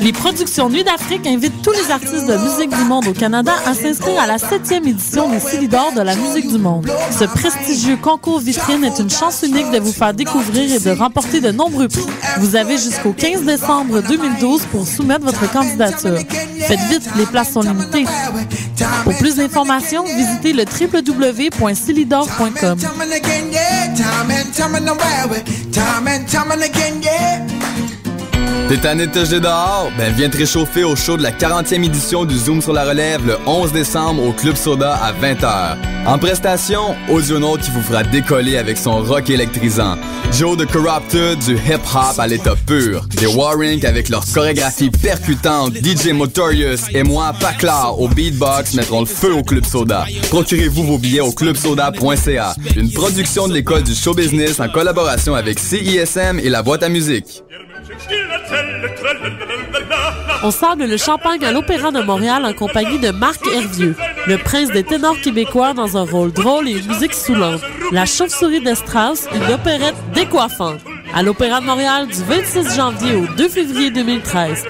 Les productions Nuit d'Afrique invitent tous les artistes de musique du monde au Canada à s'inscrire à la 7e édition des Silidor de la musique du monde. Ce prestigieux concours vitrine est une chance unique de vous faire découvrir et de remporter de nombreux prix. Vous avez jusqu'au 15 décembre 2012 pour soumettre votre candidature. Faites vite, les places sont limitées. Pour plus d'informations, visitez le www.silidor.com. T'es tanné de te jeter dehors? Ben viens te réchauffer au show de la 40e édition du Zoom sur la relève le 11 décembre au Club Soda à 20h. En prestation, Audionaut qui vous fera décoller avec son rock électrisant. Joe de Corrupted du hip-hop à l'état pur. Les Warrink avec leur chorégraphie percutante. DJ Motorious et moi, Paclar, au beatbox mettront le feu au Club Soda. Procurez-vous vos billets au clubsoda.ca. Une production de l'école du show business en collaboration avec CISM et la boîte à musique. On sable le champagne à l'Opéra de Montréal en compagnie de Marc Hervieux, le prince des ténors québécois dans un rôle drôle et une musique soulante. La chauve-souris de Strauss, une opérette décoiffante. À l'Opéra de Montréal du 26 janvier au 2 février 2013.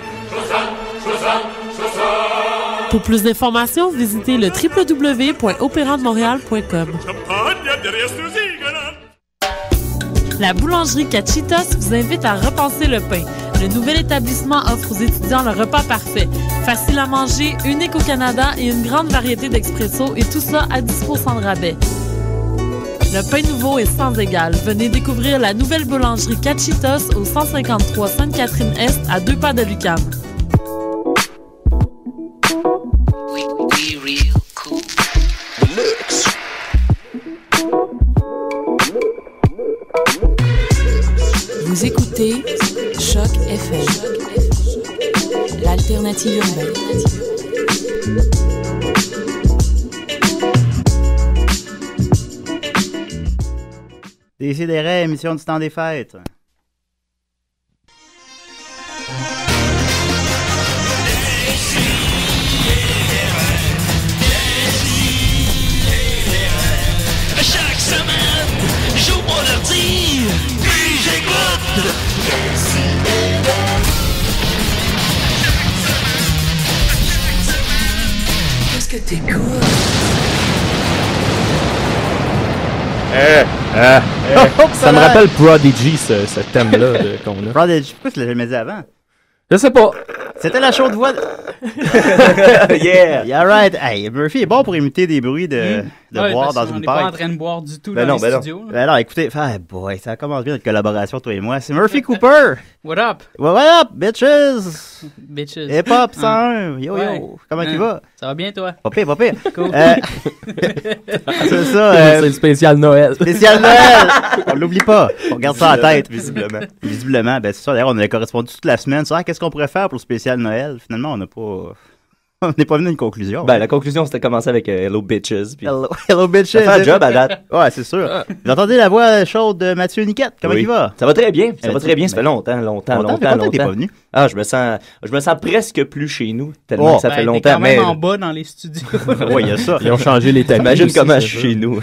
Pour plus d'informations, visitez le www.opérademontréal.com. La boulangerie Cachitos vous invite à repenser le pain. Le nouvel établissement offre aux étudiants le repas parfait. Facile à manger, unique au Canada et une grande variété d'expresso et tout ça à 10% de rabais. Le pain nouveau est sans égal. Venez découvrir la nouvelle boulangerie Cachitos au 153 Sainte-Catherine-Est à 2 pas de l'UQAM. Vous écoutez Choc FM, l'alternative urbaine. Décidérez, émission du temps des fêtes. Chaque semaine, j'ouvre mon ordi, puis j'écoute. Qu'est-ce que t'écoutes? Ça me rappelle Prodigy, ce thème-là qu'on a. Prodigy, pourquoi tu l'as jamais dit avant? Je sais pas. C'était la chaude voix. Yeah! Yeah, right. Hey, Murphy est bon pour imiter des bruits de boire dans une on pipe. n'est pas en train de boire du tout dans le studio. Ben non, écoutez, boy, ça commence bien notre collaboration, toi et moi. C'est Murphy Cooper. What up? What up, bitches? Bitches. Hip-hop 101. Yo, Ouais. yo. Comment tu vas? Ça va bien, toi? Pas pire, pas pire. Cool. C'est ça. C'est le spécial Noël. Spécial Noël! On l'oublie pas. On garde ça en tête. Visiblement. Ben, c'est ça. D'ailleurs, on a correspondu toute la semaine sur qu'est-ce qu'on pourrait faire pour le spécial Noël. Finalement, on n'a pas... On n'est pas venu à une conclusion. Ben, la conclusion, c'était commencer avec Hello Bitches. Puis... Hello Bitches. Ça fait un job à date. Ouais, c'est sûr. Vous entendez la voix chaude de Mathieu Niquette? Comment il va? Ça va très bien. Ça va très bien. Ça fait longtemps. T'es pas venu? Ah, je me sens presque plus chez nous. Tellement que ça fait longtemps. T'es quand même en bas dans les studios. Oui, il y a ça. Ils ont changé les tapis. Imagine comment je suis chez nous.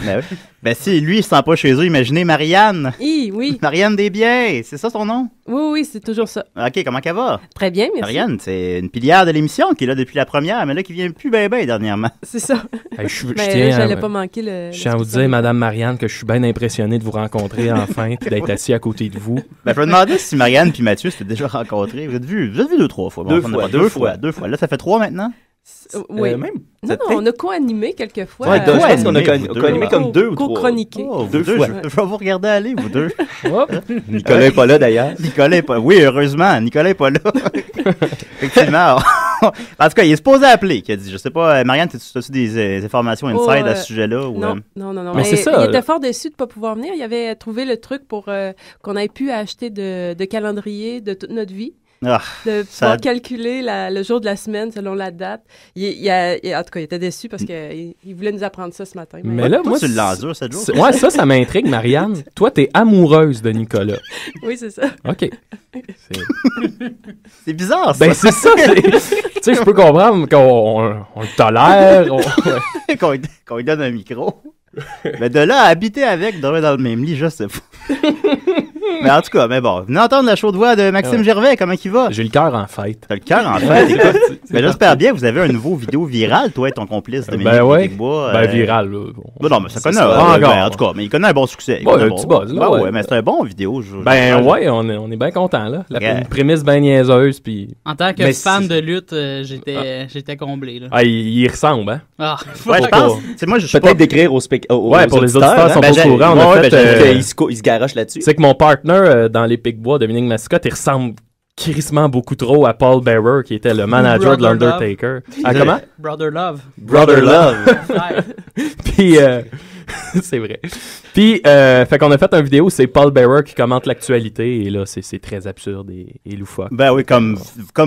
Ben, si lui, il se sent pas chez eux, imaginez Marianne. Oui. Marianne Desbiens. C'est ça son nom? Oui, c'est toujours ça. OK, comment qu'elle va? Très bien, merci. Marianne, c'est une pilière de l'émission qui est là depuis la première, mais là, qui vient plus ben dernièrement. C'est ça. Hey, je mais tiens j'allais pas manquer le... Je tiens à vous dire, Madame Marianne, que je suis bien impressionné de vous rencontrer enfin et d'être assis à côté de vous. Ben, je me demandais si Marianne puis Mathieu s'étaient déjà rencontrés. Vous êtes vus 2-3 fois. Deux fois. Deux fois. Là, ça fait 3 maintenant? Oui. Même. Non, on a co-animé quelques fois. Ouais, je pense qu'on a co-animé comme 2 ou 3. Co-chroniqué. Deux fois. Je vais vous regarder aller, vous deux. Nicolas est pas là, d'ailleurs. Oui, heureusement. Nicolas est pas là. Effectivement. En tout cas, il est supposé appeler. Qui a dit, je sais pas, Marianne, as-tu des informations inside à ce sujet-là? Ou, non. Mais c'est ça. Il était fort déçu de ne pas pouvoir venir. Il avait trouvé le truc pour qu'on ait pu acheter de calendrier de toute notre vie. De pouvoir calculer le jour de la semaine selon la date. En tout cas, il était déçu parce qu'il voulait nous apprendre ça ce matin. Mais là, moi, tu l'endures 7 jours. Ouais, ça m'intrigue, Marianne. Toi, t'es amoureuse de Nicolas. Oui, c'est ça. OK. C'est bizarre, ça. Ben, c'est ça. Tu sais, je peux comprendre qu'on le tolère. Qu'on lui donne un micro. Mais de là à habiter avec, dormir dans le même lit, je sais pas. Mais en tout cas, mais bon, venez entendre la chaude voix de Maxime Gervais, comment il va? J'ai le cœur en fête. T'as le cœur en fête, écoute. Mais j'espère bien, vous avez un nouveau vidéo viral, toi et ton complice Dominique Picbois. Viral, là. Bon, non, mais ça connaît encore. En tout cas, mais il connaît un bon succès. Un petit buzz, là. Ouais, mais c'est un bon vidéo. On est bien content, là. Une prémisse bien niaiseuse, puis... En tant que fan de lutte, j'étais comblé, là. Ah, il ressemble, hein? Ah, ouais, je pense. Moi, je peut-être d'écrire aux ouais, pour les auditeurs sont pas au courant. On a fait... Il se garoche là-dessus. C'est que mon partner dans les Picbois, Dominique Mascotte, il ressemble crissement beaucoup trop à Paul Bearer, qui était le manager de l'Undertaker. Ah, comment? Brother Love. Brother Love. Puis, c'est vrai. Puis, fait qu'on a fait une vidéo, c'est Paul Bearer qui commente l'actualité, et là, c'est très absurde et loufoque. Ben oui, comme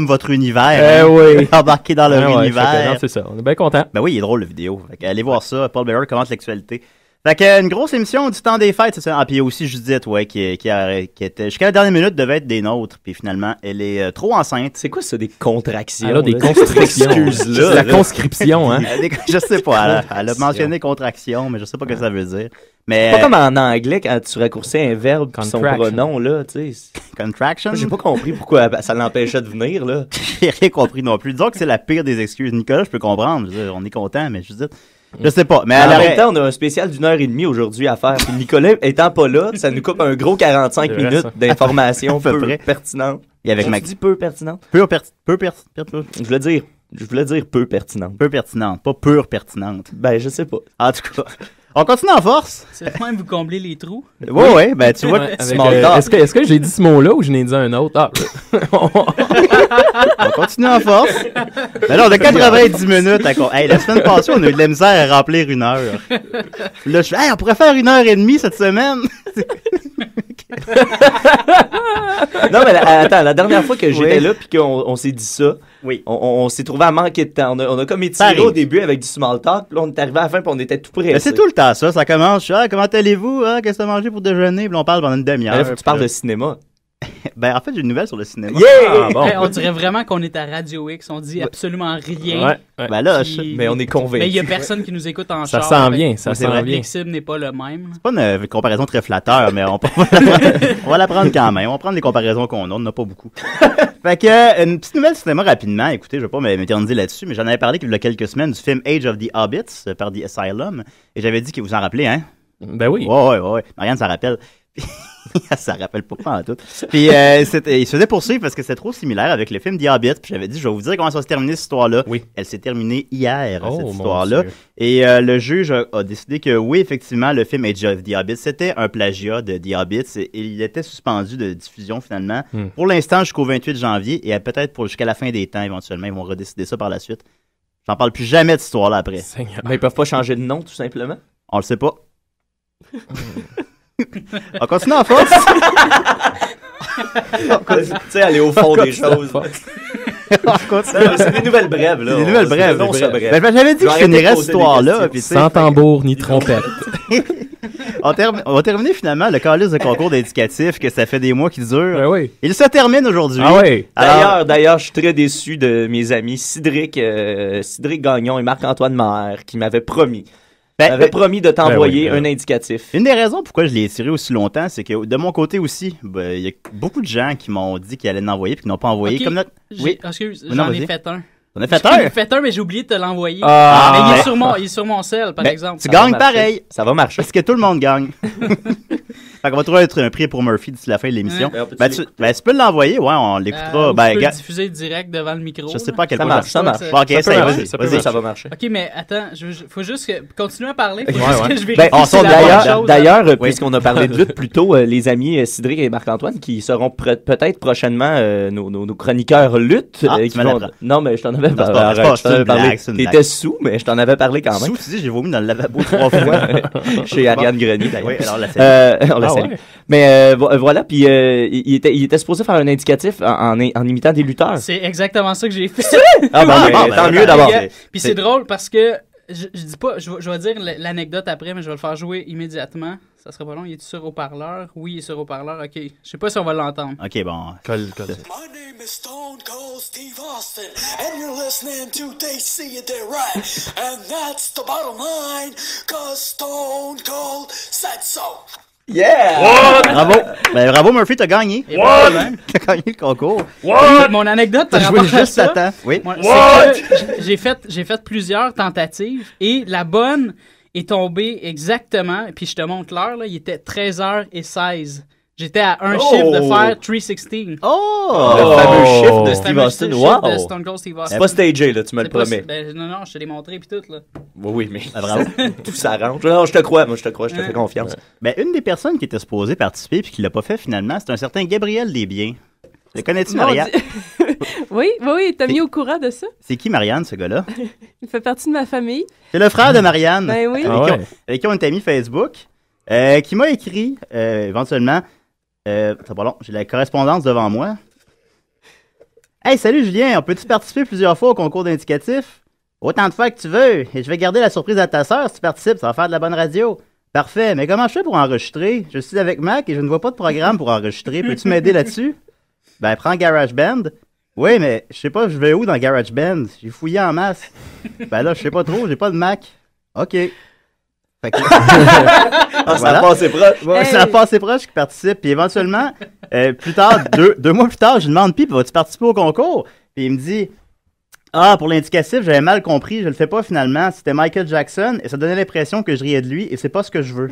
votre univers. Oui. Embarqué dans leur univers. C'est ça, on est bien contents. Ben oui, il est drôle, la vidéo. Allez voir ça, Paul Bearer commente l'actualité. Fait que une grosse émission du temps des fêtes, c'est ça. Ah, puis il y a aussi Judith, qui était jusqu'à la dernière minute devait être des nôtres, puis finalement elle est trop enceinte. C'est quoi ça, des contractions? Elle a des constrictions. C'est la conscription, hein. Je sais pas. Elle a mentionné contraction, mais je sais pas ce que ça veut dire. Mais c'est pas comme en anglais quand tu raccourcis un verbe puis son pronom là, tu sais. Contraction. J'ai pas compris pourquoi ça l'empêchait de venir là. J'ai rien compris non plus. Disons que c'est la pire des excuses. Nicolas, je peux comprendre. On est content, mais Judith. Je sais pas, mais en même temps, on a un spécial d'1h30 aujourd'hui à faire. Puis Nicolas étant pas là, ça nous coupe un gros 45 minutes d'informations peu pertinentes. Et avec dis peu pertinentes. Peu pertinentes. Je voulais dire peu pertinentes. Peu pertinentes, pas pure pertinente. Ben, je sais pas. En tout cas, on continue en force. C'est même vous combler les trous. Ouais, ben tu vois. Est-ce que j'ai dit ce mot-là ou je n'ai dit un autre? Ah, on continue en force. Ben là, on a 90 minutes. Hey, la semaine passée, on a eu de la misère à remplir 1 heure. Là, on pourrait faire 1h30 cette semaine. Non, mais attends, la dernière fois que j'étais là puis qu'on s'est dit ça, on s'est trouvé à manquer de temps. On a comme étiré au début avec du small talk, puis là, on est arrivé à la fin puis on était tout près. Mais c'est tout le temps ça commence. Comment allez-vous? Qu'est-ce que tu as mangé pour déjeuner? Puis on parle pendant une demi-heure. Tu parles de cinéma. Ben, en fait, j'ai une nouvelle sur le cinéma. Yeah! On dirait vraiment qu'on est à Radio X. On dit absolument rien. Ouais. Ben là, mais on est convaincus. Mais il y a personne qui nous écoute en char. Ça s'en vient, ça s'en vient. Le cible n'est pas le même. C'est pas une comparaison très flatteur, mais on va la prendre quand même. On va prendre les comparaisons qu'on a. On n'en a pas beaucoup. Fait que, une petite nouvelle cinéma rapidement. Écoutez, je vais pas m'éterniser là-dessus, mais j'en avais parlé il y a quelques semaines du film Age of the Hobbits par The Asylum. Et j'avais dit que vous en rappelez, hein? Ben oui. Ouais. Marianne s'en rappelle. Ça rappelle pas en tout. Puis il se faisait poursuivre parce que c'est trop similaire avec le film The Hobbit. Puis j'avais dit, je vais vous dire comment ça va se terminer cette histoire-là. Oui. Elle s'est terminée hier, cette histoire-là. Et le juge a décidé que oui, effectivement, le film Age of the Hobbit, c'était un plagiat de The Hobbit. Et il était suspendu de diffusion finalement. Pour l'instant, jusqu'au 28 janvier et peut-être jusqu'à la fin des temps éventuellement. Ils vont redécider ça par la suite. J'en parle plus jamais de cette histoire-là après. Mais ils peuvent pas changer de nom, tout simplement? On le sait pas. On continue en force. Tu sais, aller au fond des choses. C'est des nouvelles brèves, là. Des nouvelles brèves. J'avais dit que je finirais cette histoire-là. Sans tambour ni trompette. On va terminer finalement le calice de concours d'indicatif que ça fait des mois qu'il dure. Ben oui. Il se termine aujourd'hui. Ah oui. D'ailleurs, je suis très déçu de mes amis Cédric Gagnon et Marc-Antoine Maher qui m'avaient promis. M'avait promis de t'envoyer un indicatif. Une des raisons pourquoi je l'ai tiré aussi longtemps, c'est que de mon côté aussi, il y a beaucoup de gens qui m'ont dit qu'ils allaient l'envoyer puis qui n'ont pas envoyé. Okay. Comme notre... Oui, excuse, j'en ai fait un. J'en ai fait un? J'en ai fait un, mais j'ai oublié de te l'envoyer. Mais il est sur mon sel, par exemple. Tu gagnes pareil. Ça va marcher. Parce que tout le monde gagne. Fait qu'on va trouver un prix pour Murphy d'ici la fin de l'émission. Tu peux l'envoyer, on l'écoutera. Tu peux le diffuser direct devant le micro. Je sais pas à quel point ça marche. Ça va marcher. Ok, mais attends, faut juste continuer à parler. Faut juste que je vérifie D'ailleurs, puisqu'on a parlé de lutte plus tôt, les amis Cédric et Marc-Antoine qui seront peut-être prochainement nos chroniqueurs lutte. Non, mais je t'en avais parlé. T'étais sous, mais je t'en avais parlé quand même. Sous, tu dis, j'ai vomi dans le lavabo 3 fois. Chez Ariane Grenier, d'ailleurs. Oui, alors la Ouais. Mais voilà, puis il était supposé faire un indicatif en imitant des lutteurs. C'est exactement ça que j'ai fait. Tant mieux d'abord. Puis c'est drôle parce que je dis pas, je vais dire l'anecdote après, mais je vais le faire jouer immédiatement. Ça sera pas long. Il est sur haut-parleur? Oui, il est sur haut-parleur. OK. Je sais pas si on va l'entendre. OK, bon. Colle. My name is Stone Cold Steve Austin, and you're listening to They See It They're Right. And that's the bottom line, cause Stone Cold said so. Yeah! Bravo! Ben, bravo, Murphy, t'as gagné. T'as gagné le concours. Mon anecdote par rapport à juste ça, à temps. Oui. J'ai fait plusieurs tentatives et la bonne est tombée exactement, puis je te montre l'heure, là, il était 13h16. J'étais à un chiffre de faire 316. Oh! Le fameux chiffre de Steve Austin. Wow! De Stone Cold Steve Austin. C'est pas stagé, là, tu me le promets. Non, je te l'ai montré puis tout, là. Oui, mais bravo. Tout s'arrange. Non, je te crois, je te fais confiance. Ben, une des personnes qui était supposée participer puis qui l'a pas fait finalement, c'est un certain Gabriel Desbiens. Le connais-tu, Marianne? Oui, t'as mis au courant de ça. C'est qui, Marianne, ce gars-là? Il fait partie de ma famille. C'est le frère de Marianne. Ben oui. Avec qui on est amis Facebook, qui m'a écrit, éventuellement, c'est pas long, j'ai la correspondance devant moi. Hey, salut Julien, on peut-tu participer plusieurs fois au concours d'indicatif? Autant de fois que tu veux, et je vais garder la surprise à ta sœur si tu participes, ça va faire de la bonne radio. Parfait, mais comment je fais pour enregistrer? Je suis avec Mac et je ne vois pas de programme pour enregistrer. Peux-tu m'aider là-dessus? Ben, prends GarageBand. Oui, mais je sais pas, je vais où dans GarageBand? J'ai fouillé en masse. Ben là, je sais pas trop, j'ai pas de Mac. OK. Fait que... Ça a passé proche. Ouais, ça a passé proche qui participe. Puis éventuellement, plus tard, deux mois plus tard, je lui demande, puis vas-tu participer au concours? Puis il me dit, pour l'indicatif, j'avais mal compris, je le fais pas finalement. C'était Michael Jackson et ça donnait l'impression que je riais de lui et c'est pas ce que je veux.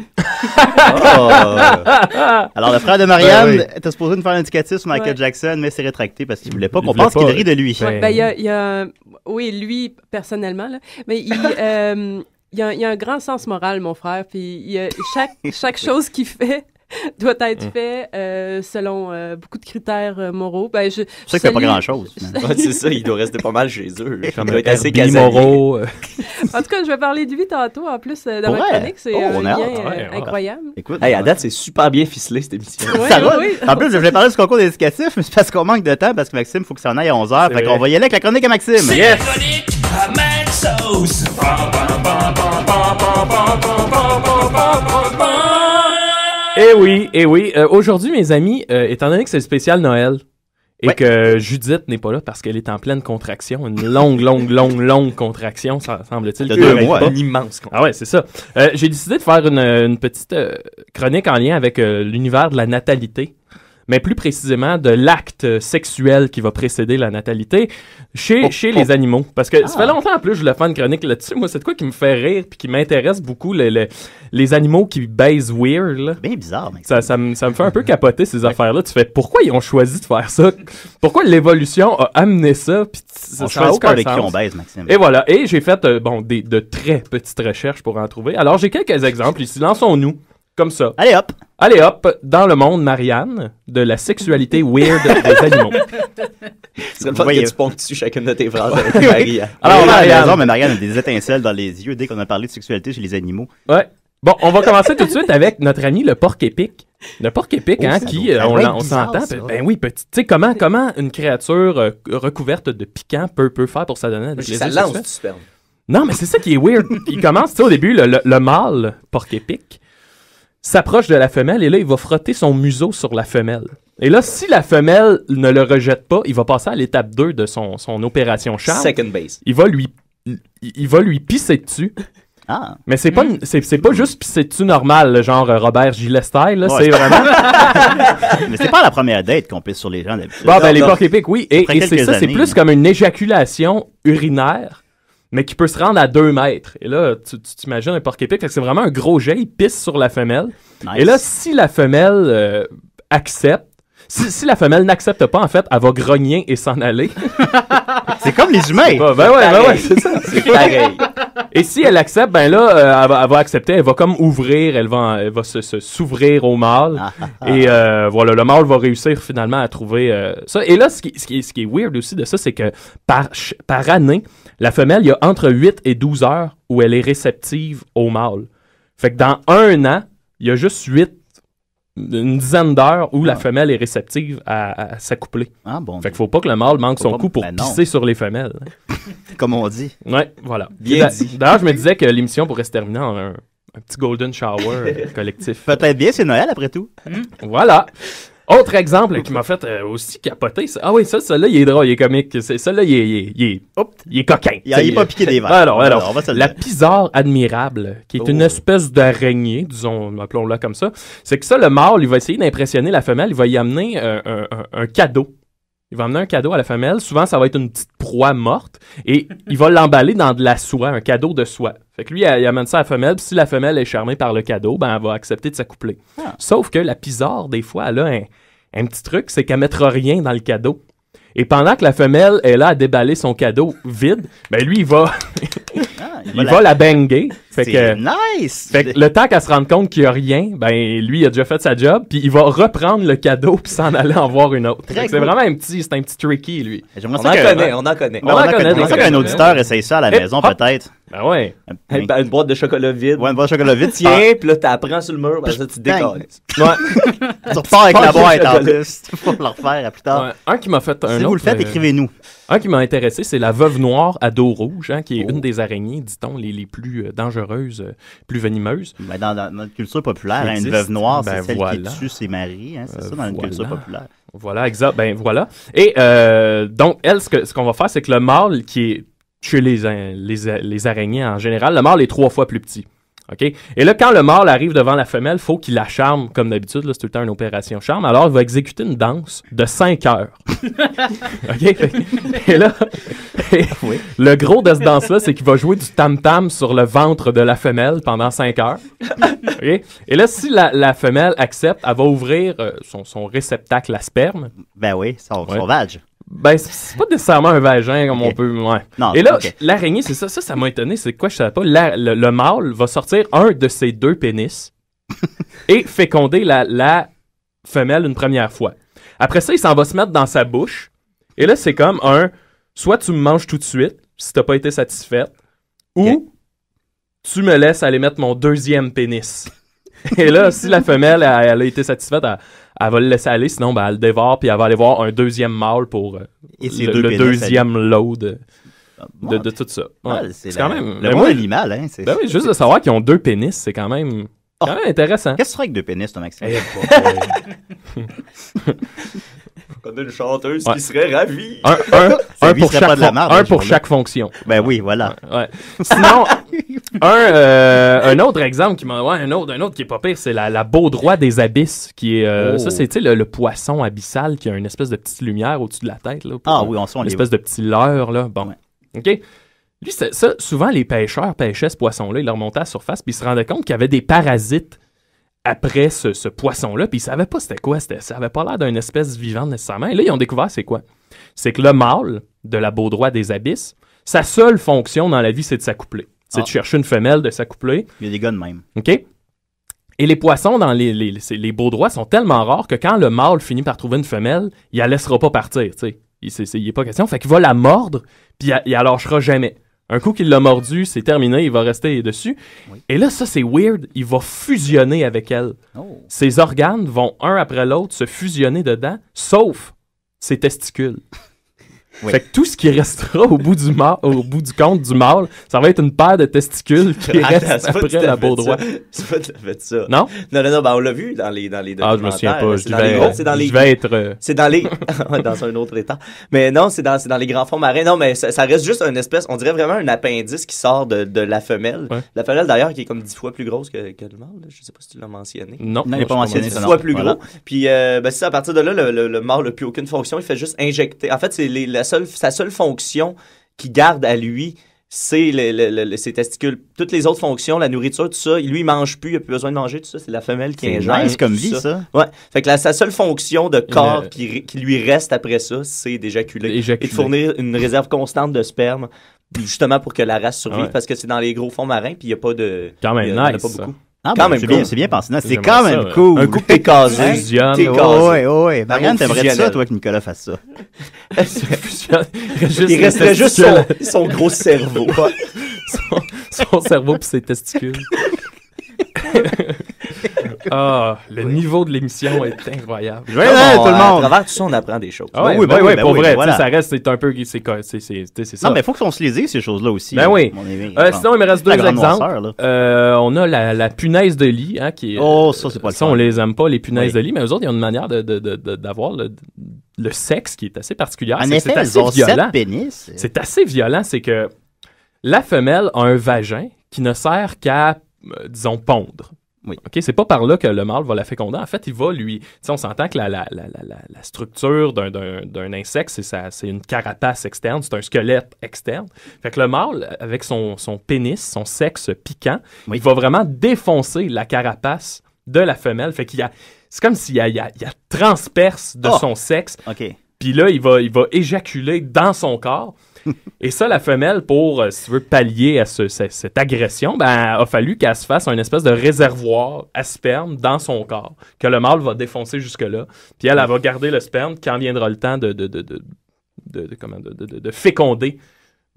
Alors le frère de Marianne était supposé nous faire l'indicatif sur Michael Jackson, mais s'est rétracté parce qu'il voulait pas qu'on pense qu'il rit de lui. Il y a lui personnellement, là, mais il y a un grand sens moral, mon frère, puis chaque chose qu'il fait doit être fait selon beaucoup de critères moraux. Ben, je sais que c'est pas grand-chose. C'est ça, il doit rester pas mal chez eux. Comme il doit être assez moraux. En tout cas, je vais parler de lui tantôt. En plus, dans ma chronique, c'est un lien incroyable. Écoute, à date, c'est super bien ficelé, cette émission. Oui. En plus, je voulais parler du concours d'éducatif, mais c'est parce qu'on manque de temps, parce que Maxime, il faut que ça en aille à 11h. Fait qu'on va y aller avec la chronique à Maxime. C'est la chronique à Maxos. Eh oui. Aujourd'hui, mes amis, étant donné que c'est le spécial Noël et que Judith n'est pas là parce qu'elle est en pleine contraction, une longue contraction, ça semble-t-il. De 2 mois. Une immense contraction. Ah ouais, c'est ça. J'ai décidé de faire une petite chronique en lien avec l'univers de la natalité, mais plus précisément de l'acte sexuel qui va précéder la natalité chez les animaux. Parce que ça fait longtemps en plus je voulais faire une chronique là-dessus. Moi, c'est de quoi qui me fait rire puis qui m'intéresse beaucoup, les animaux qui baisent weird. Là. C'est bien bizarre. Mec. Ça me fait un peu capoter ces affaires-là. Tu fais, pourquoi ils ont choisi de faire ça? Pourquoi l'évolution a amené ça? Puis on choisit pas avec qui on baise, Maxime. Et voilà. Et j'ai fait de très petites recherches pour en trouver. Alors, j'ai quelques exemples ici. Lançons-nous. Comme ça. Allez hop, dans le monde, Marianne, de la sexualité weird des animaux. C'est le fait que tu ponctues chacune de tes phrases avec Marianne. Alors, Marianne a des étincelles dans les yeux dès qu'on a parlé de sexualité chez les animaux. Ouais. Bon, on va commencer tout de suite avec notre ami le porc-épic. Le porc-épic, qui, on s'entend, ben oui, petit. Tu sais, comment une créature recouverte de piquant peut faire pour s'adonner à des plaisirs sexuels? Ça lance du sperme. Non, mais c'est ça qui est weird. Il commence, tu sais, au début, le mâle porc-épic s'approche de la femelle et là, il va frotter son museau sur la femelle. Et là, si la femelle ne le rejette pas, il va passer à l'étape 2 de son opération charme. Second base. Il va lui pisser dessus. Ah. Mais c'est pas juste pisser dessus normal, genre Robert Gilles style, là, c'est vraiment... Mais c'est pas la première date qu'on pisse sur les gens d'habitude. Bon, ben les porc-épics, oui. Et c'est ça, c'est plus comme une éjaculation urinaire, mais qui peut se rendre à 2 mètres. Et là, tu t'imagines un porc-épic, c'est vraiment un gros jet, il pisse sur la femelle. Nice. Et là, si la femelle accepte, si la femelle n'accepte pas, en fait, elle va grogner et s'en aller. C'est comme les humains. Ben ouais, c'est ça. C'est pareil. Et si elle accepte, ben là, elle va accepter, elle va comme ouvrir, elle va s'ouvrir au mâle. Et voilà, le mâle va réussir finalement à trouver ça. Et là, ce qui est weird aussi de ça, c'est que par année, la femelle, il y a entre 8 et 12 heures où elle est réceptive au mâle. Fait que dans 1 an, il y a juste 8 une dizaine d'heures où la femelle est réceptive à s'accoupler. Ah bon. Fait qu'il faut pas que le mâle manque son coup pour pisser sur les femelles. Comme on dit. Ouais, voilà. Bien dit. D'ailleurs, je me disais que l'émission pourrait se terminer en un petit golden shower collectif. Peut-être bien, c'est Noël après tout. Voilà. Autre exemple qui m'a fait aussi capoter. Ah oui, celui-là, il est drôle, il est comique. Celui-là, il est coquin. Il est pas piqué des verres. Alors, la pisare admirable, qui est une espèce d'araignée, disons, appelons-la comme ça, c'est que ça, le mâle, il va essayer d'impressionner la femelle, il va y amener un cadeau. Il va amener un cadeau à la femelle. Souvent, ça va être une petite proie morte. Et il va l'emballer dans de la soie, un cadeau de soie. Fait que lui, il amène ça à la femelle. Puis si la femelle est charmée par le cadeau, ben, elle va accepter de s'accoupler. Ah. Sauf que la pisare, des fois, elle a un petit truc, c'est qu'elle ne mettra rien dans le cadeau. Et pendant que la femelle est là à déballer son cadeau vide, ben lui, il va la banger. C'est nice! Fait que le temps qu'elle se rende compte qu'il n'y a rien, ben lui, il a déjà fait sa job, puis il va reprendre le cadeau puis s'en aller en voir une autre. C'est vraiment un petit tricky, lui. On en connaît. On en connaît. J'aimerais ça qu'un auditeur essaye ça à la maison, peut-être. Ben ouais. Une boîte de chocolat vide. Ouais, une boîte de chocolat vide. Tiens, puis là, t'apprends sur le mur, ben ça, tu décolles. Ouais. Tu repars avec la boîte en plus. Tu vas le refaire à plus tard. Ouais. Un qui m'a fait si vous le faites, écrivez-nous. Un qui m'a intéressé, c'est la veuve noire à dos rouge, qui est une des araignées, dit-on, les plus dangereuses, plus venimeuses. Ben, dans notre culture populaire, une veuve noire, c'est celle qui tue ses maris. C'est ça, dans notre culture populaire. Voilà, exact. Ben voilà. Et donc, elle, ce qu'on va faire, c'est que le mâle qui est chez les araignées en général, le mâle est 3 fois plus petit. OK? Et là, quand le mâle arrive devant la femelle, il faut qu'il la charme, comme d'habitude, là, c'est tout le temps une opération charme. Alors, il va exécuter une danse de 5 heures. OK? Et là, le gros de cette danse-là, c'est qu'il va jouer du tam-tam sur le ventre de la femelle pendant 5 heures. OK? Et là, si la femelle accepte, elle va ouvrir son réceptacle à sperme. Ben oui, son vag. Ben, c'est pas nécessairement un vagin comme on peut. Ouais. Non, et là, l'araignée, c'est ça m'a étonné. C'est quoi, je savais pas. Le mâle va sortir un de ses 2 pénis et féconder la femelle une première fois. Après ça, il s'en va se mettre dans sa bouche. Et là, c'est comme soit tu me manges tout de suite, si t'as pas été satisfaite, ou tu me laisses aller mettre mon 2e pénis. Et là, si la femelle elle a été satisfaite, elle va le laisser aller, sinon ben, elle le dévore, puis elle va aller voir un 2e mâle pour le 2e load de tout ça. Ouais. C'est quand même le monde animal. Hein, ben oui, juste de savoir qu'ils ont 2 pénis, c'est quand même intéressant. Qu'est-ce que tu ferais avec 2 pénis, toi, Maxime? On a une chanteuse qui serait ravie. Un pour chaque fonction. Ben oui, voilà. Ouais. Sinon, un autre exemple qui m'a... Ouais, un autre qui est pas pire, c'est la baudroie des abysses, qui est... Ça, c'est le poisson abyssal qui a une espèce de petite lumière au-dessus de la tête. Là, une espèce de petit leurre, là. Bon. Ouais. OK? Lui, ça, souvent, les pêcheurs pêchaient ce poisson-là, ils le remontaient à la surface, puis ils se rendaient compte qu'il y avait des parasites après ce poisson-là, puis ils savaient pas c'était quoi, ça avait pas l'air d'une espèce vivante nécessairement. Et là, ils ont découvert c'est quoi. C'est que le mâle de la baudroie des abysses, sa seule fonction dans la vie, c'est de s'accoupler. C'est de chercher une femelle, de s'accoupler. Il y a des gars de même. OK? Et les poissons dans les baudroies sont tellement rares que quand le mâle finit par trouver une femelle, il la laissera pas partir, tu sais. Il n'est pas question. Fait qu'il va la mordre, puis il la lâchera jamais. Un coup qu'il l'a mordu, c'est terminé, il va rester dessus. Oui. Et là, ça, c'est weird. Il va fusionner avec elle. Oh. Ses organes vont, un après l'autre, se fusionner dedans, sauf ses testicules. Oui. Fait que tout ce qui restera au bout du compte du mâle, ça va être une paire de testicules qui reste après la baudroie. C'est pas tout à fait ça. Non? Non, ben on l'a vu dans les documentaires. Ah, je me souviens pas. C'est dans les... dans un autre état. Mais non, c'est dans les grands fonds marins. Non, mais ça reste juste une espèce... On dirait vraiment un appendice qui sort de la femelle. Ouais. La femelle, d'ailleurs, qui est comme 10 fois plus grosse que le mâle. Je sais pas si tu l'as mentionné. Non, il n'est pas mentionné. 10 fois plus gros. Puis, c'est ça, à partir de là, le mâle n'a plus aucune fonction. Il fait juste injecter. En fait, c'est sa seule fonction qu'il garde à lui, c'est ses testicules. Toutes les autres fonctions, la nourriture, tout ça, lui, il mange plus, il n'a plus besoin de manger, tout ça, c'est la femelle qui ingère. C'est nice comme vie, ça. Ouais. Fait que sa seule fonction de corps qui lui reste après ça, c'est d'éjaculer. Et de fournir une réserve constante de sperme, justement pour que la race survive, parce que c'est dans les gros fonds marins, puis il n'y a pas de... Quand même il y en a nice, pas beaucoup. Ah, quand même cool. C'est bien pensé. C'est quand même cool. Un coup que t'es casé. Oui. Marianne, t'aimerais ça, toi, que Nicolas fasse ça? Il resterait juste son gros cerveau. Son cerveau pis ses testicules. Le niveau de l'émission est incroyable. Tout le monde. À travers tout ça, on apprend des choses. Oui, pour vrai. Voilà. Ça reste, c'est un peu... C'est ça. Non, mais il faut qu'on se les dise, ces choses-là aussi. Ben oui. Sinon, il me reste 2 exemples. On a la punaise de lit, hein, qui est... ça, c'est pas le ça, on les aime pas, les punaises de lit, mais eux autres, ils ont une manière d'avoir le sexe qui est assez particulière. En effet, c'est assez violent. Pénis. C'est assez violent, c'est que la femelle a un vagin qui ne sert qu'à, disons, pondre. Oui. OK, c'est pas par là que le mâle va la féconder. En fait, il va lui... Tu sais, on s'entend que la structure d'un insecte, c'est une carapace externe, c'est un squelette externe. Fait que le mâle, avec son pénis, son sexe piquant, il va vraiment défoncer la carapace de la femelle. Fait qu'il y a... C'est comme s'il y a transperce de son sexe. OK. Puis là, il va éjaculer dans son corps. Et ça, la femelle, pour, si tu veux, pallier à cette agression, a fallu qu'elle se fasse un espèce de réservoir à sperme dans son corps, que le mâle va défoncer jusque-là. Puis elle va garder le sperme. Quand viendra le temps de féconder,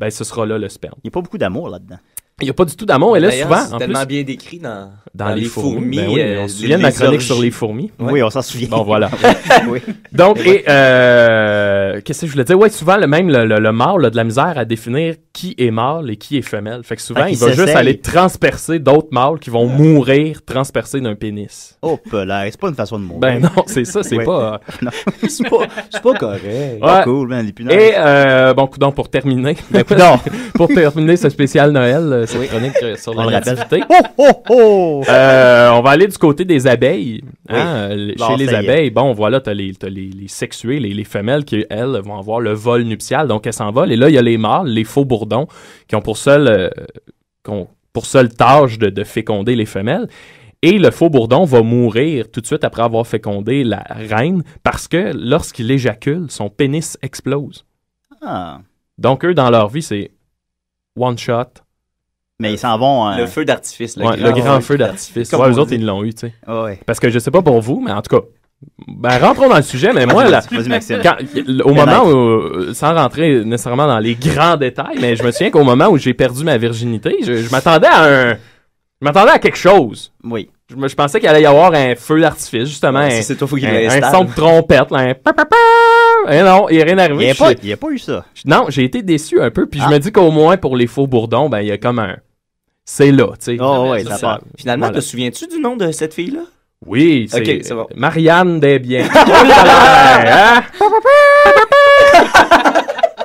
ce sera là le sperme. Il n'y a pas beaucoup d'amour là-dedans. Il n'y a pas du tout d'amour. Et là, souvent, c'est tellement bien décrit dans les fourmis. Ben oui, on se souvient de ma chronique sur les fourmis. Oui, on s'en souvient. Bon, voilà. Oui. Donc, qu'est-ce que je voulais dire? Oui, souvent, le mâle a de la misère à définir qui est mâle et qui est femelle. Fait que souvent, il va juste aller transpercer d'autres mâles qui vont mourir transpercés d'un pénis. Oh, là, c'est pas une façon de mourir. Ben non, c'est ça, c'est pas... Non, c'est pas correct. Pas cool, man, les punaises. Et, coudonc, pour terminer... pour terminer ce spécial Noël, cette chronique sur la nativité. On va aller du côté des abeilles. Hein, chez les abeilles, voilà, t'as les sexuées, les femelles qui, elles, vont avoir le vol nuptial, donc elles s'envolent. Et là, il y a les mâles, les faux bourdons, qui ont pour seule tâche de féconder les femelles. Et le faux bourdon va mourir tout de suite après avoir fécondé la reine, parce que lorsqu'il éjacule, son pénis explose. Donc, eux, dans leur vie, c'est one shot. Mais ils s'en vont... Le feu d'artifice. Le grand feu d'artifice. Eux autres, ils l'ont eu, tu sais. Parce que je sais pas pour vous, mais en tout cas, rentrons dans le sujet, mais moi, au moment où, sans rentrer nécessairement dans les grands détails, mais je me souviens qu'au moment où j'ai perdu ma virginité, je m'attendais à quelque chose. Oui. Je pensais qu'il allait y avoir un feu d'artifice, justement. Un son de trompette, là, et non, il n'y a rien arrivé. Il n'y a pas eu ça. Non, j'ai été déçu un peu, puis je me dis qu'au moins pour les faux bourdons, il y a comme un... C'est là, tu sais. Ça. Finalement, te souviens-tu du nom de cette fille-là? Oui, c'est bon. Marianne Desbiens.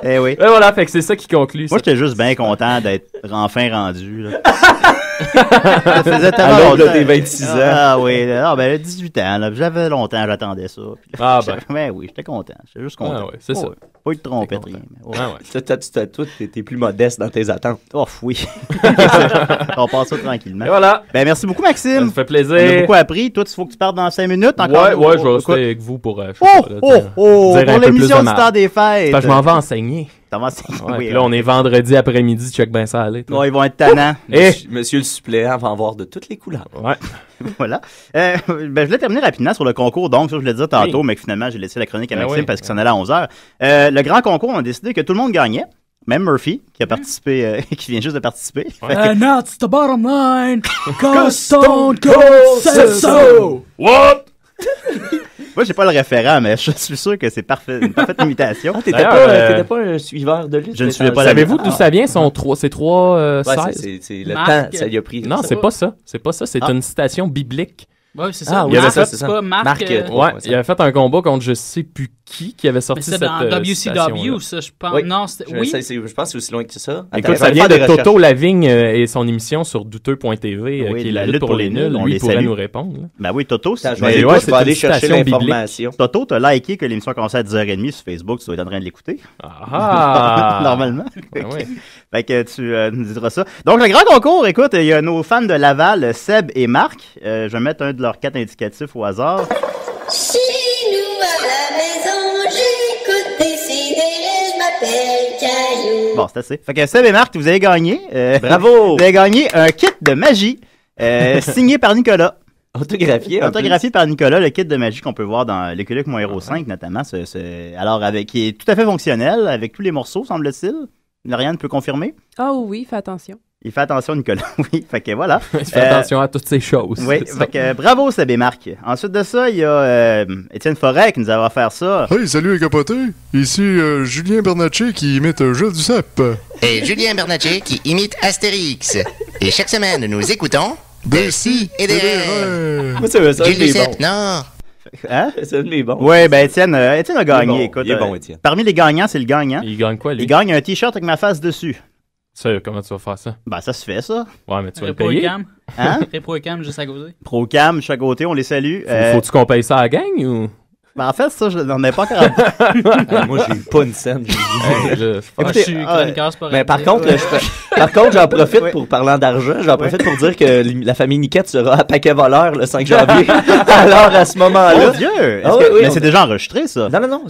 Eh oui. Et voilà, fait que c'est ça qui conclut. Moi, j'étais juste bien content d'être enfin rendu, là. Ça faisait tellement à l'aube de tes 26 ans. Ah oui, 18 ans, là. J'avais longtemps, j'attendais ça. Ben oui, j'étais content. J'étais juste content. Ouais, c'est ça. Pas eu de trompette, rien. Toi, t'es plus modeste dans tes attentes. Oh, oui. On passe ça tranquillement. Et voilà. Ben, merci beaucoup, Maxime. Ça me fait plaisir. On a beaucoup appris. Toi, il faut que tu partes dans 5 minutes encore. Ouais, je vais rester avec vous pour pour l'émission du temps des fêtes. Je m'en vais enseigner. Oui, là, on est vendredi après-midi, check bien ça aller. Ils vont être tannants. Monsieur le suppléant va en voir de toutes les couleurs. Ouais. Voilà. Je voulais terminer rapidement sur le concours. Donc, ça, je voulais dire tantôt, mais que finalement, j'ai laissé la chronique à Maxime parce qu'il s'en allait à 11h. Le grand concours, on a décidé que tout le monde gagnait. Même Murphy, qui a participé, qui vient juste de participer. And that's the bottom line. Cause Stone Cold said so. What? Moi, j'ai pas le référent, mais je suis sûr que c'est une parfaite imitation. T'étais pas un suiveur de lutte? Je ne suivais pas. Savez-vous d'où ça vient, c'est 3, 16? C'est le temps, ça lui a pris. Non, c'est pas ça. C'est une citation biblique. Oui, c'est ça. Il avait fait, c'est pas Marc. Il avait fait un combat contre je sais plus qui avait sorti cette citation. C'est dans WCW, ça, je pense. Oui. Non, c'était... Je pense que c'est aussi loin que ça. Écoute, ça vient de Toto Lavigne et son émission sur douteux.tv, qui est la lutte pour les nuls. Lui pourrait nous répondre. Ben oui, Toto, je vais aller chercher l'information. Toto, t'as liké que l'émission a commencé à 10h30 sur Facebook, tu dois être en train de l'écouter. Normalement. Fait que tu nous diras ça. Donc, le grand concours, écoute, il y a nos fans de Laval, Seb et Marc. Je vais mettre un de leurs 4 indicatifs au hasard. Chez nous à la maison, j'écoute Décidéré, je m'appelle Caillou. Bon, c'est assez. Fait que Seb et Marc, vous avez gagné. Bravo! Vous avez gagné un kit de magie signé par Nicolas. Autographié par Nicolas, le kit de magie qu'on peut voir dans l'écolique Mon Héros 5, notamment. Alors, qui est tout à fait fonctionnel, avec tous les morceaux, semble-t-il. Lauriane peut confirmer? Oh oui, fais attention. Il fait attention, Nicolas. Oui, fait que voilà. Il fait attention à toutes ces choses. Oui, fait que bravo, Sébé Marc. Ensuite de ça, il y a Étienne Forêt qui nous a offert ça. Hey, salut les capotés. Ici Julien Bernatchez qui imite Jules Duceppe. Et Julien Bernatchez qui imite Astérix. Et chaque semaine, nous écoutons des si et des rêves. Moi, c'est ça, Jules Duceppe, non. Hein? C'est un de mes bons. Oui, ben Étienne a gagné. Écoute, il est bon, Étienne. Parmi les gagnants, c'est le gagnant. Il gagne quoi, lui? Il gagne un t-shirt avec ma face dessus. Ça, comment tu vas faire ça? Ben, ça se fait, ça. Ouais, mais tu vas le payer. Hein? Pro et Cam, juste à côté. Pro Cam, chaque côté, on les salue. Faut-tu qu'on paye ça à la gang ou? Ben, en fait, ça, je n'en ai pas encore. Moi, j'ai pas une scène. Écoutez, je suis chroniqueur, c'est pas mais par contre, j'en profite pour parlant d'argent, j'en profite pour dire que la famille Niquette sera à Paquet Voleur le 5 janvier. Alors, à ce moment-là. Oh Dieu! Mais c'est déjà enregistré, ça. Non.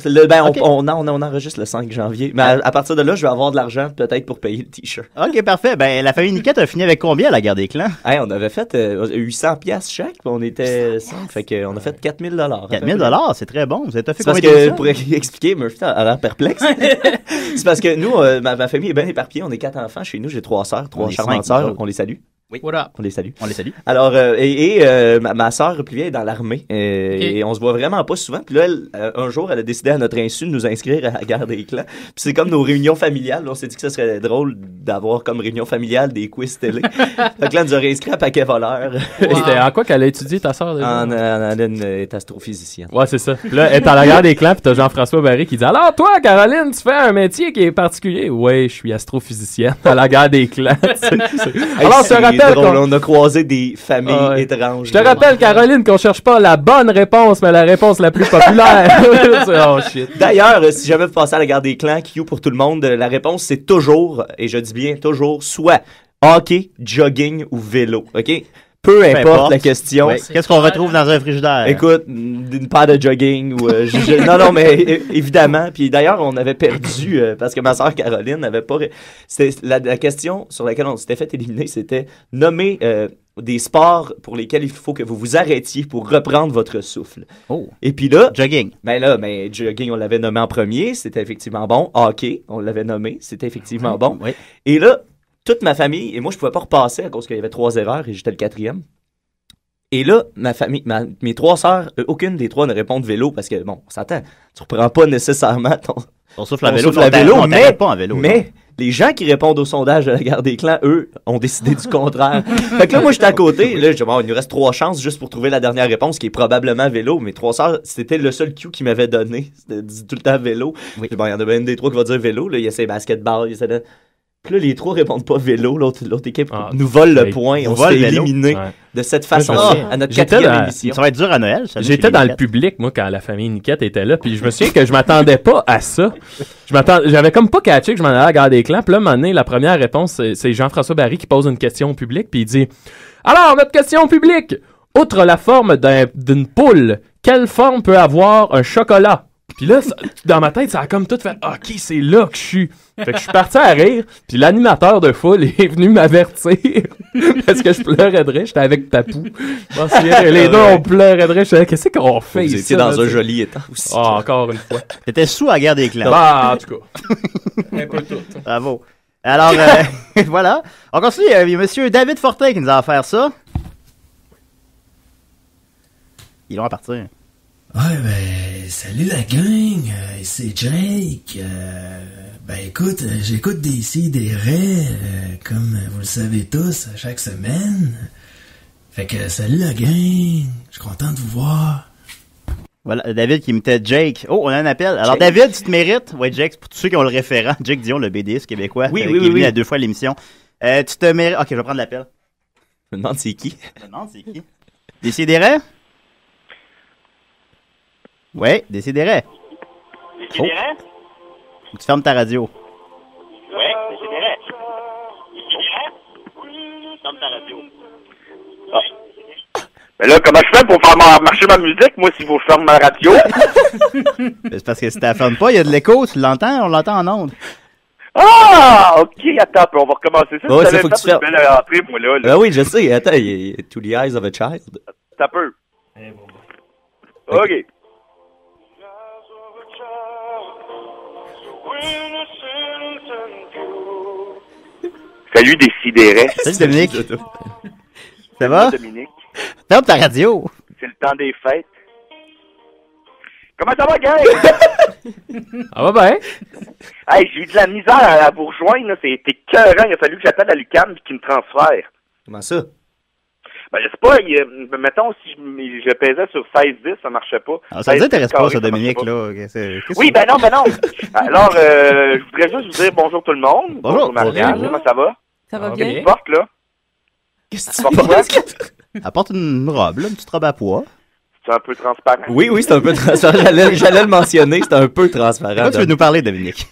Okay. On enregistre le 5 janvier. Mais à partir de là, je vais avoir de l'argent peut-être pour payer le t-shirt. OK, parfait. Ben, la famille Niquette a fini avec combien à la guerre des clans? Hey, on avait fait 800$ chaque, puis on était 5. Fait qu'on a fait 4 000 $. 4 000 c'est très bon. Vous avez fait parce que, pour expliquer, Murphy a l'air perplexe. C'est parce que nous, ma famille est bien éparpillée. On est 4 enfants. Chez nous, j'ai 3 sœurs, 3 charmantes sœurs. On les salue. Oui. What up? On les salue. On les salue. Alors, ma sœur plus vieille est dans l'armée. Et on se voit vraiment pas souvent. Puis là, un jour, elle a décidé à notre insu de nous inscrire à la guerre des clans. Puis c'est comme nos réunions familiales. On s'est dit que ça serait drôle d'avoir comme réunion familiale des quiz télé. Fait que là, elle nous a réinscrit à Paquet Voleur. Wow. C'était en quoi qu'elle a étudié, ta sœur? Elle est astrophysicienne. Ouais, c'est ça. Puis là, elle est à la guerre des clans, puis t'as Jean-François Barry qui dit « Alors, toi, Caroline, tu fais un métier qui est particulier. » « Ouais, je suis astrophysicienne à la guerre des clans. » Alors, je te rappelle on a croisé des familles étranges. Je te rappelle, Caroline, qu'on cherche pas la bonne réponse, mais la réponse la plus populaire. Oh shit. D'ailleurs, si jamais vous passez à la guerre des clans, Q pour tout le monde, la réponse c'est toujours, et je dis bien toujours, soit hockey, jogging ou vélo. OK? Peu importe la question. Ouais. Qu'est-ce qu'on retrouve dans un frigidaire? Écoute, une paire de jogging ou non, mais évidemment. Puis d'ailleurs, on avait perdu parce que ma sœur Caroline n'avait pas. C'était la question sur laquelle on s'était fait éliminer, c'était nommer des sports pour lesquels il faut que vous vous arrêtiez pour reprendre votre souffle. Oh. Et puis là, jogging. Ben jogging, on l'avait nommé en premier, c'était effectivement bon. Hockey, on l'avait nommé, c'était effectivement bon. Oui. Et là, toute ma famille, et moi, je pouvais pas repasser à cause qu'il y avait 3 erreurs et j'étais le 4e. Et là, ma famille, mes 3 sœurs, aucune des 3 ne répond de vélo parce que, bon, on s'entend, tu reprends pas nécessairement ton souffle à vélo, mais les gens qui répondent au sondage de la guerre des clans, eux, ont décidé du contraire. Fait que là, moi, j'étais à côté, là, je dis, bon, il nous reste 3 chances juste pour trouver la dernière réponse qui est probablement vélo. Mes 3 sœurs, c'était le seul cue qu'ils m'avaient donné. C'était tout le temps vélo. Oui. Bon, il y en a bien une des 3 qui va dire vélo, là, il y a ses basketball, il y a Puis là, les 3 répondent pas vélo. L'autre équipe nous vole le point. On s'est éliminé de cette façon-là à notre 4e émission. Ça va être dur à Noël. J'étais dans le public, moi, quand la famille Niquette était là. Puis je me souviens que je m'attendais pas à ça. J'avais comme pas catché que je m'en allais à la guerre des clans. Puis là, à un moment donné, la première réponse, c'est Jean-François Barry qui pose une question au public. Puis il dit « Alors, notre question au public. Outre la forme d'une poule, quelle forme peut avoir un chocolat? » Puis là, dans ma tête, ça a comme tout fait « OK, c'est là que je suis. » Fait que je suis parti à rire, puis l'animateur de foule est venu m'avertir parce que je pleurais de rire. J'étais avec Papou. Les deux, on pleurait de rire. Je disais, qu'est-ce qu'on fait ici? Vous étiez dans un joli état aussi. Ah, encore une fois. T'étais sous à la guerre des clans. Bah, en tout cas. Un peu tout. Bravo. Alors, voilà. On continue. Il y a monsieur David Fortin qui nous a offert ça. Ils vont partir. Ouais, ben, salut la gang, c'est Jake. Ben écoute, j'écoute des si des raies, comme vous le savez tous, chaque semaine. Fait que salut la gang, je suis content de vous voir. Voilà, David qui imitait Jake. Oh, on a un appel. Alors Jake. David, tu te mérites. Ouais, Jake, pour tous ceux qui ont le référent, Jake Dion, le BDiste québécois, oui, qui est venu à 2 fois à l'émission. Tu te mérites. Ok, je vais prendre l'appel. Je me demande c'est qui. Décidérez? Ouais, Décidérez. Décidérez? Tu fermes ta radio. Ouais, Décidérez. Ferme ta radio. Ah. Mais là, comment je fais pour faire marcher ma musique, moi, si vous fermez ma radio? C'est parce que si tu la fermes pas, il y a de l'écho, tu l'entends, on l'entend en ondes. Ah, ok, attends, on va recommencer ça. Oh, ça faut que tu fasses. Une belle entrée, moi, là. Ah oui, je sais, attends, To the Eyes of a Child. Ça peut. Ok. Salut, Décideret. Salut, Dominique. Ça va? Dominique. Ferme ta radio. C'est le temps des fêtes. Comment ça va, gang? Ça va bien? Hey, j'ai eu de la misère à vous rejoindre, là. C'était écœurant. Il a fallu que j'appelle à l'UQAM et qu'ils me transfèrent. Comment ça? Ben, je sais pas, mettons, si je pesais sur 16-10, ça marchait pas. Ah, ça vous intéresse pas, ça, Dominique, là? Oui, ben non. Alors, je voudrais juste vous dire bonjour tout le monde. Bonjour. Marianne, comment ça va? Ça va bien? Qu'est-ce que tu portes, là? Qu'est-ce que tu portes? Apporte une robe, là, une petite robe à pois. C'est un peu transparent. Oui, c'est un peu transparent. J'allais le mentionner, c'est un peu transparent. Pourquoi tu veux nous parler, Dominique?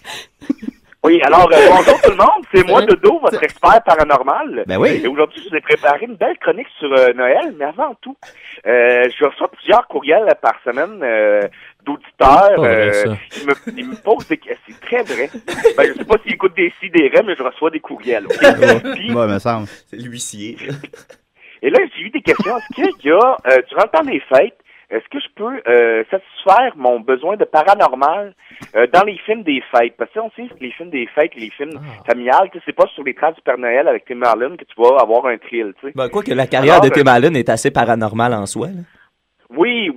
Oui, alors, bonjour tout le monde, c'est moi, Dodo, votre expert paranormal. Ben oui. Et aujourd'hui, je vous ai préparé une belle chronique sur Noël, mais avant tout, je reçois plusieurs courriels par semaine d'auditeurs. Ils me posent des questions, c'est très vrai. Ben, je sais pas s'ils écoutent des Décideret, mais je reçois des courriels. Okay? Puis, ouais, me semble. C'est l'huissier. Et là, j'ai eu des questions. Est-ce qu'il y a, durant le temps des fêtes, est-ce que je peux satisfaire mon besoin de paranormal dans les films des fêtes? Parce que on sait que les films des fêtes, les films familiales, c'est pas sur les traces du Père Noël avec Tim Allen que tu vas avoir un thrill, tu sais. Ben, quoi que la carrière de Tim Allen est assez paranormale en soi, là. Oui,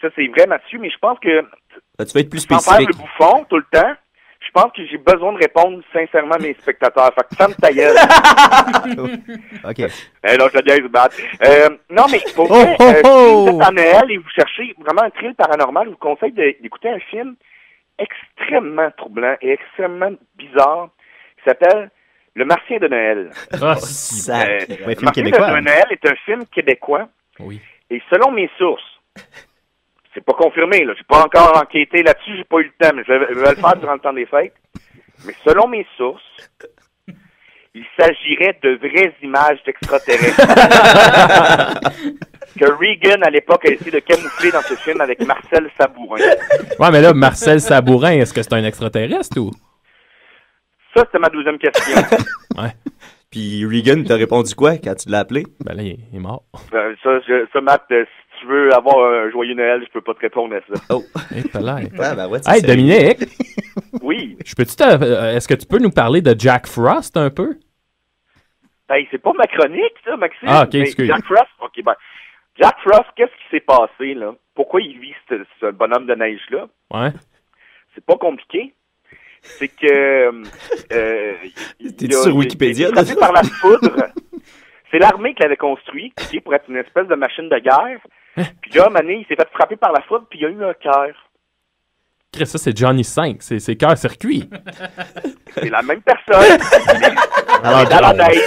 ça c'est vrai, Mathieu, mais je pense que tu vas être plus sans faire spécifique. le bouffon tout le temps, je pense que j'ai besoin de répondre sincèrement à mes spectateurs. Fait que ferme ta gueule. OK. Là, je la dirais, non, mais pour vrai, si vous êtes en Noël et vous cherchez vraiment un thrill paranormal, je vous conseille d'écouter un film extrêmement troublant et extrêmement bizarre qui s'appelle Le Martien de Noël. Ah, c'est Le Martien de Noël est un film québécois. Oui. Et selon mes sources, c'est pas confirmé, là. J'ai pas encore enquêté là-dessus, j'ai pas eu le temps, mais je vais le faire durant le temps des fêtes. Mais selon mes sources, il s'agirait de vraies images d'extraterrestres. Que Reagan, à l'époque, a essayé de camoufler dans ce film avec Marcel Sabourin. Ouais, mais là, Marcel Sabourin, est-ce que c'est un extraterrestre ou? Ça, c'était ma deuxième question. Ouais. Puis Reagan t'a répondu quoi quand tu l'as appelé? Ben là, il est mort. Ça, Matt, si tu veux avoir un joyeux Noël, je peux pas te répondre à ça. Oh! Hey, Dominique! Oui? Est-ce que tu peux nous parler de Jack Frost un peu? Ben, c'est pas ma chronique, ça, Maxime. Ah, ok, excuse. Jack Frost, Jack Frost, qu'est-ce qui s'est passé, là? Pourquoi il vit ce bonhomme de neige-là? Ouais. C'est pas compliqué. C'est que... T'es sur Wikipédia? Il a été frappé par la foudre. C'est l'armée qui l'avait construit, pour être une espèce de machine de guerre. Puis là, Mané, il s'est fait frapper par la foudre, puis il a eu un cœur. Ça, c'est Johnny 5. C'est cœur-circuit. C'est la même personne. Alors, dans la neige.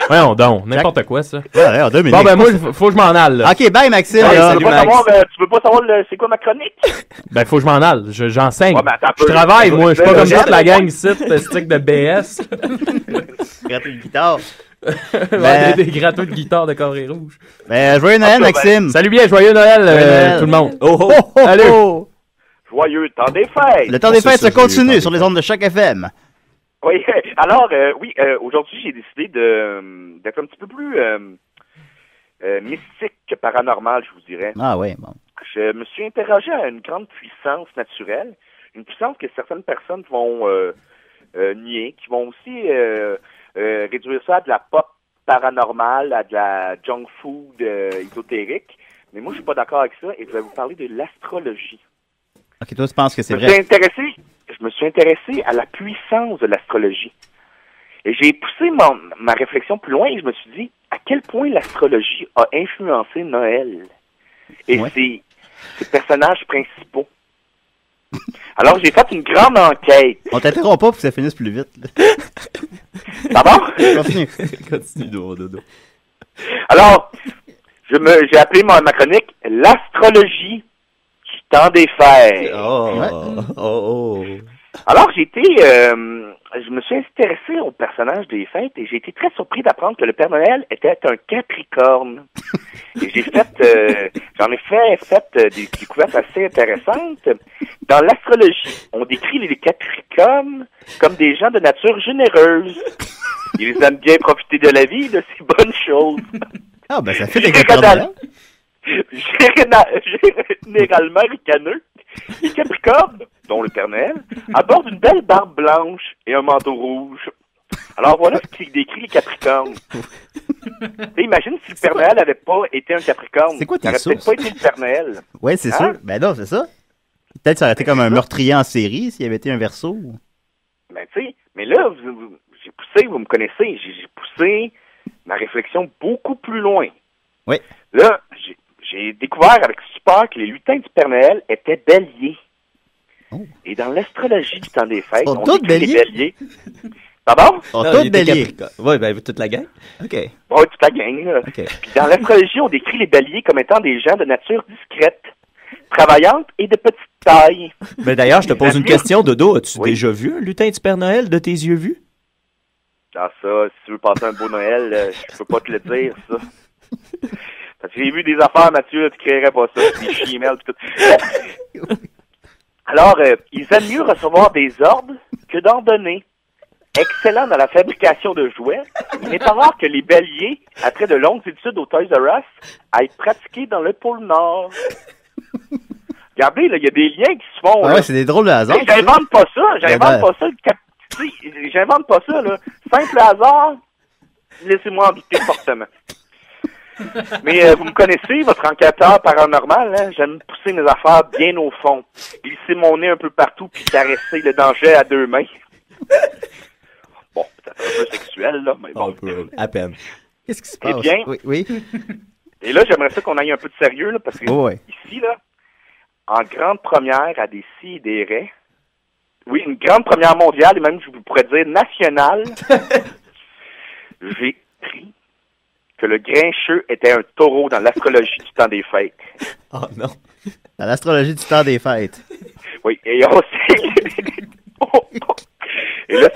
Voyons donc, n'importe quoi, ça. Ouais, en 2 minutes. Bon, ben moi, faut que je m'en aille, là. OK, bye, Maxime. Tu veux pas savoir c'est quoi ma chronique? Ben, faut que je m'en aille. J'enseigne. Ouais, ben, je travaille, moi. Je suis pas comme toute la gang ici, stick de BS. Gratter de guitare. Des gratteux de guitare de Corée Rouge. Ben, joyeux Noël, Maxime. Salut bien, joyeux Noël, tout le monde. Salut. Joyeux temps des fêtes. Le temps des fêtes se continue sur les ondes de Choc FM. Oui, alors, aujourd'hui, j'ai décidé d'être un petit peu plus mystique que paranormal, je vous dirais. Ah oui, bon. Je me suis interrogé à une grande puissance naturelle, une puissance que certaines personnes vont nier, qui vont aussi réduire ça à de la pop paranormale, à de la junk food ésotérique. Mais moi, je suis pas d'accord avec ça et je vais vous parler de l'astrologie. OK, toi, tu penses que c'est vrai? Je me suis intéressé à la puissance de l'astrologie. Et j'ai poussé ma réflexion plus loin et je me suis dit à quel point l'astrologie a influencé Noël et ses personnages principaux. Alors, j'ai fait une grande enquête. On t'interrompt pas pour que ça finisse plus vite. Pardon? Continue, Dodo. Alors, j'ai appelé ma chronique « L'astrologie du temps des fêtes ». Alors, je me suis intéressé au personnage des fêtes et j'ai été très surpris d'apprendre que le Père Noël était un Capricorne. Et j'en ai fait des découvertes assez intéressantes. Dans l'astrologie, on décrit les Capricornes comme des gens de nature généreuse. Ils aiment bien profiter de la vie et de ses bonnes choses. Ah, ben ça fait des Capricornes. Généralement ricaneux. Les Capricornes, dont le Père Noël, abordent une belle barbe blanche et un manteau rouge. Alors voilà ce qui décrit les Capricornes. Imagine si le Père Noël n'avait pas été un Capricorne. C'est quoi tes sources? Il n'aurait peut-être pas été le Père Noël. Oui, c'est sûr. Ben non, c'est ça. Peut-être ça aurait été comme un meurtrier en série s'il avait été un Verseau. Ben tu sais, mais là, j'ai poussé, vous me connaissez, j'ai poussé ma réflexion beaucoup plus loin. Oui. Là, j'ai découvert avec stupeur que les lutins du Père Noël étaient béliers. Oh. Et dans l'astrologie du temps des fêtes, on décrit les béliers. Pardon? Tous béliers. Oui, ben toute la gang. OK. Oui, toute la gang. Là. Okay. Puis dans l'astrologie, on décrit les béliers comme étant des gens de nature discrète, travaillante et de petite taille. Mais d'ailleurs, je te pose une question, Dodo. As-tu déjà vu un lutin du Père Noël de tes yeux vus? Ah ça, si tu veux passer un beau Noël, je peux pas te le dire, ça. Parce que j'ai vu des affaires, Mathieu, tu créerais pas ça, des chimelles et tout. Alors, ils aiment mieux recevoir des ordres que d'en donner. Excellent dans la fabrication de jouets, il n'est pas rare que les béliers, après de longues études au Toys R Us, aillent pratiquer dans le pôle Nord. Regardez, là, il y a des liens qui se font. Ah ouais, c'est des drôles de hasard. J'invente pas ça, j'invente pas ça, là. Simple hasard, laissez-moi en douter fortement. Mais vous me connaissez, votre enquêteur paranormal, hein? J'aime pousser mes affaires bien au fond, glisser mon nez un peu partout puis caresser le danger à deux mains. Bon, peut-être un peu sexuel, là, mais bon. À peine. Qu'est-ce qui se passe? Eh bien, oui. Et là, j'aimerais ça qu'on aille un peu de sérieux, là, parce que ici, là, en grande première à des si et des raies, oui, une grande première mondiale, et même, je vous pourrais dire nationale, j'ai appris que le grincheux était un taureau dans l'astrologie du temps des fêtes. Oh non. Dans l'astrologie du temps des fêtes. Oui, et on sait... Et là,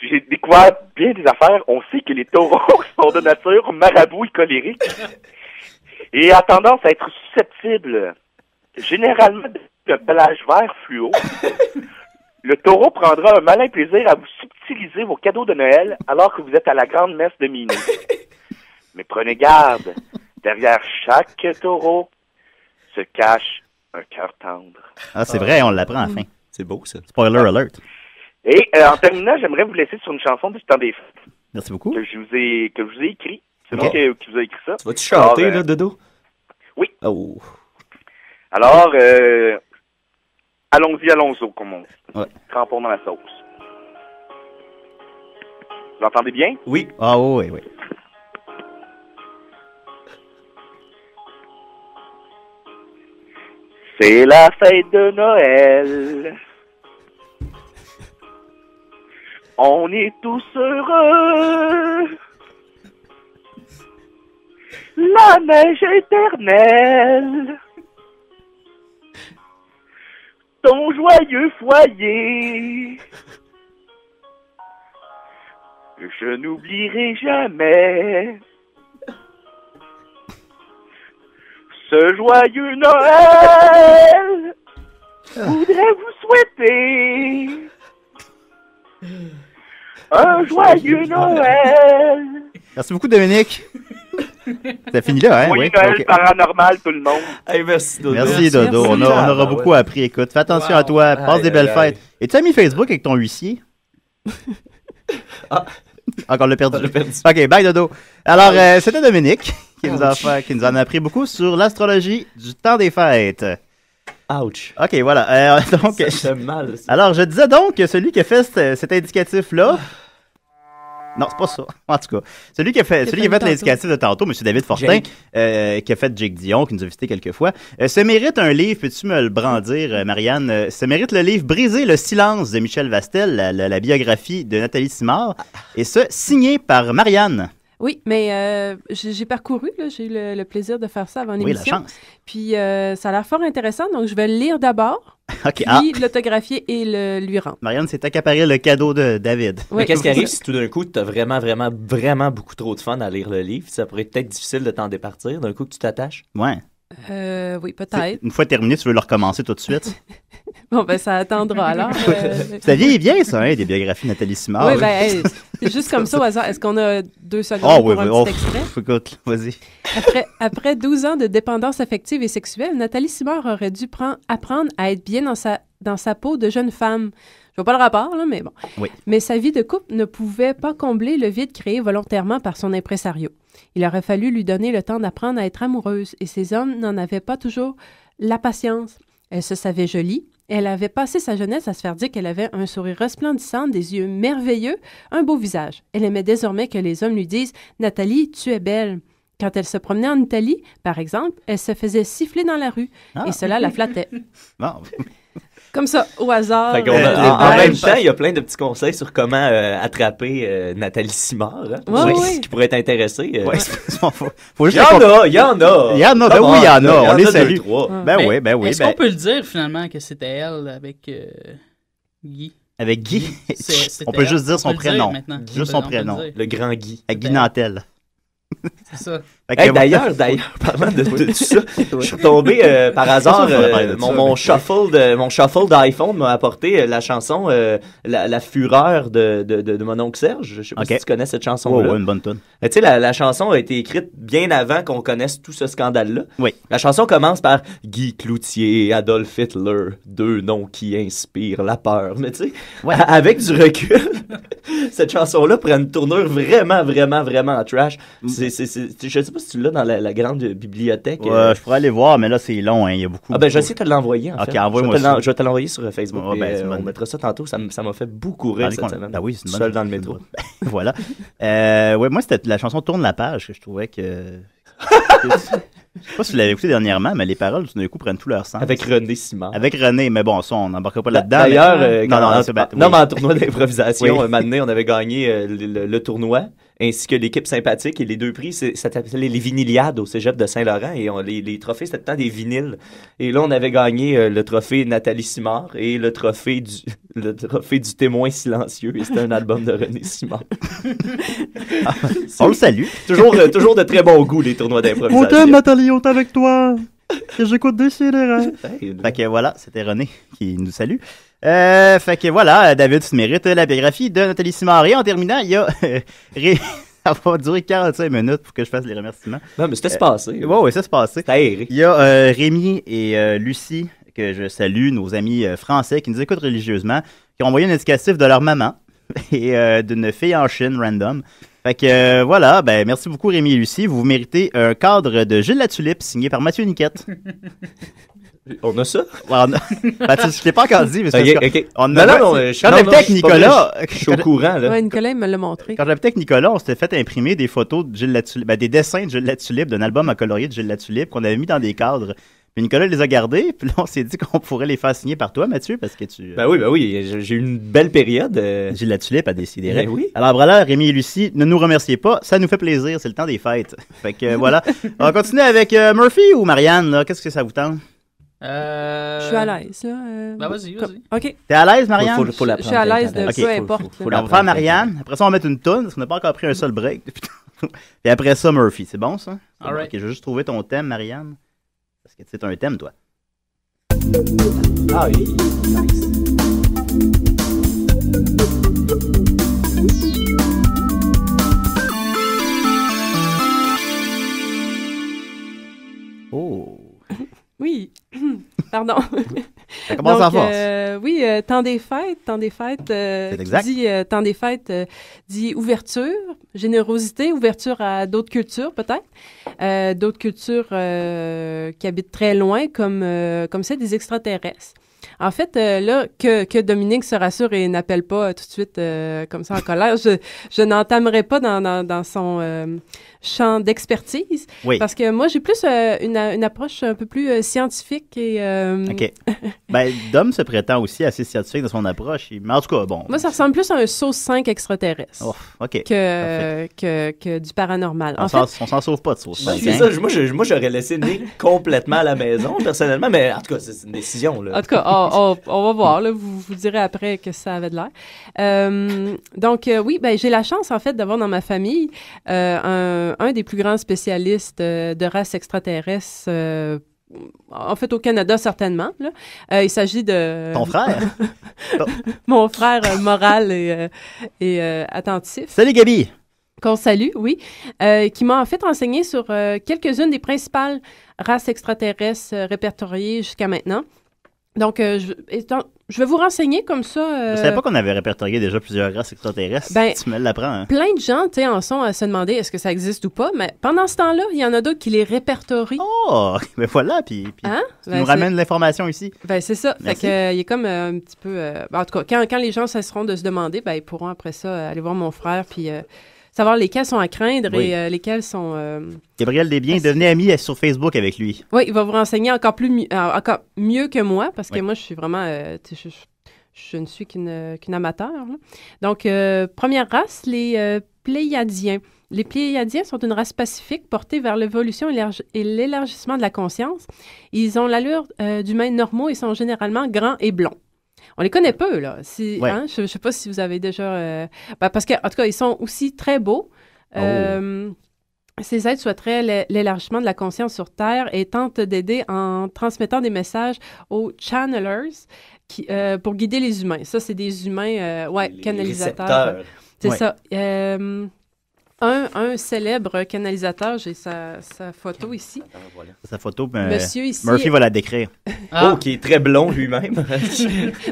j'ai découvert bien des affaires. On sait que les taureaux sont de nature marabout et colérique et a tendance à être susceptibles généralement d'un pelage vert fluo. Le taureau prendra un malin plaisir à vous subtiliser vos cadeaux de Noël alors que vous êtes à la grande messe de minuit. Mais prenez garde, derrière chaque taureau se cache un cœur tendre. Ah, c'est vrai, on l'apprend à la fin. C'est beau, ça. Spoiler alert. Et en terminant, j'aimerais vous laisser sur une chanson du temps des fêtes. Merci beaucoup. Que je vous ai écrit. C'est moi qui vous ai écrit ça. Tu vas-tu chanter, là, Dodo? Oui. Oh. Alors, allons-y, comme on dit. Ouais. Crampons dans la sauce. Vous l'entendez bien? Oui. Ah oui. C'est la fête de Noël. On est tous heureux. La neige éternelle. Ton joyeux foyer. Je n'oublierai jamais ce joyeux Noël. Voudrais vous souhaiter un joyeux Noël. Merci beaucoup, Dominique. T'as fini là, hein? Oui, Noël paranormal, tout le monde. Hey, merci, Dodo. Merci, Dodo. On aura beaucoup appris. Écoute, fais attention à toi. Passe des belles fêtes. Et tu as mis Facebook avec ton huissier? Encore le perdu. OK, bye, Dodo. Alors, c'était Dominique qui nous en a appris beaucoup sur l'astrologie du temps des fêtes. Ouch. OK, voilà. Donc, ça fait mal. Alors, je disais donc que celui qui a fait cet indicatif-là... Non, c'est pas ça. En tout cas, celui qui a fait l'indicatif de tantôt, M. David Fortin, qui a fait Jake Dion, qui nous a visité quelques fois, se mérite un livre, peux-tu me le brandir, Marianne? Se mérite le livre Briser le silence de Michel Vastel, la biographie de Nathalie Simard, et ce, signé par Marianne. Oui, mais j'ai parcouru, là, j'ai eu le plaisir de faire ça avant l'émission. Oui, la chance. Puis ça a l'air fort intéressant, donc je vais le lire d'abord, puis l'autographier et lui rendre. Marianne s'est accaparé le cadeau de David. Oui. Mais qu'est-ce qui arrive si tout d'un coup, tu as vraiment beaucoup trop de fun à lire le livre? Ça pourrait être peut-être difficile de t'en départir d'un coup que tu t'attaches? Ouais. Oui, peut-être. Une fois terminé, tu veux le recommencer tout de suite? Bon, ben, ça attendra alors. Ça vieillit bien, ça, hein, des biographies de Nathalie Simard. Oui, ben, c'est juste comme ça au hasard. Est-ce qu'on a 2 secondes pour un petit extrait? Écoute, vas-y. Après 12 ans de dépendance affective et sexuelle, Nathalie Simard aurait dû apprendre à être bien dans sa peau de jeune femme. Je vois pas le rapport, là, mais bon. Oui. Mais sa vie de couple ne pouvait pas combler le vide créé volontairement par son impresario. Il aurait fallu lui donner le temps d'apprendre à être amoureuse, et ces hommes n'en avaient pas toujours la patience. Elle se savait jolie. Elle avait passé sa jeunesse à se faire dire qu'elle avait un sourire resplendissant, des yeux merveilleux, un beau visage. Elle aimait désormais que les hommes lui disent « Nathalie, tu es belle ». Quand elle se promenait en Italie, par exemple, elle se faisait siffler dans la rue, et cela la flattait. Bon. Comme ça, au hasard. En même temps, il y a plein de petits conseils sur comment attraper Nathalie Simard. Qui pourrait être intéressé. Faut juste il y en a. Il y en a, ben oui, il y en a. On les salue. Ben oui. Est-ce qu'on peut le dire finalement que c'était elle avec Guy? Avec Guy? On peut juste dire son prénom. Juste son prénom. Le grand Guy. Guy Nantel. C'est ça. D'ailleurs, parlant de tout ça, je suis tombé par hasard, mon shuffle d'iPhone m'a apporté la chanson la fureur de mon oncle Serge. Je sais pas si tu connais cette chanson-là. Oh, une bonne tune. Tu sais, la chanson a été écrite bien avant qu'on connaisse tout ce scandale-là. Oui. La chanson commence par Guy Cloutier, Adolf Hitler, deux noms qui inspirent la peur. Mais tu sais, avec du recul, cette chanson-là prend une tournure vraiment trash. Je sais pas si tu l'as dans la grande bibliothèque. Je pourrais aller voir, mais là, c'est long. Il y a beaucoup. Je vais essayer de te l'envoyer, en fait. Envoie-moi ça. Je vais te l'envoyer sur Facebook. On mettra ça tantôt. Ça m'a fait beaucoup rire cette semaine. Oui, c'est une bonne seul dans le métro. Voilà. Moi, c'était la chanson Tourne la page que je trouvais que... Je sais pas si tu l'avais écouté dernièrement, mais les paroles, tout d'un coup, prennent tout leur sens. Avec René Simard. Avec René, mais bon, ça, on n'embarquera pas là-dedans. D'ailleurs, mais en tournoi d'improvisation, un moment donné, on avait gagné le tournoi, ainsi que l'équipe sympathique, et les deux prix, ça s'appelait les viniliades au cégep de Saint-Laurent, et les trophées, c'était tout le temps des vinyles. Et là, on avait gagné le trophée Nathalie Simard et le trophée du témoin silencieux, et c'était un album de René Simard. On le salue. Toujours de très bon goût, les tournois d'improvisation. On t'aime, Nathalie, on est avec toi. Et j'écoute des CDR. Fait que voilà, c'était René qui nous salue. Fait que voilà, David, tu mérites la biographie de Nathalie Simard. Et en terminant, il y a... Ça va durer 45 minutes pour que je fasse les remerciements. Non, mais c'était se passer. Oui, ça se passait. C'était aéré. Il y a Rémi et Lucie, que je salue, nos amis français qui nous écoutent religieusement, qui ont envoyé un indicatif de leur maman et d'une fille en Chine random. Fait que voilà, merci beaucoup Rémi et Lucie. Vous méritez un cadre de Gilles Latulippe signé par Mathieu Niquette. On a ça? Je l'ai pas encore dit, mais c'est okay. On a quand j'habitais avec Nicolas. Je suis au courant, là. Ouais, Nicolas, il me l'a montré. Quand j'habitais avec Nicolas, on s'était fait imprimer des photos de Gilles Latulippe, des dessins de Gilles Latulippe, d'un album à colorier de Gilles Latulippe qu'on avait mis dans des cadres. Puis Nicolas les a gardés, puis là, on s'est dit qu'on pourrait les faire signer par toi, Mathieu, parce que tu... Ben oui, j'ai eu une belle période. Gilles Latulippe a décidé. Ben oui. Alors voilà, Rémi et Lucie, ne nous remerciez pas, ça nous fait plaisir, c'est le temps des fêtes. Fait que voilà. On va continuer avec Murphy ou Marianne, là, qu'est-ce que ça vous tente? Je suis à l'aise, là. Vas-y. OK. T'es à l'aise, Marianne? Faut je suis à l'aise de peu importe. On va faire Marianne. Après ça, on va mettre une toune, parce qu'on n'a pas encore pris un seul break. Et après ça, Murphy. C'est bon, ça? All right. OK, je vais juste trouver ton thème, Marianne. Parce que c'est un thème, toi. Ah oui, nice. Oh. Oui. Pardon. Ça commence en force. Oui, temps des fêtes. C'est exact. Temps des fêtes dit ouverture, générosité, ouverture à d'autres cultures peut-être. D'autres cultures qui habitent très loin, comme celle des extraterrestres. En fait, là, que Dominique se rassure et n'appelle pas tout de suite comme ça en colère, je n'entamerai pas dans son champ d'expertise. Oui. Parce que moi, j'ai plus une approche un peu plus scientifique et... OK. Dom se prétend aussi assez scientifique dans son approche. Mais en tout cas, bon... Moi, ça ressemble plus à un sauce 5 extraterrestre. Oh, OK. Que du paranormal. On s'en sauve pas de sauce 5. C'est ça. Moi, j'aurais laissé Nick complètement à la maison, personnellement, mais en tout cas, c'est une décision, là. En tout cas, on va voir, là. Vous direz après que ça avait de l'air. Donc, oui, j'ai la chance, en fait, d'avoir dans ma famille un des plus grands spécialistes de races extraterrestres, en fait, au Canada, certainement. Là. Il s'agit de... Ton frère? Mon frère moral et attentif. Salut, Gabi! Qu'on salue, oui. Qui m'a en fait enseigné sur quelques-unes des principales races extraterrestres répertoriées jusqu'à maintenant. Donc, je vais vous renseigner comme ça. Je ne savais pas qu'on avait répertorié déjà plusieurs races extraterrestres. Tu me l'apprends. Hein? Plein de gens en sont à se demander est-ce que ça existe ou pas, mais pendant ce temps-là, il y en a d'autres qui les répertorient. Oh, mais voilà, puis tu nous ramènes l'information ici. Ben, c'est ça. Fait que, il est comme un petit peu... en tout cas, quand les gens cesseront de se demander, ben, ils pourront après ça aller voir mon frère, puis... savoir lesquels sont à craindre et lesquels sont... Gabriel Desbiens, devenez ami sur Facebook avec lui. Oui, il va vous renseigner encore mieux que moi, parce que moi, je suis vraiment... je ne suis qu'une amateur. Là. Donc, première race, les Pléiadiens. Les Pléiadiens sont une race pacifique portée vers l'évolution et l'élargissement de la conscience. Ils ont l'allure d'humains normaux et sont généralement grands et blonds. On les connaît peu, là. Hein? Je ne sais pas si vous avez déjà... parce qu'en tout cas, ils sont aussi très beaux. Ces êtres souhaiteraient l'élargissement de la conscience sur Terre et tentent d'aider en transmettant des messages aux channelers pour guider les humains. Ça, c'est des humains, canalisateurs. C'est ça. Un célèbre canalisateur, j'ai sa photo ici. Voilà. Sa photo, Monsieur ici, Murphy va la décrire. Qui est très blond lui-même.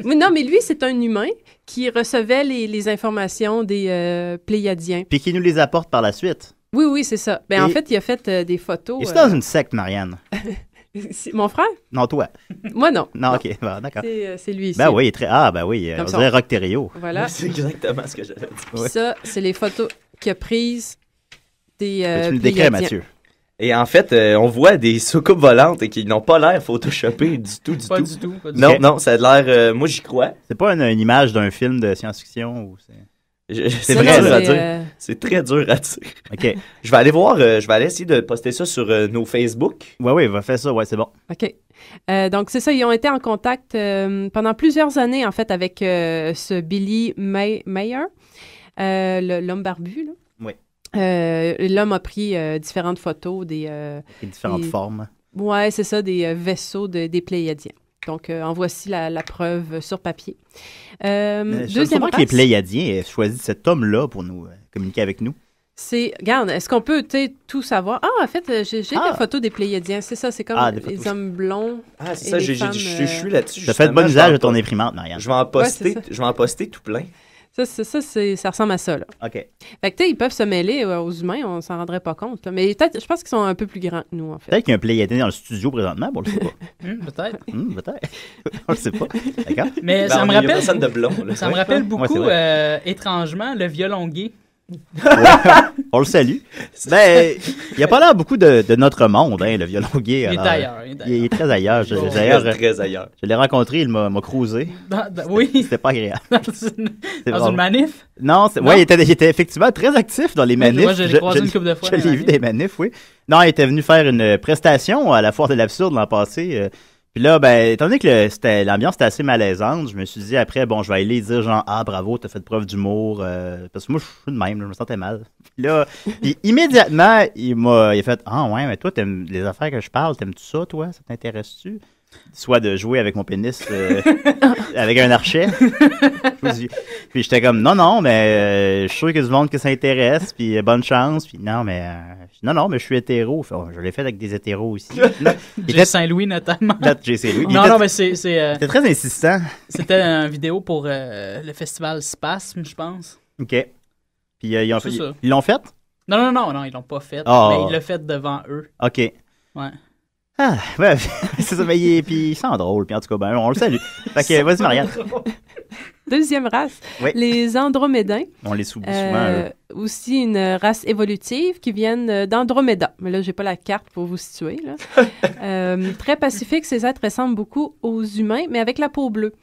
Non, mais lui, c'est un humain qui recevait les informations des Pléiadiens. Puis qui nous les apporte par la suite. Oui, c'est ça. En fait, il a fait des photos. Et c'est dans une secte, Marianne. Mon frère? Non, toi. Moi, non. Non, OK. Bon, d'accord. C'est lui ici. Ben oui, on dirait Rock Thériault. Voilà. C'est exactement ce que j'avais dit. Puis ça, c'est les photos qu'il a prises des tu me décris, Mathieu. Et en fait, on voit des soucoupes volantes et qui n'ont pas l'air photoshopées du tout. Pas du tout. Non, ça a l'air... moi, j'y crois. C'est pas une image d'un film de science-fiction ou c'est... C'est très dur à dire. C'est très dur à dire. OK. Je vais aller voir, je vais aller essayer de poster ça sur nos Facebook. Oui, va faire ça, c'est bon. OK. Donc, c'est ça, ils ont été en contact pendant plusieurs années, en fait, avec ce Billy Mayer, l'homme barbu, là. Oui. L'homme a pris différentes photos des différentes formes. Oui, c'est ça, des vaisseaux des Pléiadiens. Donc, en voici la preuve sur papier. Deuxième race, que les Pléiadiens aient choisi cet homme-là pour nous communiquer avec nous. Regarde, est-ce qu'on peut tout savoir? Ah, en fait, j'ai la photo des Pléiadiens. C'est ça, c'est comme les hommes blonds. Ah, c'est ça, je suis là-dessus. Tu as fait bon usage de ton imprimante, Marianne. Je vais en poster tout plein. Ça ressemble à ça, là. OK. Fait que, ils peuvent se mêler aux humains, on s'en rendrait pas compte. Là. Mais peut-être, je pense qu'ils sont un peu plus grands que nous, en fait. Peut-être qu'il y a un Pléiadien dans le studio présentement, on le sait pas. Peut-être. Peut-être. On le sait pas. D'accord? Mais ça me rappelle... de blond, ça me rappelle beaucoup, étrangement, le violon gay. On le salue. Ben, il n'y a pas l'air beaucoup de notre monde, hein, le violon gay. Il est ailleurs. Il est très ailleurs. Très ailleurs. Je l'ai rencontré, il m'a cruisé. Oui. C'était pas agréable. Dans une manif? Non, il était effectivement très actif dans les manifs. Moi, je l'ai croisé une couple de fois. Je l'ai vu des manifs, oui. Non, il était venu faire une prestation à la Foire de l'Absurde l'an passé. Puis là, étant donné que l'ambiance était assez malaisante, je me suis dit après, je vais aller dire genre, bravo, t'as fait preuve d'humour, parce que moi, je suis de même, je me sentais mal. Puis immédiatement, il a fait, ouais, mais toi, t'aimes les affaires que je parle, t'aimes-tu ça, toi? Ça t'intéresse-tu? Soit de jouer avec mon pénis avec un archet. Puis j'étais comme, non, mais je suis sûr qu'il y a du monde que ça intéresse, puis bonne chance. Puis non, mais je suis hétéro. Je l'ai fait avec des hétéros aussi. J. Saint-Louis, notamment. J. Saint-Louis. Non, mais c'est... C'était très insistant. C'était une vidéo pour le festival Spasme, je pense. OK. Puis ils l'ont fait? Non, ils l'ont pas fait. Mais il l'a fait devant eux. OK. Ouais. Ah, ouais, c'est ça, puis il sent drôle, puis en tout cas, on le salue. Fait que, vas-y, Marianne. Deuxième race, les Andromédains. On les soubit souvent. Aussi une race évolutive qui viennent d'Andromeda. Mais là, j'ai pas la carte pour vous situer. Là. Très pacifiques, ces êtres ressemblent beaucoup aux humains, mais avec la peau bleue.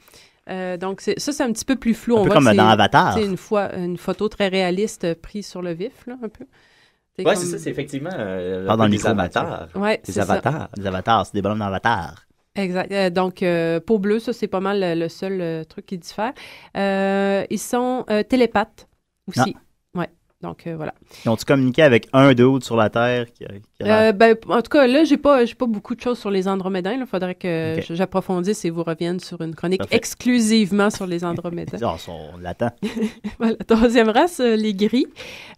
Donc, c'est un petit peu plus flou. Un peu comme dans Avatar. C'est une photo très réaliste prise sur le vif, là, un peu. Oui, c'est ça, c'est effectivement des avatars. Ouais, des avatars. Des avatars, c'est des bonhommes d'avatar. Exact. Donc, peau bleue, ça, c'est pas mal le seul truc qui diffère. Ils sont télépathes aussi. Ah. Ouais. Donc, voilà. Ont-tu communiqué avec un dude sur la Terre? En tout cas, là, j'ai pas beaucoup de choses sur les Andromédains. Il faudrait que j'approfondisse et vous revienne sur une chronique exclusivement sur les Andromédains. On l'attend. Voilà, troisième race, les gris,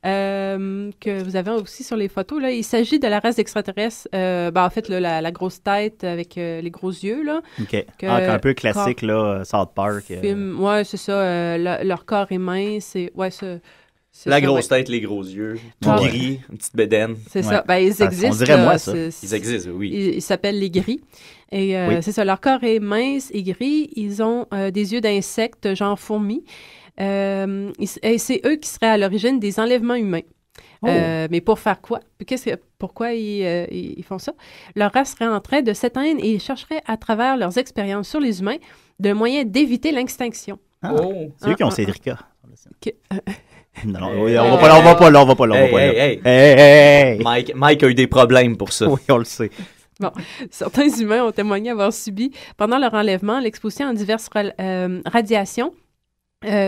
que vous avez aussi sur les photos. Là. Il s'agit de la race d'extraterrestres. En fait, là, la grosse tête avec les gros yeux. Là, un peu classique, là, South Park. Ouais, c'est ça. Leur corps est mince. La grosse tête, les gros yeux, tout gris, une petite bédaine. C'est ça. Ben, ils existent. On dirait moi, ça. Ils existent, oui. Ils s'appellent les gris. Et c'est ça, leur corps est mince et gris. Ils ont des yeux d'insectes, genre fourmis. Et c'est eux qui seraient à l'origine des enlèvements humains. Mais pour faire quoi? Pourquoi ils font ça? Leur race serait en train de s'éteindre et ils chercheraient à travers leurs expériences sur les humains de moyens d'éviter l'extinction. C'est eux qui ont Cédrica. Non, on va pas là. Mike a eu des problèmes pour ça. Oui, on le sait. Bon, certains humains ont témoigné avoir subi, pendant leur enlèvement, l'exposition à diverses radiations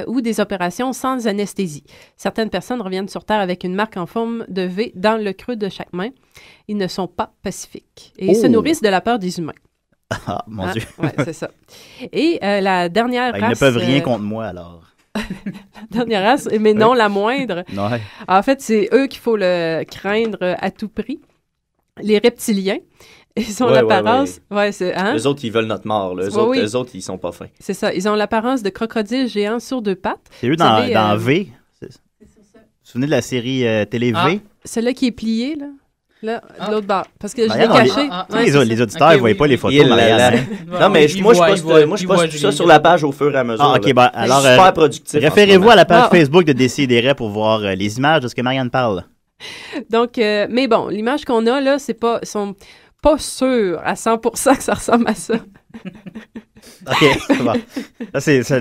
ou des opérations sans anesthésie. Certaines personnes reviennent sur Terre avec une marque en forme de V dans le creux de chaque main. Ils ne sont pas pacifiques et ils se nourrissent de la peur des humains. Ah, mon Dieu. Oui, c'est ça. Et la dernière race... Ils ne peuvent rien contre moi, alors. La dernière race, mais non la moindre. Ouais. En fait, c'est eux qu'il faut le craindre à tout prix. Les reptiliens. Ils ont l'apparence... Eux autres, ils veulent notre mort. Eux autres, ils sont pas fins. C'est ça. Ils ont l'apparence de crocodiles géants sur deux pattes. C'est eux dans V. Vous vous souvenez de la série télé V? Celle-là qui est pliée, là. Là, de l'autre bord. Parce que je l'ai caché. Les auditeurs ne voyaient pas les photos. Non, mais moi, je poste tout ça sur la page au fur et à mesure. Alors, super productif. Référez-vous à la page Facebook de Décideret pour voir les images de ce que Marianne parle. Donc, mais bon, l'image qu'on a, là, ils sont pas sûrs à 100% que ça ressemble à ça. OK, bon.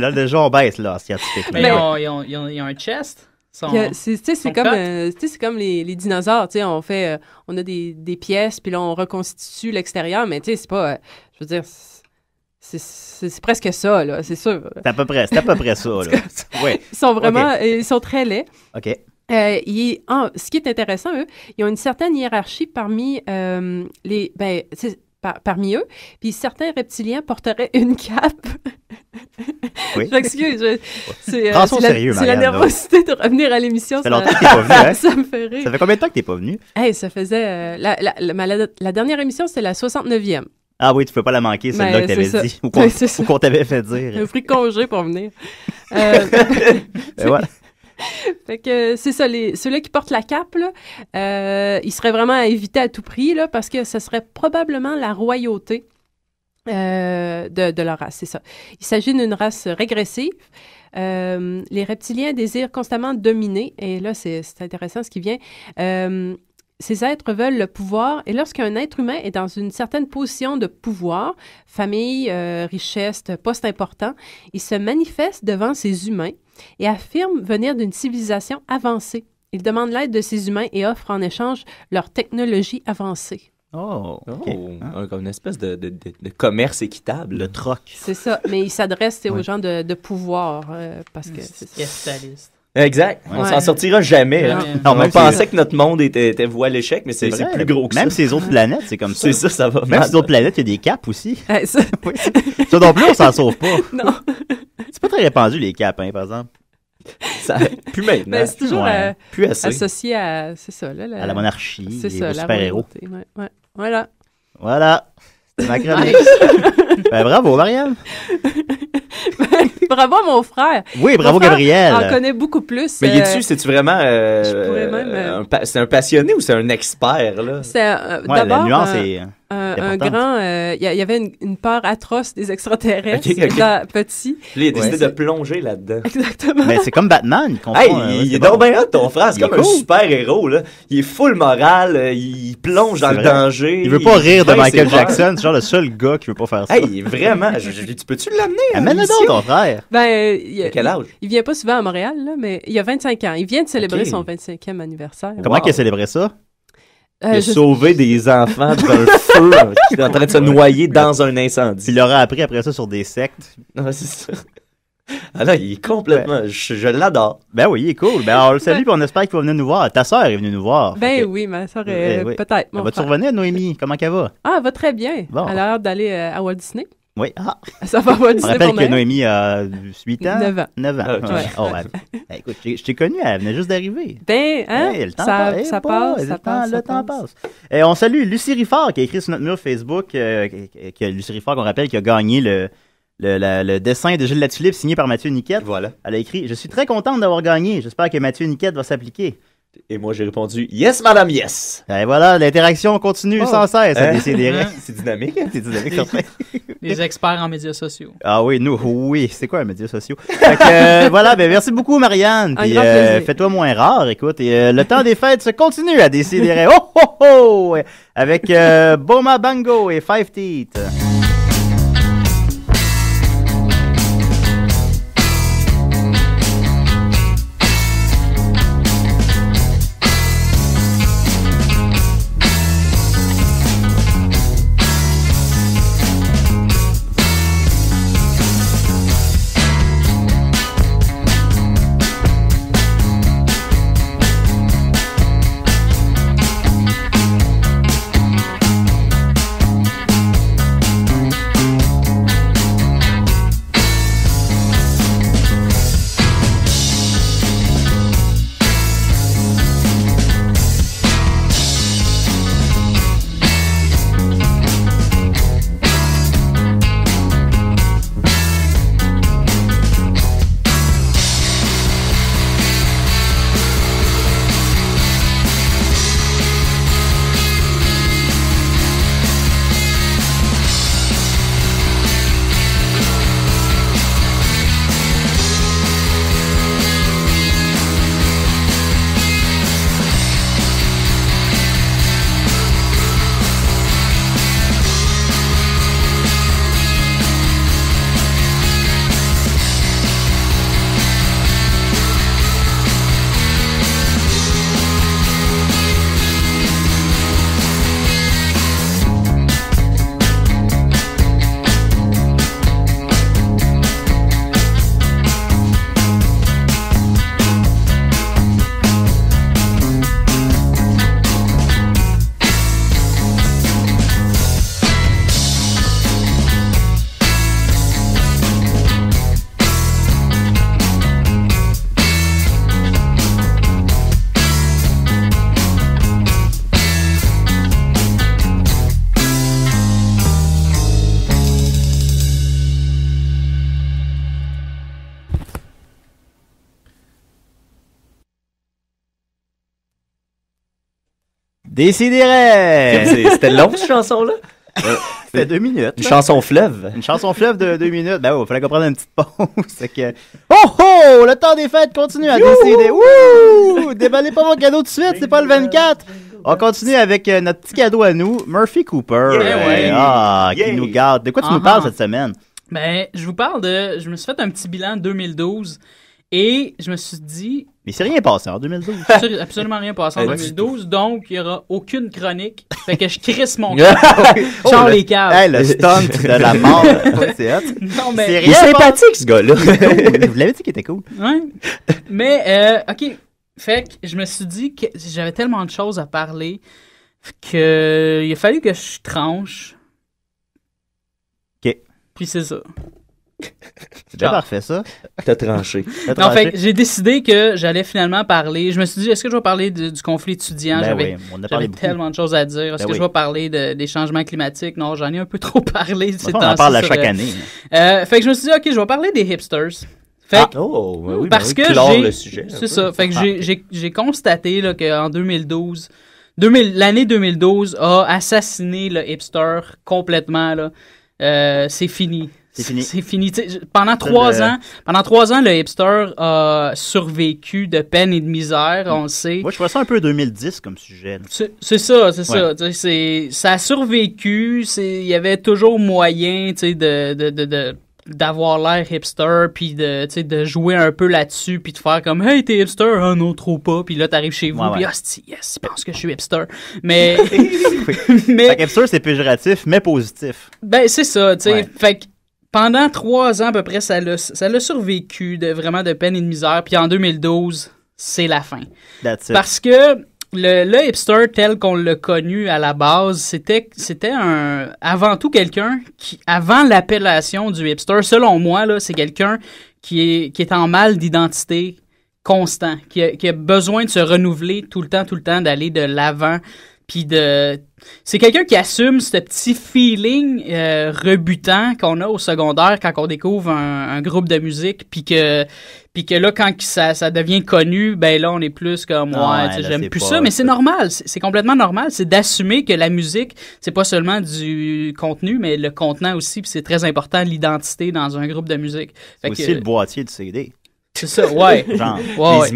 Là, déjà, on baisse, là, scientifiquement. Mais ils ont un chest. C'est comme les dinosaures, on a des pièces, puis là, on reconstitue l'extérieur, mais c'est pas, je veux dire, c'est presque ça, là, c'est sûr. C'est à peu près ça, là. Ouais. Ils sont vraiment, ils sont très laids. OK. Ce qui est intéressant, eux, ils ont une certaine hiérarchie parmi parmi eux, puis certains reptiliens porteraient une cape. Oui. Je m'excuse. C'est la nervosité de revenir à l'émission. Ça fait longtemps que t'es pas venu, hein? Ça me fait rire. Ça fait combien de temps que t'es pas venu? Ça faisait... la dernière émission, c'était la 69e. Ah oui, tu peux pas la manquer, celle-là que t'avais dit. Ou qu'on t'avait fait dire. J'ai pris congé pour venir. Voilà. Fait que c'est ça, ceux-là qui portent la cape, là, ils seraient vraiment à éviter à tout prix, là, parce que ce serait probablement la royauté de leur race, c'est ça. Il s'agit d'une race régressive. Les reptiliens désirent constamment dominer, et là, c'est intéressant ce qui vient. Ces êtres veulent le pouvoir, et lorsqu'un être humain est dans une certaine position de pouvoir, famille, richesse, poste important, il se manifeste devant ces humains et affirme venir d'une civilisation avancée. Il demande l'aide de ces humains et offre en échange leur technologie avancée. Comme une espèce de commerce équitable. Le troc. C'est ça, mais il s'adresse aux gens de pouvoir, parce que c'est capitaliste. Exact. On s'en sortira jamais. On pensait que notre monde était voué à l'échec, mais c'est plus gros que ça. Même ces autres planètes, c'est comme ça. C'est ça va. Même ces autres planètes, il y a des capes aussi. Ça non plus, on s'en sauve pas. Non. C'est pas très répandu, les capes, hein, par exemple. Plus maintenant. Ben, c'est toujours plus assez. Associé à, à la monarchie, c'est ça, aux super-héros. Ouais. Voilà. C'était ma chronique. Bravo, Marianne. Bravo à mon frère. Oui, bravo, Gabriel. On connaît beaucoup plus. Mais c'est-tu vraiment... c'est un passionné ou c'est un expert, là? D'abord, la nuance est... un grand... Il y avait une peur atroce des extraterrestres petit. Là, il a décidé de plonger là-dedans. Exactement. Mais c'est comme Batman. Il est donc bien hot, ton frère. C'est comme un super-héros, là. Il est full moral. Il plonge dans le danger. Il veut pas rire de Michael Jackson. C'est genre le seul gars qui veut pas faire ça. Vraiment. Peux-tu l'amener? Amène-le donc, ton frère. Quel âge? Il vient pas souvent à Montréal, là, mais il y a 25 ans. Il vient de célébrer son 25e anniversaire. Comment il a célébré ça? Il a sauvé des enfants d'un feu qui est en train de se noyer dans un incendie. Il l'aura appris après ça sur des sectes. C'est ça. Ah là, il est complètement... Je l'adore. Ben oui, il est cool. Ben on le salue et on espère qu'il va venir nous voir. Ta sœur est venue nous voir. Ben oui, ma sœur est peut-être. Vas-tu revenir, Noémie? Comment elle va? Ah, elle va très bien. Bon. Elle a l'air d'aller à Walt Disney. Oui. Ah. Ça va à Walt Disney. On rappelle que Noémie a 8 ans. 9 ans. 9 ans. Okay. Ouais. Oh, ouais. Écoute, je t'ai connue, elle venait juste d'arriver. Ben, hein? Le temps passe. Le temps passe. Et on salue Lucie Riffard qui a écrit sur notre mur Facebook, Lucie Riffard, qu'on rappelle, qui a gagné le dessin de Gilles Latulippe signé par Mathieu Niquette. Voilà. Elle a écrit « Je suis très contente d'avoir gagné. J'espère que Mathieu Niquette va s'appliquer. » Et moi, j'ai répondu « Yes, madame, yes! » Et voilà, l'interaction continue sans cesse à décider. C'est dynamique. C'est dynamique, certain. Les experts en médias sociaux. Ah oui, oui, c'est quoi un médias sociaux? Fait que, voilà, ben merci beaucoup, Marianne. Puis fais-toi moins rare, écoute. Et le temps des fêtes se continue à décider. Oh, oh, oh! Avec Boma Bango et Five Teeth. Décidérez! C'était long, cette chanson-là? C'était 2 minutes. Une chanson fleuve. Une chanson fleuve de 2 minutes. Ben oui, il fallait qu'on prenne une petite pause. C'est que... Oh oh! Le temps des fêtes continue à décider. Wouh! Déballez pas vos cadeaux tout de suite, c'est pas le 24. On continue avec notre petit cadeau à nous, Murphy Cooper. Qui nous garde. De quoi tu nous parles cette semaine? Ben, je vous parle de... Je me suis fait un petit bilan 2012 et je me suis dit... Mais c'est rien passé en 2012. Absolument rien passé en 2012, donc il n'y aura aucune chronique. Fait que je crisse mon cœur. Genre les caves. Hey, le stunt de la mort. C'est hot. Non, mais... Il est sympathique, ce gars-là. Vous l'avez dit qu'il était cool. Ouais. Mais, OK. Fait que je me suis dit que j'avais tellement de choses à parler qu'il a fallu que je tranche. OK. Puis c'est ça. C'est déjà parfait, ça. T'as tranché. Non, fait que j'ai décidé que j'allais finalement parler. Je me suis dit, est-ce que je vais parler du conflit étudiant? J'avais tellement de choses à dire. Est-ce que je vais parler des changements climatiques? Non, j'en ai un peu trop parlé. On en parle à chaque année. Fait que je me suis dit, OK, je vais parler des hipsters. Fait que, parce que c'est ça. Fait que j'ai constaté là, qu'en 2012, l'année 2012 a assassiné le hipster complètement. Là. C'est fini. C'est fini. Pendant 3 ans, le hipster a survécu de peine et de misère, on le sait. Moi, je vois ça un peu 2010 comme sujet. C'est ça. Ça a survécu. Il y avait toujours moyen d'avoir l'air hipster, puis de jouer un peu là-dessus, puis de faire comme « Hey, t'es hipster? Ah non, trop pas. » Puis là, t'arrives chez vous, puis « yes, il pense que je suis hipster. » Mais... Fait que hipster, c'est péjoratif, mais positif. Ben, c'est ça, tu sais. Fait que pendant 3 ans à peu près, ça l'a survécu vraiment de peine et de misère. Puis en 2012, c'est la fin. That's it. Parce que le hipster tel qu'on l'a connu à la base, c'était avant tout quelqu'un qui, avant l'appellation du hipster, selon moi, là, c'est quelqu'un qui est en mal d'identité constant, qui a besoin de se renouveler tout le temps, d'aller de l'avant. Puis c'est quelqu'un qui assume ce petit feeling rebutant qu'on a au secondaire quand on découvre un groupe de musique, puis que là, quand ça devient connu, ben là, on est plus comme, j'aime plus ça, mais c'est normal, c'est complètement normal, c'est d'assumer que la musique, c'est pas seulement du contenu, mais le contenant aussi, puis c'est très important, l'identité dans un groupe de musique. C'est aussi le boîtier du CD. C'est ça, ouais. Genre, ouais,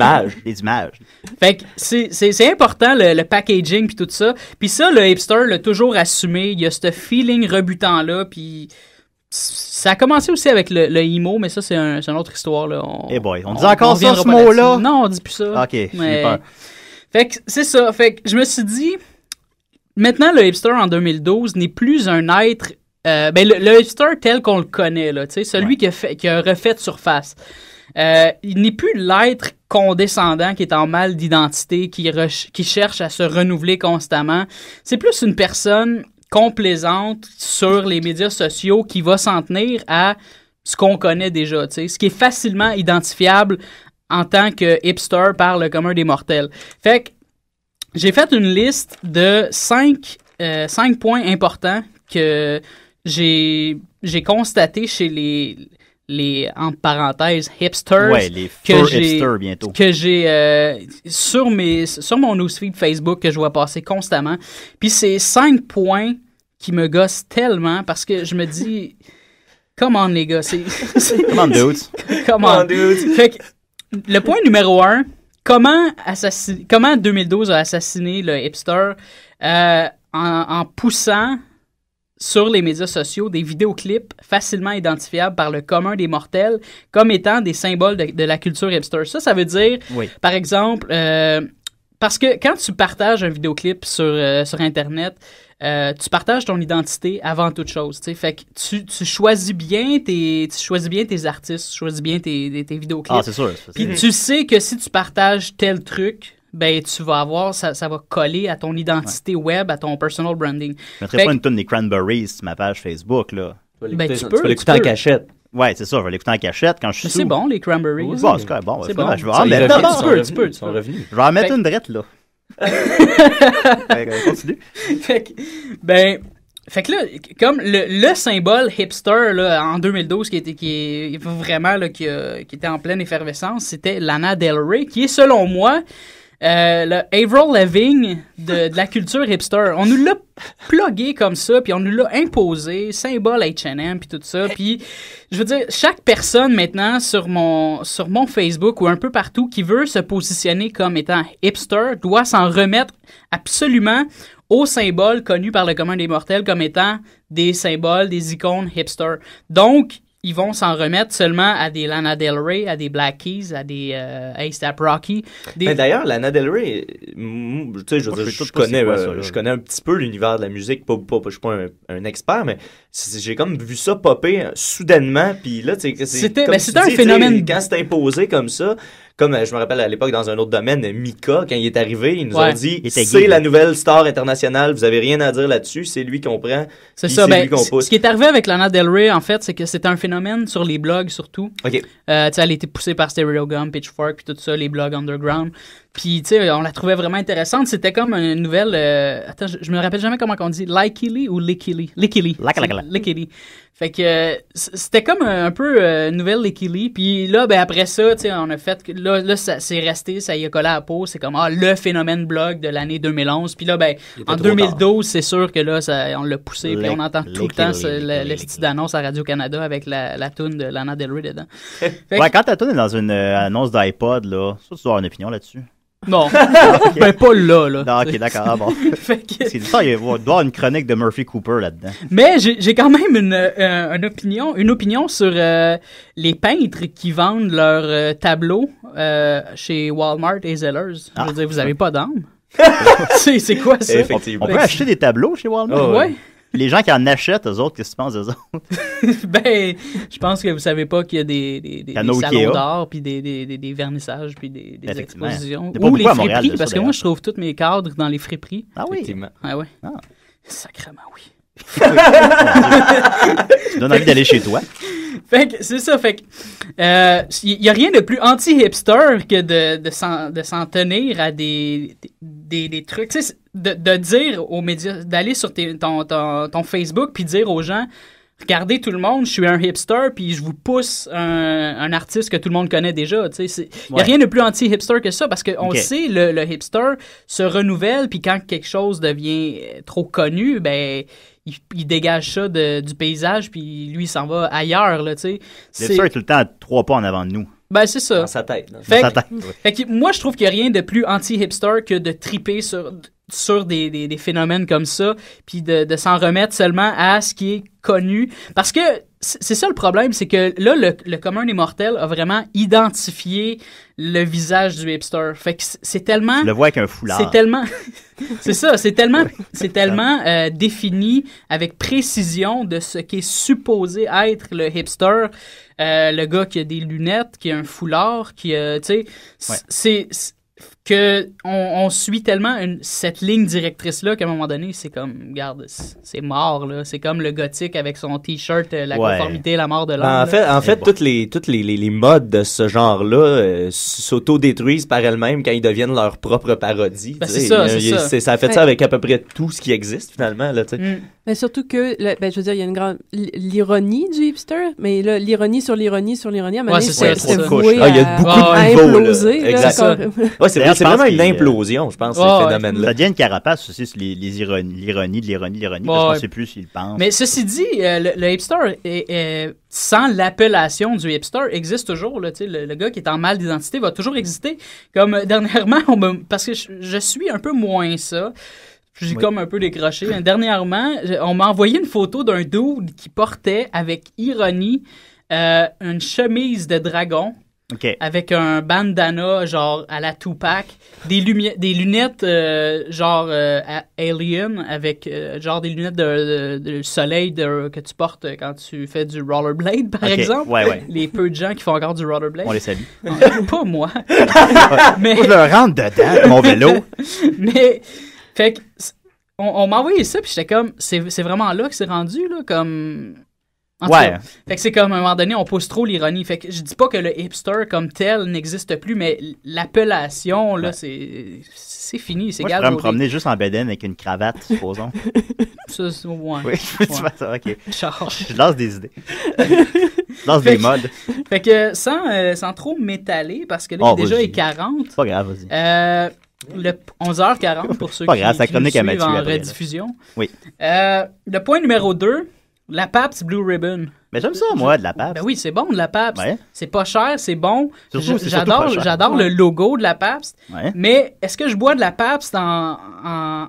les images. Fait que c'est important, le packaging puis tout ça. Puis ça, le hipster l'a toujours assumé. Il y a ce feeling rebutant-là, puis ça a commencé aussi avec le emo, mais ça, c'est une autre histoire, là. On dit encore ça, ce mot-là? Non, on dit plus ça. OK, j'ai peur. Fait que c'est ça. Fait que je me suis dit, maintenant, le hipster en 2012 n'est plus un être... le hipster tel qu'on le connaît, là, tu sais, celui qui a refait de surface. Il n'est plus l'être condescendant qui est en mal d'identité, qui cherche à se renouveler constamment. C'est plus une personne complaisante sur les médias sociaux qui va s'en tenir à ce qu'on connaît déjà, tu sais, ce qui est facilement identifiable en tant que hipster par le commun des mortels. Fait que j'ai fait une liste de 5 points importants que j'ai constaté chez les entre parenthèses hipsters, les hipsters bientôt, que j'ai sur mon newsfeed Facebook que je vois passer constamment. Puis c'est 5 points qui me gossent tellement parce que je me dis come on les gars, come on dudes. Come on dudes. Fait que, le point numéro 1, comment 2012 a assassiné le hipster en poussant sur les médias sociaux des vidéoclips facilement identifiables par le commun des mortels comme étant des symboles de la culture hipster. Ça veut dire, par exemple, parce que quand tu partages un vidéoclip sur Internet, tu partages ton identité avant toute chose. T'sais. Fait que tu choisis bien tes artistes, tu choisis bien tes vidéoclips. Ah, c'est sûr. Puis tu sais que si tu partages tel truc, ben tu vas avoir, ça va coller à ton identité web, à ton personal branding. Je mettrais pas une tonne des Cranberries sur ma page Facebook, là. Ben, tu peux l'écouter en cachette. Ouais, c'est ça, je vais l'écouter en cachette quand je suis sous. C'est bon, les Cranberries. Oui, bon, c'est bon. C'est bon. Je vais en mettre tu peux. Je vais en mettre une drette, là. Continue. Fait que là, comme le symbole hipster là, en 2012 qui était en pleine effervescence, c'était Lana Del Rey, qui est selon moi le Avril Lavigne de la culture hipster. On nous l'a plugué comme ça, puis on nous l'a imposé, symbole H&M, puis tout ça. Puis, je veux dire, chaque personne maintenant sur mon Facebook ou un peu partout qui veut se positionner comme étant hipster doit s'en remettre absolument aux symboles connus par le commun des mortels comme étant des symboles, des icônes hipster. Donc, ils vont s'en remettre seulement à des Lana Del Rey, à des Black Keys, à des A$AP Rocky. Mais d'ailleurs, Lana Del Rey, tu sais, je connais un petit peu l'univers de la musique. Je suis pas un expert, mais j'ai comme vu ça popper soudainement. Puis là, c'était un phénomène. Quand c'est imposé comme ça, comme je me rappelle à l'époque dans un autre domaine, Mika, quand il est arrivé, ils nous ont dit c'est la nouvelle star internationale, vous avez rien à dire là-dessus, c'est lui qu'on prend. C'est ça, lui qu'on pousse. Ce qui est arrivé avec Lana Del Rey, en fait, c'est que c'était un phénomène sur les blogs surtout. OK. Elle a été poussée par Stereogum, Pitchfork, puis tout ça, les blogs underground. Puis, tu sais, on la trouvait vraiment intéressante. C'était comme une nouvelle... attends, je me rappelle jamais comment on dit. Likely ou Lickily? Lickily. Lickily. Fait que c'était comme un peu une nouvelle Lickily. Puis là, ben après ça, tu sais, on a fait... Là, ça s'est resté, ça y a collé à la peau. C'est comme, le phénomène blog de l'année 2011. Puis là, ben, en 2012, c'est sûr que là, on l'a poussé. Puis on entend tout le temps le style d'annonce à Radio-Canada avec la toune de Lana Del Rey dedans. Ouais, quand ta toune est dans une annonce d'iPod, là, ça, tu dois avoir une opinion là-dessus. Non, ben pas là. Non, ok, d'accord, bon. C'est ça, il doit y avoir une chronique de Murphy Cooper là-dedans. Mais j'ai quand même une opinion sur les peintres qui vendent leurs tableaux chez Walmart et Zellers. Je veux dire, vous avez pas d'âme. C'est quoi ça? On peut acheter des tableaux chez Walmart? Ouais. Les gens qui en achètent, eux autres, qu'est-ce que tu penses d'eux autres? Ben, je pense que vous savez pas qu'il y a des salons d'art, puis des vernissages, puis des expositions. Ou les friperies, parce que moi, je trouve tous mes cadres dans les friperies. Ah oui? Ah ouais. Sacrément, oui. Tu donnes envie d'aller chez toi. Fait que c'est ça, fait que il y a rien de plus anti-hipster que de s'en tenir à des trucs, tu sais, de dire aux médias, d'aller sur ton Facebook puis dire aux gens, regardez tout le monde, je suis un hipster puis je vous pousse un artiste que tout le monde connaît déjà, tu sais, il y a rien de plus anti-hipster que ça parce que on sait le hipster se renouvelle puis quand quelque chose devient trop connu, ben il dégage ça du paysage, puis lui, il s'en va ailleurs, là, tu sais. C'est sûr, tout le temps à 3 pas en avant de nous. Ben, c'est ça. Dans sa tête. Fait que moi, je trouve qu'il n'y a rien de plus anti-hipster que de triper sur des phénomènes comme ça, puis de s'en remettre seulement à ce qui est connu. Parce que c'est ça le problème, c'est que là, le commun des mortels a vraiment identifié le visage du hipster. Fait que c'est tellement... Je le vois avec un foulard. C'est tellement... c'est ça, c'est tellement défini avec précision de ce qui est supposé être le hipster. Le gars qui a des lunettes, qui a un foulard, qui a... Tu sais, c'est que on suit tellement cette ligne directrice-là qu'à un moment donné, c'est comme, regarde, c'est mort, là. C'est comme le gothique avec son T-shirt, la conformité, la mort de l'homme. En fait, toutes les modes de ce genre-là s'auto-détruisent par elles-mêmes quand ils deviennent leur propre parodie. Ben, c'est ça. Ça a fait ça avec à peu près tout ce qui existe, finalement, là, tu sais. Mais surtout que, je veux dire, il y a une grande... L'ironie du hipster, mais là, l'ironie sur l'ironie sur l'ironie, à un moment donné, c'est voué il y a beaucoup de niveaux, imploser. Exactement. C'est vraiment une implosion, je pense, ces phénomènes-là. Ça devient une carapace aussi sur les ironies, parce qu'on ne sait plus s'ils pensent. Mais ceci dit, le hipster, sans l'appellation du hipster, existe toujours. Là, le gars qui est en mal d'identité va toujours exister. Comme dernièrement, parce que je suis un peu moins ça. J'ai comme un peu décroché. Dernièrement, on m'a envoyé une photo d'un dude qui portait, avec ironie, une chemise de dragon. Avec un bandana genre à la Tupac, des lunettes genre Alien, avec genre des lunettes de soleil que tu portes quand tu fais du rollerblade, par exemple. Les peu de gens qui font encore du rollerblade. On les salue. Pas moi. Mais... Moi, je le rentre dedans, mon vélo. Mais, fait que, on m'a envoyé ça, puis j'étais comme, c'est vraiment là que c'est rendu, là, comme... Fait que c'est comme, à un moment donné, on pousse trop l'ironie. Fait que je dis pas que le hipster comme tel n'existe plus, mais l'appellation, là, c'est fini, c'est galvaudé. Je pourrais me promener juste en bedaine avec une cravate, supposons. Ça, Oui, tu vois ça, ok. Je lance des idées. Je lance des modes. Fait que sans trop m'étaler, parce que là, il est déjà 40. Pas grave, vas-y. Le 11h40 pour ceux qui nous suivent en rediffusion. Oui. Le point numéro 2, la Pabst Blue Ribbon. Mais j'aime ça, moi, de la Pabst. Ben oui, c'est bon, de la Pabst. Ouais. C'est pas cher, c'est bon. J'adore le logo de la Pabst. Ouais. Mais est-ce que je bois de la Pabst en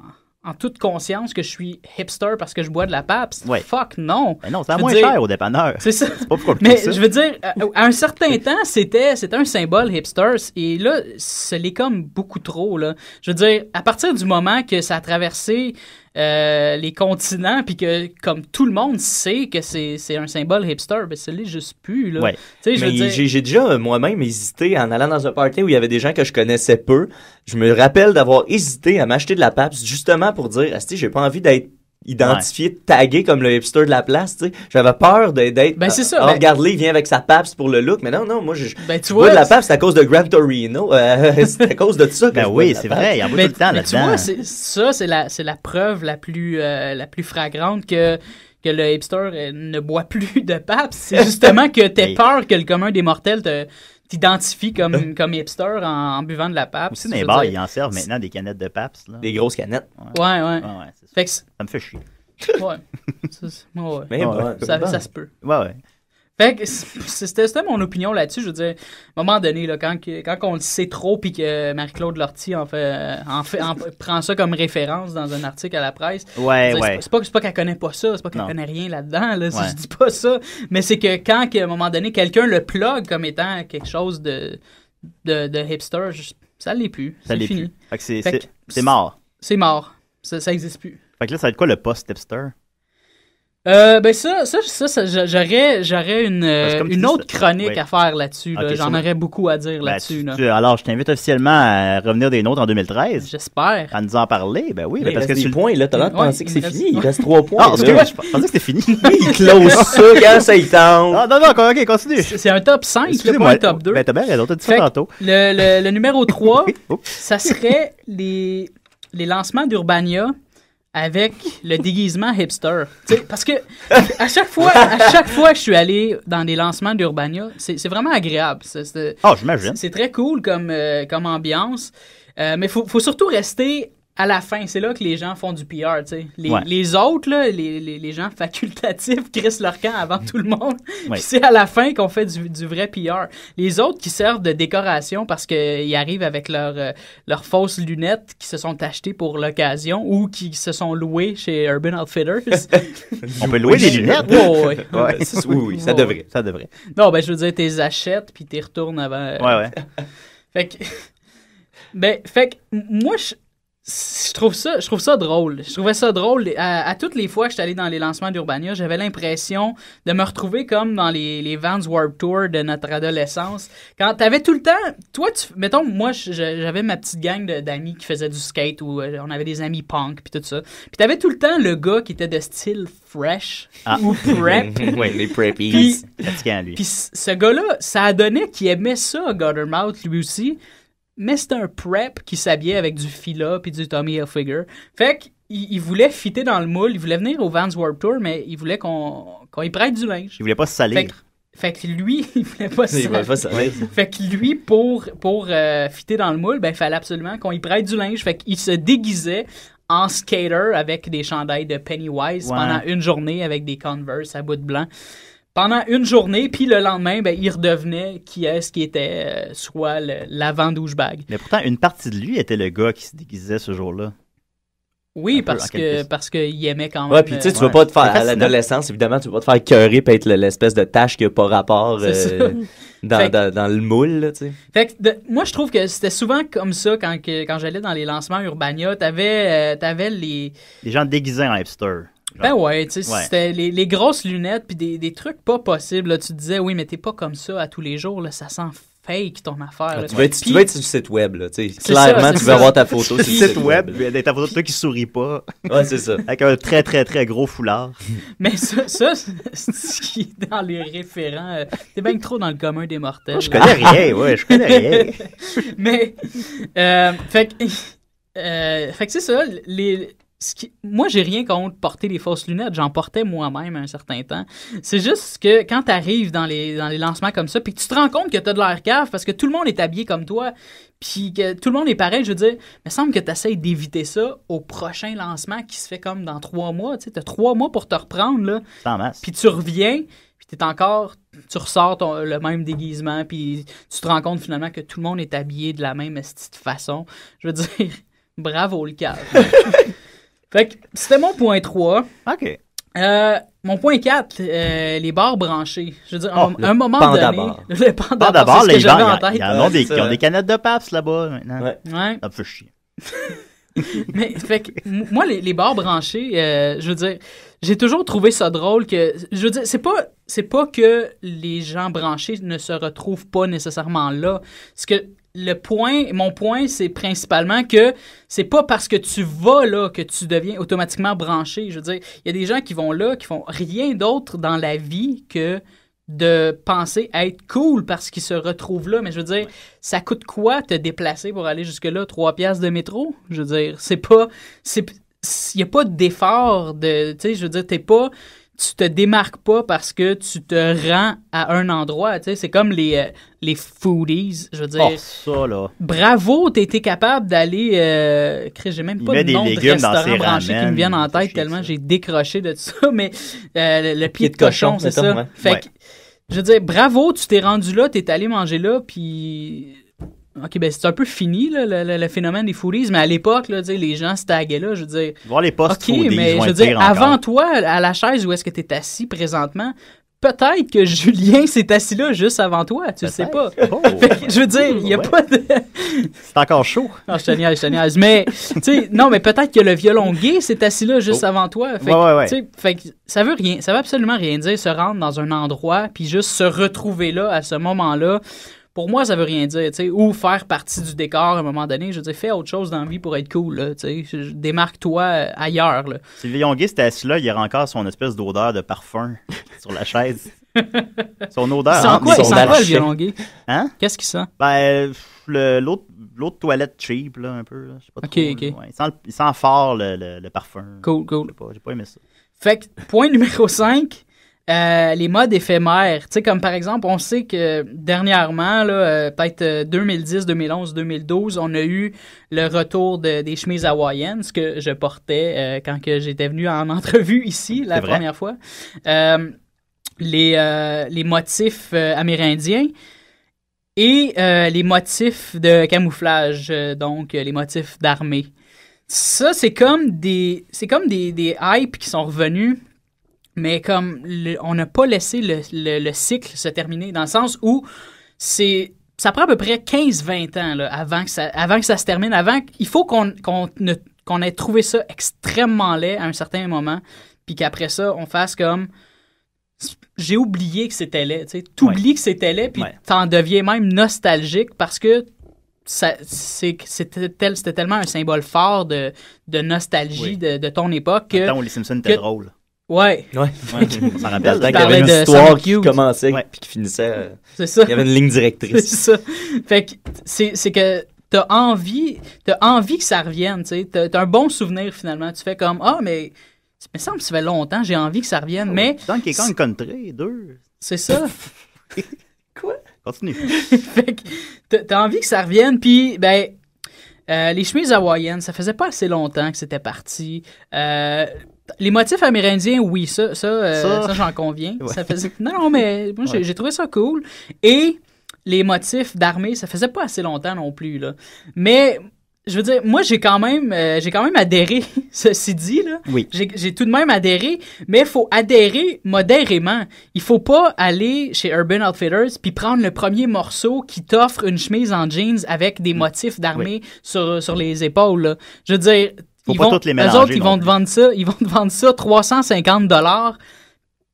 toute conscience que je suis hipster parce que je bois de la Pabst? Fuck, non. Ben non, c'est moins cher au dépanneur. C'est ça. C'est pas pour mais je veux dire, à un certain temps, c'était un symbole hipster. Et là, ça l'est comme beaucoup trop, là. Je veux dire, à partir du moment que ça a traversé les continents, puis que comme tout le monde sait que c'est un symbole hipster, ben ça l'est juste plus, là. J'ai déjà moi-même hésité en allant dans un party où il y avait des gens que je connaissais peu. Je me rappelle d'avoir hésité à m'acheter de la Pabst justement pour dire, j'ai pas envie d'être identifié, tagué comme le hipster de la place, tu sais. J'avais peur d'être... Ben, c'est ça. Regarde-le, il vient avec sa Pabst pour le look. Mais non, moi, je bois de la Pabst à cause de Gran Torino. C'est à cause de ça que ben oui, c'est vrai. Il y a beaucoup de temps là-dedans. Tu vois, c'est la preuve la plus flagrante que le hipster ne boit plus de Pabst. C'est justement que t'aies peur que le commun des mortels t'identifie comme hipster en buvant de la Pabst. Aussi, dans les bars, ils en servent maintenant des canettes de Pabst. Là. Des grosses canettes. Ouais. Fait que ça me fait chier. Mais ça se peut. Ouais. Fait que c'était mon opinion là-dessus. Je veux dire, à un moment donné, là, quand on le sait trop puis que Marie-Claude Lortie prend ça comme référence dans un article à la presse. C'est pas qu'elle connaît pas ça, c'est pas qu'elle connaît rien là-dedans, là, si je dis pas ça. Mais c'est que quand, à un moment donné, quelqu'un le plug comme étant quelque chose de hipster, ça l'est plus. C'est fini. Fait que c'est mort. C'est mort. Ça existe plus. Fait que là, ça va être quoi le post-hipster? Ben ça j'aurais une autre chronique à faire là-dessus. Là. J'en aurais beaucoup à dire là-dessus. Alors, je t'invite officiellement à revenir des nôtres en 2013. J'espère. À nous en parler. Ben oui, parce que des points, là, t'as l'air de penser que c'est fini. Il reste 3 points. Ah, je pensais que c'était fini. Il close ça quand ça y tente. Non, ok, continue. C'est un top 5, pas un top 2. Ben, t'as bien raison, t'as dit ça tantôt. Le numéro 3, ça serait les lancements d'Urbania avec le déguisement hipster. T'sais, parce que à chaque fois que je suis allé dans des lancements d'Urbania, c'est vraiment agréable. J'imagine. C'est très cool comme ambiance. Mais faut surtout rester à la fin. C'est là que les gens font du PR. Les autres, là, les gens facultatifs crissent leur camp avant tout le monde. Puis c'est à la fin qu'on fait du vrai PR. Les autres qui servent de décoration parce qu'ils arrivent avec leurs fausses lunettes qui se sont achetées pour l'occasion ou qui se sont louées chez Urban Outfitters. On peut louer des lunettes? Oui, ça devrait. Ça devrait. Non, ben je veux dire, t'es achètes puis t'es retournes avant. Ouais. Fait que moi, je trouve ça drôle. Je trouvais ça drôle. À toutes les fois que j'étais allé dans les lancements d'Urbania, j'avais l'impression de me retrouver comme dans les Vans Warped Tour de notre adolescence. Quand t'avais tout le temps... Toi, mettons, moi, j'avais ma petite gang d'amis qui faisaient du skate ou on avait des amis punk puis tout ça. Puis t'avais tout le temps le gars qui était de style fresh ou prep. Oui, les preppies. Puis ce gars-là, ça a donné qu'il aimait ça, Guttermouth, lui aussi. Mais c'était un prep qui s'habillait avec du Fila puis du Tommy Hilfiger. Fait qu'il voulait fitter dans le moule. Il voulait venir au Vans Warped Tour, mais il voulait qu'on y prête du linge. Il voulait pas se salir. Fait que lui, il voulait pas se salir. Fait que lui, pour fitter dans le moule, ben, il fallait absolument qu'on y prête du linge. Fait qu'il se déguisait en skater avec des chandails de Pennywise pendant une journée avec des Converse à bout de blanc. Pendant une journée, puis le lendemain, ben, il redevenait qui était, soit l'avant douchebag. Mais pourtant, une partie de lui était le gars qui se déguisait ce jour-là. Oui, parce qu'il aimait quand même. Ouais, puis tu sais, tu vas pas te faire, à l'adolescence, évidemment, tu vas pas te faire écœurer puis être l'espèce de tâche qui a pas rapport dans le moule, là, tu sais. Fait que moi, je trouve que c'était souvent comme ça quand j'allais dans les lancements Urbania. T'avais les gens déguisés en hipster. Ben ouais, tu sais, c'était les grosses lunettes puis des trucs pas possibles. Là. Tu te disais, oui, mais t'es pas comme ça à tous les jours, là, ça sent fake ton affaire. Tu veux être sur le site web, là, tu sais. Clairement, tu veux avoir ta photo sur le site web. Ta photo de toi qui sourit pas. Ouais, c'est ça. Avec un très, très, très gros foulard. Mais ça c'est ce qui est dans les référents. T'es bien trop dans le commun des mortels. Je connais rien, je connais rien. Mais, fait que c'est ça, moi, j'ai rien contre porter des fausses lunettes. J'en portais moi-même un certain temps. C'est juste que quand t'arrives dans les lancements comme ça, puis que tu te rends compte que t'as de l'air cave parce que tout le monde est habillé comme toi, puis que tout le monde est pareil, je veux dire, il me semble que t'essayes d'éviter ça au prochain lancement qui se fait comme dans 3 mois. Tu sais, t'as 3 mois pour te reprendre, là. Sans masse. Puis tu reviens, puis tu ressors le même déguisement, puis tu te rends compte finalement que tout le monde est habillé de la même petite façon. Je veux dire, bravo le cave. Fait que c'était mon point 3. OK. Mon point 4, les bars branchés. Je veux dire, un moment donné... Le panda-bar, c'est ce que j'avais en tête. Ils ont des canettes de Pabst là-bas maintenant. Ouais. Ça me fait chier. Mais, fait que, moi, les bars branchés, je veux dire, j'ai toujours trouvé ça drôle que... Je veux dire, c'est pas que les gens branchés ne se retrouvent pas nécessairement là. Mon point, c'est principalement que c'est pas parce que tu vas là que tu deviens automatiquement branché. Je veux dire, il y a des gens qui vont là, qui font rien d'autre dans la vie que de penser être cool parce qu'ils se retrouvent là. Mais je veux dire, ça coûte quoi te déplacer pour aller jusque-là? 3 piastres de métro? Je veux dire, il n'y a pas d'effort de... Tu sais, je veux dire, tu te démarques pas parce que tu te rends à un endroit, tu sais, c'est comme les foodies, je veux dire. Oh, ça, là. Bravo, t'as été capable d'aller... j'ai même pas de nom de restaurant branché qui me viennent en tête tellement j'ai décroché de ça, mais le pied de cochon, c'est ça. Ouais. Fait que, je veux dire, bravo, tu t'es rendu là, t'es allé manger là, puis... OK, ben c'est un peu fini, là, le phénomène des foodies, mais à l'époque, là, les gens se taguaient là, je veux dire... Voir les posts OK, mais je veux dire, avant toi, à la chaise où est-ce que tu es assis présentement, peut-être que Julien s'est assis là juste avant toi, tu le sais pas. Oh. Fait que, je veux dire, il n'y a pas de... C'est encore chaud. Non, je te niaise. Mais, tu sais, non, mais peut-être que le violon gay s'est assis là juste avant toi. Fait que, tu sais, fait que ça veut absolument rien dire se rendre dans un endroit puis juste se retrouver là à ce moment-là. Pour moi, ça veut rien dire, tu sais, ou faire partie du décor à un moment donné. Je veux dire, fais autre chose dans la vie pour être cool, là, tu sais. Démarque-toi ailleurs, là. Si le violon gay s'était assis là, il y aurait encore son espèce d'odeur de parfum sur la chaise. Son odeur. Il sent quoi, le violon gay? Hein? Qu'est-ce qu'il sent? Ben, l'autre toilette cheap, là, un peu. Là. Je sais pas trop. OK. Ouais, il sent fort le parfum. Cool. J'ai pas aimé ça. Fait que, point numéro 5, les modes éphémères. Tu sais, comme par exemple, on sait que dernièrement, là, peut-être 2010, 2011, 2012, on a eu le retour des chemises hawaïennes, ce que je portais quand que j'étais venu en entrevue ici, la première fois. Les motifs amérindiens et les motifs de camouflage, donc les motifs d'armée. Ça, c'est comme des hypes qui sont revenus, mais comme on n'a pas laissé le cycle se terminer, dans le sens où ça prend à peu près 15-20 ans là, avant que ça se termine, il faut qu'on ait trouvé ça extrêmement laid à un certain moment, puis qu'après ça, on fasse comme... J'ai oublié que c'était laid, tu sais, t'oublies que c'était laid, puis t'en deviens même nostalgique parce que c'était tellement un symbole fort de nostalgie de ton époque. Le temps où les Simpsons étaient drôles. Ouais. On s'en rappelle. Il y avait une histoire qui commençait puis qui finissait. C'est ça. Il y avait une ligne directrice. C'est ça. Fait que c'est que t'as envie que ça revienne, tu sais. T'as un bon souvenir finalement. Tu fais comme mais il me semble que ça fait longtemps, j'ai envie que ça revienne, mais... Donkey Kong Country 2. C'est ça. Quoi? Continue. Fait que t'as envie que ça revienne, puis, les chemises hawaïennes, ça faisait pas assez longtemps que c'était parti. Les motifs amérindiens, oui, ça j'en conviens. Ouais. Ça faisait... Non, mais moi, j'ai trouvé ça cool. Et les motifs d'armée, ça faisait pas assez longtemps non plus, là. Mais... Je veux dire, moi, j'ai quand même adhéré, ceci dit, là. Oui. J'ai tout de même adhéré, mais il faut adhérer modérément. Il faut pas aller chez Urban Outfitters puis prendre le premier morceau qui t'offre une chemise en jeans avec des motifs d'armée sur les épaules, là. Je veux dire, toutes les mélanger, eux autres, ils vont te vendre ça 350$.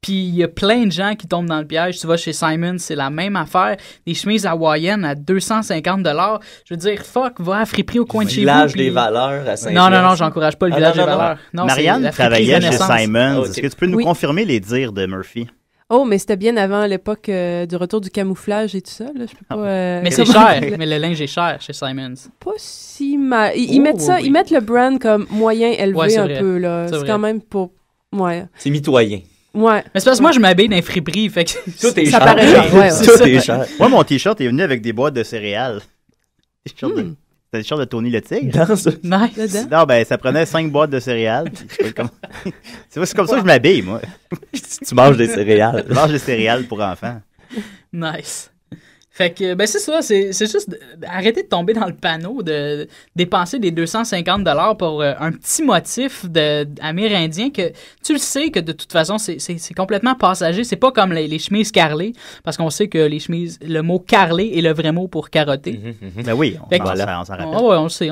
Puis il y a plein de gens qui tombent dans le piège. Tu vas chez Simon, c'est la même affaire. Des chemises hawaïennes à 250$. Je veux dire, va à friperie au coin de chez vous. Village des valeurs à Saint-Pierre. Non, j'encourage pas le village des valeurs. Non, Marianne travaillait chez Simon. Est-ce que tu peux nous confirmer les dires de Murphy? Oh, mais c'était bien avant l'époque du retour du camouflage et tout ça. Là. Je peux pas, mais c'est cher. Mais le linge est cher chez Simons. Pas si mal. Ils mettent le brand comme moyen élevé un peu. Là. C'est quand même pour... Ouais. C'est mitoyen. Ouais. Mais c'est parce que moi, je m'habille dans les friperies, fait que tout est ça cher. Paraît Tout est cher. Moi, mon t-shirt est venu avec des boîtes de céréales. C'est le t-shirt de Tony le Tigre. Nice. Non, ça prenait 5 boîtes de céréales. C'est comme ça que je m'habille, moi. Tu manges des céréales. Je mange des céréales pour enfants. Nice. Fait que, c'est ça, c'est juste arrêter de tomber dans le panneau de dépenser des 250$ pour un petit motif amérindien que tu le sais que de toute façon, c'est complètement passager. C'est pas comme les chemises carrées, parce qu'on sait que les chemises, le mot carré est le vrai mot pour carotter. Ben oui, on s'en rappelle. Ouais, on le sait.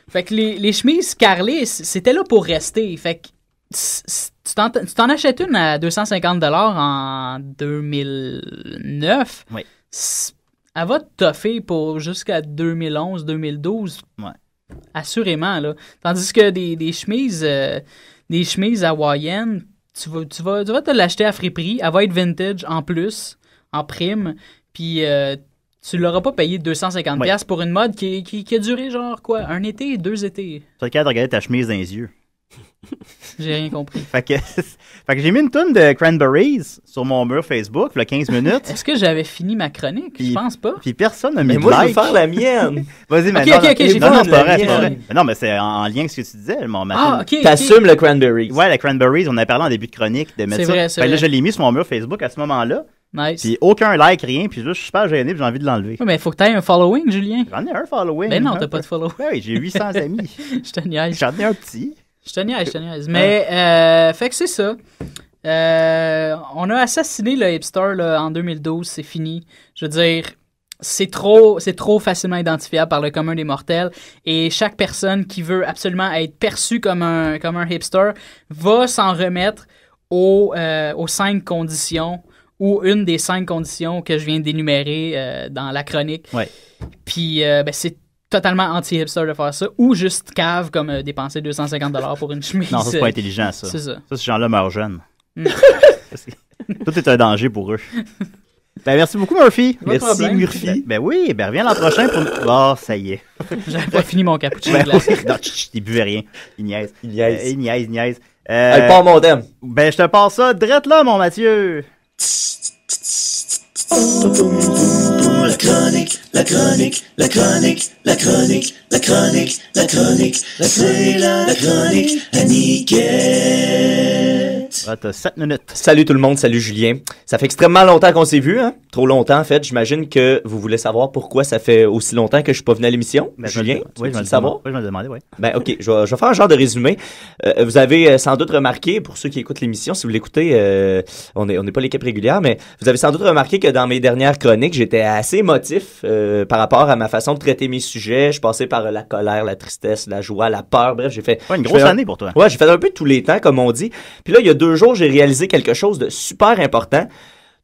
Fait que les chemises carrées, c'était là pour rester. Fait que tu t'en achètes une à 250$ en 2009. Oui. Elle va te toffer pour jusqu'à 2011-2012. Ouais. Assurément, là. Tandis que des chemises hawaïennes, tu vas te l'acheter à friperie. Elle va être vintage en plus, en prime. Puis tu l'auras pas payé 250$ pour une mode qui a duré genre quoi? Un été, 2 étés. Tu as le cas de regarder ta chemise dans les yeux. J'ai rien compris. Fait que j'ai mis une tonne de Cranberries sur mon mur Facebook, il y a 15 minutes. Est-ce que j'avais fini ma chronique? Je pense pas. Puis personne n'a mis de like. Moi, je veux faire la mienne. Vas-y, maintenant. Ok, j'ai fait la mienne. Non, mais c'est en lien avec ce que tu disais, mon matin. Ah, ok. T'assumes le Cranberries. Ouais, le Cranberries, on a parlé en début de chronique de mettre ça. C'est vrai. Là, je l'ai mis sur mon mur Facebook à ce moment-là. Nice. Puis aucun like, rien. Puis là, je suis super gêné, puis j'ai envie de l'enlever. Ouais, mais il faut que tu aies un following, Julien. J'en ai un following. Ben non, t'as pas de following. Oui, j'ai 800 amis. Je te niaise. J'en ai un petit. Je te niaise. Mais, fait que c'est ça. On a assassiné le hipster là, en 2012, c'est fini. Je veux dire, c'est trop facilement identifiable par le commun des mortels et chaque personne qui veut absolument être perçue comme un hipster va s'en remettre aux 5 conditions ou une des 5 conditions que je viens d'énumérer dans la chronique. Ouais. Puis c'est totalement anti-hipster de faire ça ou juste cave comme dépenser 250$ pour une chemise. Non, ça c'est pas intelligent ça. C'est ça. Ça, ces gens-là meurent jeunes. Tout est un danger pour eux. Ben, merci beaucoup, Murphy. Merci, Murphy. Ben oui, ben reviens l'an prochain pour... Oh, ça y est. J'avais pas fini mon cappuccino. Ben, non, il buvait rien. Il niaise. Il niaise. Il niaise. Elle part mon thème. Ben, je te passe ça drette là, mon Mathieu. La chronique, la chronique, la chronique, la chronique, la chronique, la chronique, c'est la chronique à Niquette. Ah, t'as 7 minutes. Salut tout le monde, salut Julien. Ça fait extrêmement longtemps qu'on s'est vu, hein? Trop longtemps en fait. J'imagine que vous voulez savoir pourquoi ça fait aussi longtemps que je suis pas venu à l'émission. Ben, Julien, oui, tu veux le savoir? Oui, je me le demandais, oui. Ben ok, je vais faire un genre de résumé. Vous avez sans doute remarqué, pour ceux qui écoutent l'émission, si vous l'écoutez, on n'est pas l'équipe régulière, mais vous avez sans doute remarqué que dans mes dernières chroniques, j'étais assez émotif par rapport à ma façon de traiter mes sujets. Je passais par la colère, la tristesse, la joie, la peur. Bref, j'ai fait... Ouais, une grosse année pour toi. Ouais, j'ai fait un peu tous les temps, comme on dit. Puis là, il y a 2 jours, j'ai réalisé quelque chose de super important.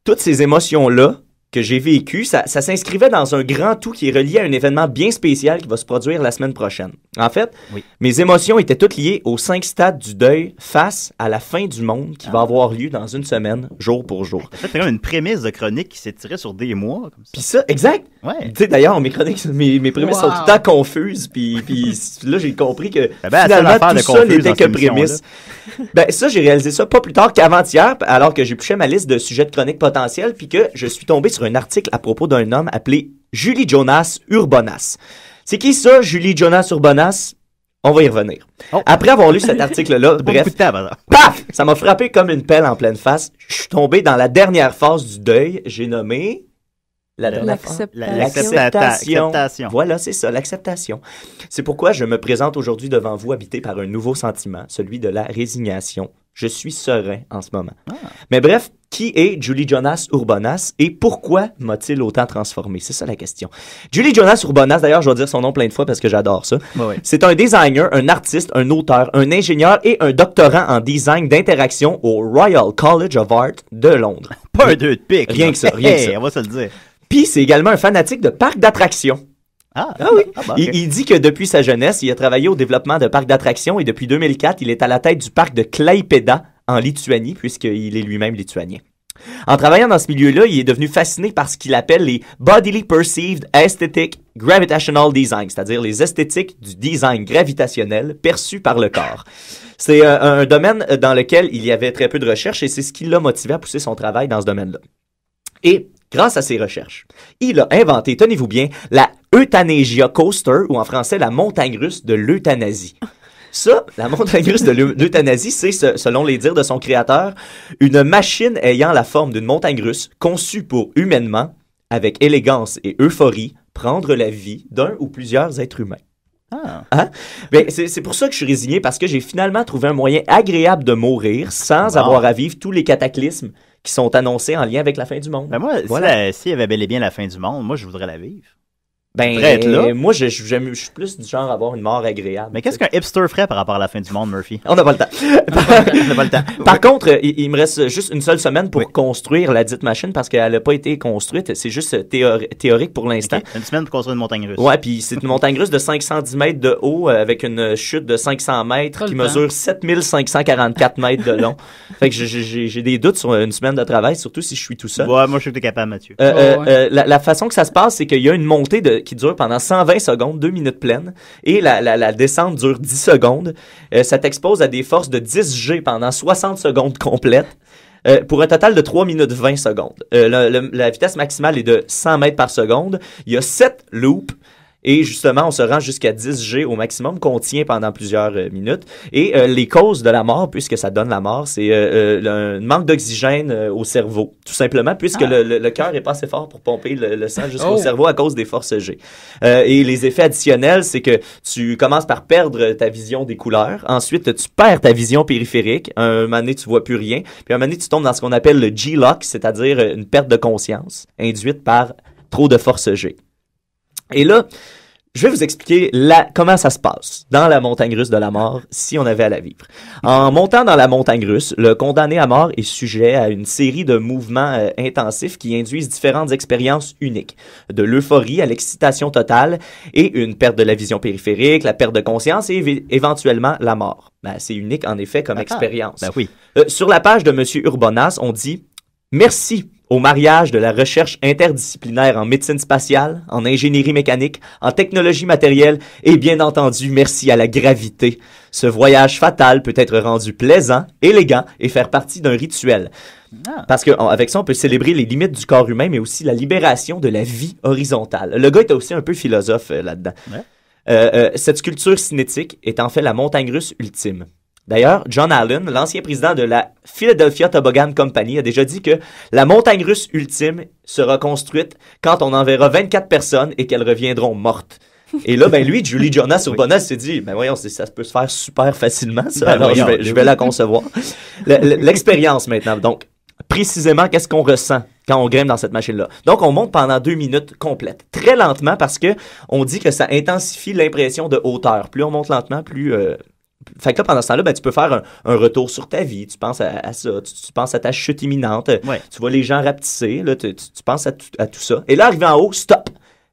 Toutes ces émotions-là que j'ai vécues, ça s'inscrivait dans un grand tout qui est relié à un événement bien spécial qui va se produire la semaine prochaine. En fait, mes émotions étaient toutes liées aux 5 stades du deuil face à la fin du monde qui va avoir lieu dans une semaine, jour pour jour. En fait, c'est comme une prémisse de chronique qui s'est tirée sur des mois. Puis ça, exact. Ouais. Tu sais, d'ailleurs, mes chroniques, mes prémices sont tout le temps confuses. Puis là, j'ai compris que finalement, tout ça n'était que prémisse. Ben ça, j'ai réalisé ça pas plus tard qu'avant-hier, alors que j'épluchais ma liste de sujets de chroniques potentiels, puis que je suis tombé sur un article à propos d'un homme appelé Julie Jonas Urbonas. C'est qui ça, Julie Jonas Urbonas? On va y revenir. Oh. Après avoir lu cet article-là, bref, paf! Ça m'a frappé comme une pelle en pleine face. Je suis tombé dans la dernière phase du deuil. J'ai nommé... L'acceptation. Voilà, c'est ça, l'acceptation. C'est pourquoi je me présente aujourd'hui devant vous habité par un nouveau sentiment, celui de la résignation. Je suis serein en ce moment. Mais bref, qui est Julie Jonas Urbonas et pourquoi m'a-t-il autant transformé? C'est ça la question. Julie Jonas Urbonas, d'ailleurs, je vais dire son nom plein de fois parce que j'adore ça. C'est un designer, un artiste, un auteur, un ingénieur et un doctorant en design d'interaction au Royal College of Art de Londres. Pas un 2 de pique. Rien que ça, rien que ça. On va se le dire. Puis c'est également un fanatique de parcs d'attractions. Oui. Il dit que depuis sa jeunesse, il a travaillé au développement de parcs d'attractions et depuis 2004, il est à la tête du parc de Klaipėda en Lituanie, puisqu'il est lui-même lituanien. En travaillant dans ce milieu-là, il est devenu fasciné par ce qu'il appelle les Bodily Perceived Aesthetic Gravitational Design, c'est-à-dire les esthétiques du design gravitationnel perçu par le corps. C'est un domaine dans lequel il y avait très peu de recherches et c'est ce qui l'a motivé à pousser son travail dans ce domaine-là. Et grâce à ses recherches, il a inventé, tenez-vous bien, la Euthanasia Coaster, ou en français, la montagne russe de l'euthanasie. Ça, la montagne russe de l'euthanasie, c'est, selon les dires de son créateur, une machine ayant la forme d'une montagne russe conçue pour humainement, avec élégance et euphorie, prendre la vie d'un ou plusieurs êtres humains. Hein? Ben, c'est pour ça que je suis résigné, parce que j'ai finalement trouvé un moyen agréable de mourir sans avoir à vivre tous les cataclysmes qui sont annoncés en lien avec la fin du monde. Ben moi, voilà. S'il y avait bel et bien la fin du monde, moi, je voudrais la vivre. Ben, moi, je suis plus du genre à avoir une mort agréable. Mais qu'est-ce qu'un hipster ferait par rapport à la fin du monde, Murphy? On n'a pas le temps. On n'a pas le temps. Par contre, il me reste juste une seule semaine pour construire la dite machine parce qu'elle n'a pas été construite. C'est juste théorique pour l'instant. Okay. Une semaine pour construire une montagne russe. Ouais, puis c'est une montagne russe de 510 mètres de haut avec une chute de 500 mètres qui mesure 7544 mètres de long. Fait que j'ai des doutes sur une semaine de travail, surtout si je suis tout seul. Ouais, moi, je suis que t'es capable, Mathieu. La façon que ça se passe, c'est qu'il y a une montée qui dure pendant 120 secondes, 2 minutes pleines, et la descente dure 10 secondes. Ça t'expose à des forces de 10 G pendant 60 secondes complètes, pour un total de 3 minutes 20 secondes. La vitesse maximale est de 100 mètres par seconde. Il y a 7 loops. Et justement, on se rend jusqu'à 10 G au maximum qu'on tient pendant plusieurs minutes. Et les causes de la mort, puisque ça donne la mort, c'est un manque d'oxygène au cerveau, tout simplement, puisque le cœur est pas assez fort pour pomper le sang jusqu'au cerveau à cause des forces G. Et les effets additionnels, c'est que tu commences par perdre ta vision des couleurs. Ensuite, tu perds ta vision périphérique. Un moment donné, tu vois plus rien. Puis un moment donné, tu tombes dans ce qu'on appelle le G-lock, c'est-à-dire une perte de conscience induite par trop de forces G. Et là, je vais vous expliquer comment ça se passe dans la montagne russe de la mort si on avait à la vivre. En montant dans la montagne russe, le condamné à mort est sujet à une série de mouvements intensifs qui induisent différentes expériences uniques. De l'euphorie à l'excitation totale et une perte de la vision périphérique, la perte de conscience et éventuellement la mort. C'est unique en effet comme expérience. Oui. Sur la page de M. Urbonas, on dit « Merci ». Au mariage de la recherche interdisciplinaire en médecine spatiale, en ingénierie mécanique, en technologie matérielle et bien entendu, merci à la gravité. Ce voyage fatal peut être rendu plaisant, élégant et faire partie d'un rituel. Parce qu'avec ça, on peut célébrer les limites du corps humain, mais aussi la libération de la vie horizontale. Le gars était aussi un peu philosophe là-dedans. Cette sculpture cinétique est en fait la montagne russe ultime. D'ailleurs, John Allen, l'ancien président de la Philadelphia Toboggan Company, a déjà dit que la montagne russe ultime sera construite quand on enverra 24 personnes et qu'elles reviendront mortes. Et là, lui, Julie Jonas Urbonas s'est dit, voyons, ça peut se faire super facilement, ça. Alors, je vais la concevoir. L'expérience maintenant. Donc, précisément, qu'est-ce qu'on ressent quand on grimpe dans cette machine-là? Donc, on monte pendant 2 minutes complètes. Très lentement parce que on dit que ça intensifie l'impression de hauteur. Plus on monte lentement, plus... Fait que là, pendant ce temps-là, tu peux faire un retour sur ta vie. Tu penses à ça. Tu penses à ta chute imminente. Tu vois les gens rapetisser. Là, tu penses à tout ça. Et là, arrivé en haut, stop!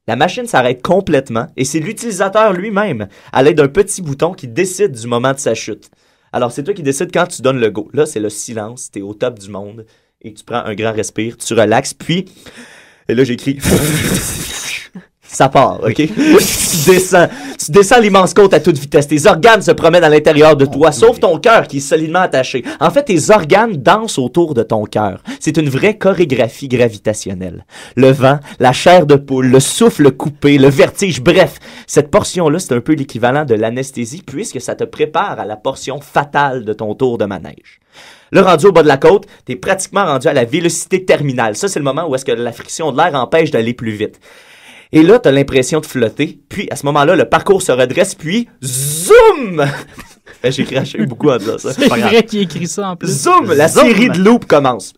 La machine s'arrête complètement et c'est l'utilisateur lui-même, à l'aide d'un petit bouton, qui décide du moment de sa chute. Alors, c'est toi qui décides quand tu donnes le go. Là, c'est le silence. T'es au top du monde et tu prends un grand respire. Tu relaxes. Puis, et là, j'écris... Ça part, OK? Tu descends l'immense côte à toute vitesse. Tes organes se promènent à l'intérieur de toi, sauf ton cœur qui est solidement attaché. En fait, tes organes dansent autour de ton cœur. C'est une vraie chorégraphie gravitationnelle. Le vent, la chair de poule, le souffle coupé, le vertige, bref, cette portion-là, c'est un peu l'équivalent de l'anesthésie puisque ça te prépare à la portion fatale de ton tour de manège. Là, rendu au bas de la côte, t'es pratiquement rendu à la vélocité terminale. Ça, c'est le moment où est-ce que la friction de l'air empêche d'aller plus vite. Et là, t'as l'impression de flotter. Puis, à ce moment-là, le parcours se redresse, puis zoom! J'ai craché beaucoup en disant ça. C'est vrai qu'il écrit ça en plus. Zoom! La série de loops commence.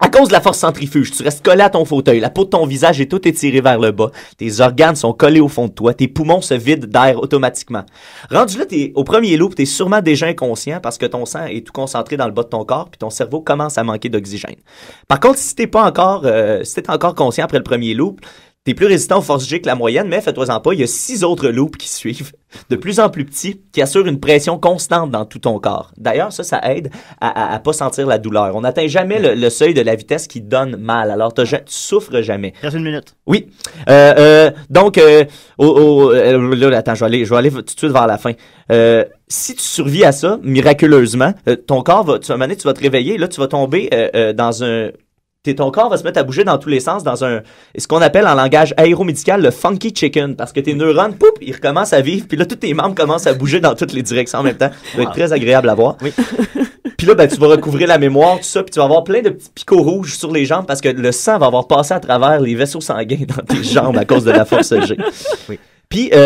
À cause de la force centrifuge, tu restes collé à ton fauteuil. La peau de ton visage est toute étirée vers le bas. Tes organes sont collés au fond de toi. Tes poumons se vident d'air automatiquement. Rendu là, au premier loop, t'es sûrement déjà inconscient parce que ton sang est tout concentré dans le bas de ton corps puis ton cerveau commence à manquer d'oxygène. Par contre, si t'es encore conscient après le premier loop, t'es plus résistant aux forces G que la moyenne, mais fais-toi-en pas, il y a 6 autres loops qui suivent, de plus en plus petits, qui assurent une pression constante dans tout ton corps. D'ailleurs, ça aide à pas sentir la douleur. On n'atteint jamais le seuil de la vitesse qui donne mal, alors tu souffres jamais. Il reste 1 minute. Oui. Donc, attends, je vais aller tout de suite vers la fin. Si tu survis à ça, miraculeusement, ton corps va, tu vas te réveiller, là, tu vas tomber dans un... Ton corps va se mettre à bouger dans tous les sens dans ce qu'on appelle en langage aéromédical le funky chicken, parce que tes neurones, poup, ils recommencent à vivre, puis là, tous tes membres commencent à bouger dans toutes les directions en même temps. Ça va être très agréable à voir. Oui. Puis là, tu vas recouvrir la mémoire, tout ça, puis tu vas avoir plein de petits picots rouges sur les jambes parce que le sang va avoir passé à travers les vaisseaux sanguins dans tes jambes à cause de la force G. Oui. Puis, pour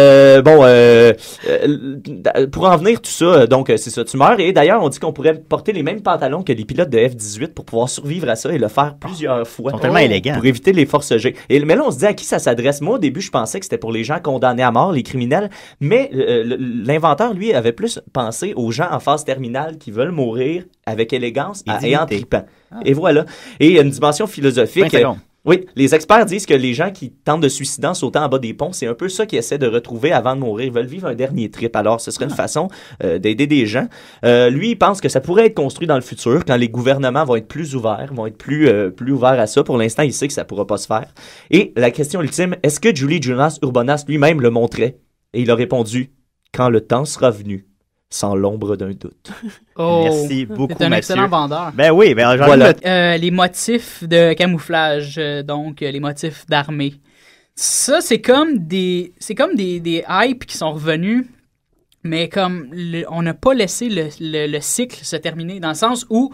en venir tout ça, donc c'est ça, tu meurs. Et d'ailleurs, on dit qu'on pourrait porter les mêmes pantalons que les pilotes de F-18 pour pouvoir survivre à ça et le faire plusieurs fois. Ils sont tellement élégants. Pour éviter les forces G. Mais là, on se dit à qui ça s'adresse. Moi, au début, je pensais que c'était pour les gens condamnés à mort, les criminels. Mais l'inventeur, lui, avait plus pensé aux gens en phase terminale qui veulent mourir avec élégance et en tripant. Et voilà. Et il y a une dimension philosophique. Oui, les experts disent que les gens qui tentent de suicider en sautant en bas des ponts, c'est un peu ça qu'ils essaient de retrouver avant de mourir. Ils veulent vivre un dernier trip. Alors, ce serait une façon d'aider des gens. Lui, il pense que ça pourrait être construit dans le futur quand les gouvernements vont être plus ouverts, vont être plus ouverts à ça. Pour l'instant, il sait que ça pourra pas se faire. Et la question ultime, est-ce que Julie Jonas Urbonas lui-même le montrait? Et il a répondu, quand le temps sera venu. Sans l'ombre d'un doute. Oh, merci beaucoup, c'est un Mathieu. excellent vendeur. Ben oui, voilà. Les motifs de camouflage, donc les motifs d'armée. Ça, c'est comme des hypes qui sont revenus, mais comme on n'a pas laissé le cycle se terminer, dans le sens où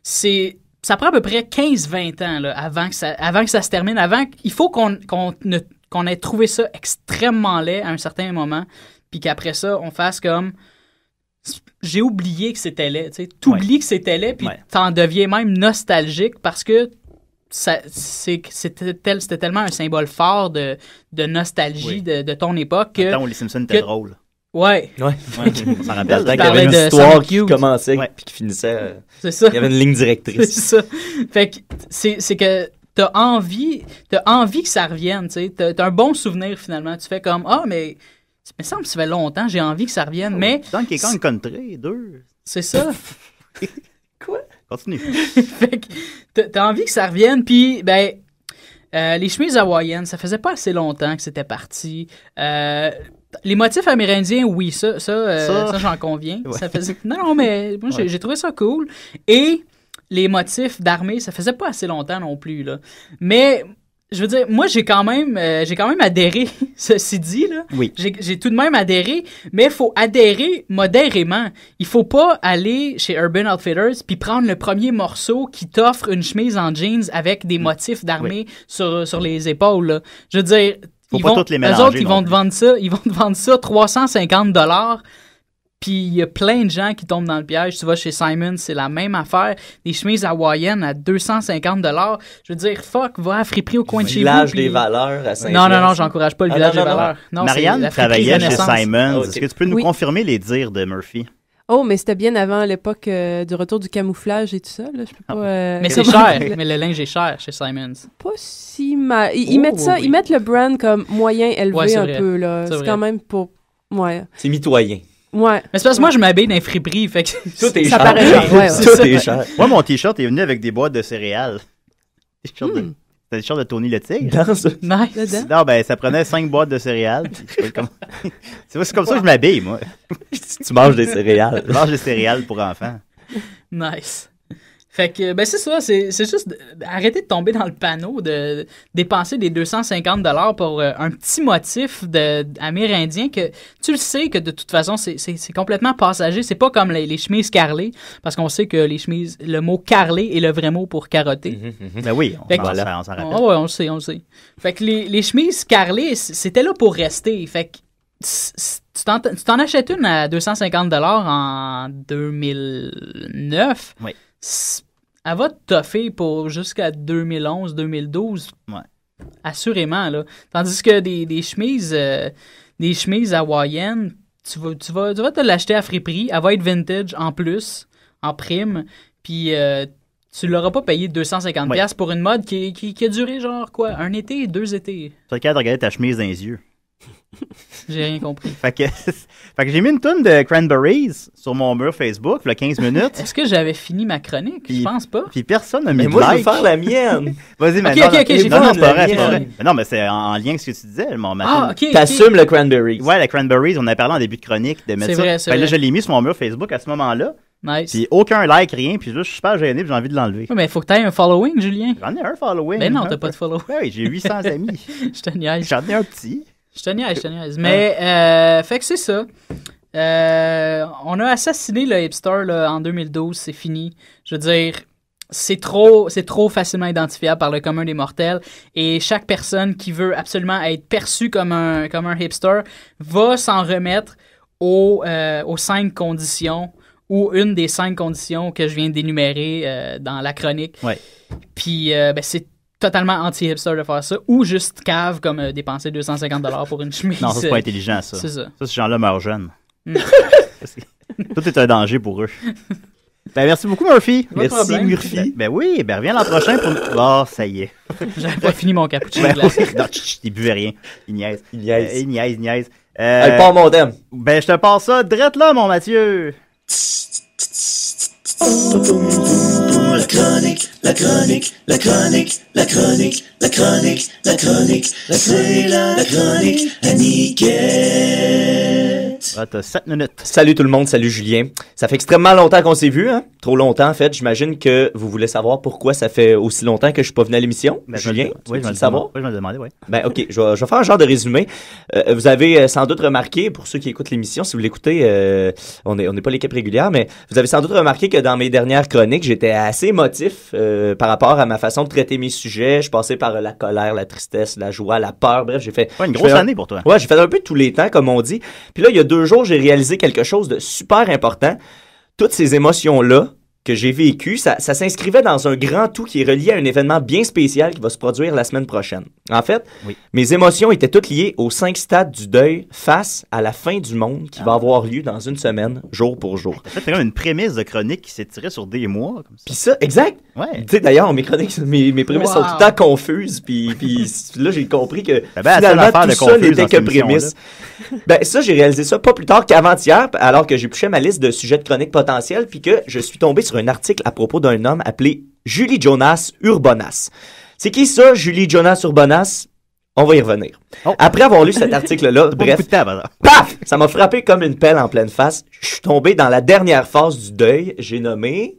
ça prend à peu près 15-20 ans là, avant que ça se termine. Il faut qu'on ait trouvé ça extrêmement laid à un certain moment, puis qu'après ça, on fasse comme... J'ai oublié que c'était laid. T'oublies que c'était laid, puis t'en deviens même nostalgique parce que c'était tellement un symbole fort de nostalgie de ton époque. Le temps où les Simpsons étaient drôles. Ouais. On s'en rappelle. Il y avait une histoire qui commençait puis qui finissait. C'est ça. Il y avait une ligne directrice. C'est ça. Fait que c'est que t'as envie que ça revienne. T'as un bon souvenir finalement. Tu fais comme mais il me semble que ça fait longtemps, j'ai envie que ça revienne. Mais Donkey Kong Country 2. C'est ça. Quoi? Continue. Fait que t'as envie que ça revienne, puis les chemises hawaïennes, ça faisait pas assez longtemps que c'était parti. Les motifs amérindiens, oui, ça j'en conviens. Ouais. Ça faisait... Non, mais moi, j'ai trouvé ça cool. Et les motifs d'armée, ça faisait pas assez longtemps non plus, là. Mais, je veux dire, moi, j'ai quand même adhéré, ceci dit, là. Oui. J'ai tout de même adhéré, mais il faut adhérer modérément. Il faut pas aller chez Urban Outfitters puis prendre le premier morceau qui t'offre une chemise en jeans avec des motifs d'armée sur les épaules, là. Je veux dire... Faut pas toutes les mélanger. Eux autres, ils vont te vendre ça $350. Puis il y a plein de gens qui tombent dans le piège. Tu vas chez Simon, c'est la même affaire. Des chemises hawaïennes à $250. Je veux dire, va à friperie au coin de chez vous. Village des valeurs à Saint-Jean. Non, j'encourage pas le village des valeurs. Non, Marianne travaillait chez Simon. Est-ce que tu peux nous confirmer les dires de Murphy? Oh, mais c'était bien avant l'époque du retour du camouflage et tout ça. Là. Je peux pas, mais c'est cher. Mais le linge est cher chez Simons. Pas si mal. Ils mettent ça, ils mettent le brand comme moyen élevé un peu. Là. C'est quand même pour... Ouais. C'est mitoyen. Ouais. Mais c'est parce que moi, je m'habille dans les friperies. Fait que tout est ça cher. Paraît Tout est cher. Moi, mon t-shirt est venu avec des boîtes de céréales. C'était le t-shirt de Tony le Tigre. Nice. Non, ça prenait 5 boîtes de céréales. C'est comme ça que je m'habille, moi. Tu manges des céréales. Je mange des céréales pour enfants. Nice. Fait que, c'est ça, c'est juste arrêter de tomber dans le panneau de dépenser des $250 pour un petit motif amérindien que tu le sais que de toute façon, c'est complètement passager. C'est pas comme les chemises carrées, parce qu'on sait que les chemises, le mot carré est le vrai mot pour carotter. Ben oui, on s'en rappelle. Ouais, on le sait. Fait que les chemises carrées, c'était là pour rester. Fait que tu t'en achètes une à $250 en 2009. Oui. Elle va te toffer pour jusqu'à 2011, 2012. Ouais. Assurément, là. Tandis que des chemises hawaïennes, tu vas te l'acheter à friperie. Elle va être vintage en plus, en prime. Puis tu l'auras pas payé 250$ pour une mode qui a duré genre quoi? Un été, 2 étés. Tu as le cas de regarder ta chemise dans les yeux. J'ai rien compris. Fait que j'ai mis une toune de Cranberries sur mon mur Facebook, il y a 15 minutes. Est-ce que j'avais fini ma chronique? Je pense pas. Puis personne n'a mis de moi, like. Je veux faire la mienne. Vas-y, mais OK, j'ai non, c'est pas vrai. Mais non, mais c'est en lien avec ce que tu disais, mon matin. T'assumes le Cranberries. Ouais, le Cranberries, on a parlé en début de chronique de mettre ça. Vrai, c'est vrai. Là, je l'ai mis sur mon mur Facebook à ce moment-là. Nice. Puis aucun like, rien. Puis là, je suis super gêné, puis j'ai envie de l'enlever. Ouais, mais faut que t'aies un following, Julien. J'en ai un following. Ben non, t'as pas de following. Oui, j'ai 800 amis. Je te niaise. J'en ai un petit. Je te niaise. Mais, fait que c'est ça. On a assassiné le hipster là, en 2012, c'est fini. Je veux dire, c'est trop facilement identifiable par le commun des mortels. Et chaque personne qui veut absolument être perçue comme un hipster va s'en remettre aux 5 conditions ou une des 5 conditions que je viens d'énumérer dans la chronique. Ouais. Puis, c'est totalement anti-hipster de faire ça, ou juste cave comme dépenser $250 pour une chemise. Non, ça, c'est pas intelligent, ça. C'est ça. Ça, ces gens-là meurent jeunes. Tout est un danger pour eux. Merci beaucoup, Murphy. Merci, Murphy. Oui, reviens l'an prochain pour nous... Oh, ça y est. J'avais pas fini mon cappuccino glacé. Non, il buvait rien. Il niaise. Elle part mon thème. Je te passe ça drette là, mon Mathieu. La chronique, c'est la chronique à Niquette. T'as 7 minutes. Salut tout le monde, salut Julien. Ça fait extrêmement longtemps qu'on s'est vu, hein? trop longtemps, en fait. J'imagine que vous voulez savoir pourquoi ça fait aussi longtemps que je suis pas venu à l'émission. Julien, tu veux le savoir? Oui, je vais le demander, oui. Ben, OK, je vais faire un genre de résumé. Vous avez sans doute remarqué, pour ceux qui écoutent l'émission, si vous l'écoutez, on n'est pas l'équipe régulière, mais vous avez sans doute remarqué que dans mes dernières chroniques, j'étais assez émotif par rapport à ma façon de traiter mes sujets. Je passais par la colère, la tristesse, la joie, la peur. Bref, j'ai fait... une grosse année pour toi. Ouais, j'ai fait un peu tous les temps, comme on dit. Puis là, il y a 2 jours, j'ai réalisé quelque chose de super important. Toutes ces émotions-là que j'ai vécues, ça s'inscrivait dans un grand tout qui est relié à un événement bien spécial qui va se produire la semaine prochaine. En fait, mes émotions étaient toutes liées aux 5 stades du deuil face à la fin du monde qui va avoir lieu dans une semaine, jour pour jour. C'est comme une prémisse de chronique qui s'est tirée sur des mois. Puis ça, exact. Ouais. Tu sais, d'ailleurs, mes chroniques, mes prémices sont tout le temps confuses. Puis là, j'ai compris que finalement, tout ça n'était que prémisse. Ben, ça, j'ai réalisé ça pas plus tard qu'avant-hier, alors que j'épluchais ma liste de sujets de chronique potentiels, puis que je suis tombé sur un article à propos d'un homme appelé Julie Jonas Urbonas. C'est qui ça, Julie Jonas Urbonas? On va y revenir. Après avoir lu cet article-là, bref, paf! Ça m'a frappé comme une pelle en pleine face. Je suis tombé dans la dernière phase du deuil. J'ai nommé...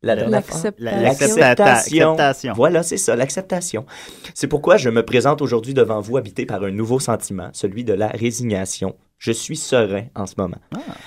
L'acceptation. Voilà, c'est ça, l'acceptation. C'est pourquoi je me présente aujourd'hui devant vous habité par un nouveau sentiment, celui de la résignation. Je suis serein en ce moment.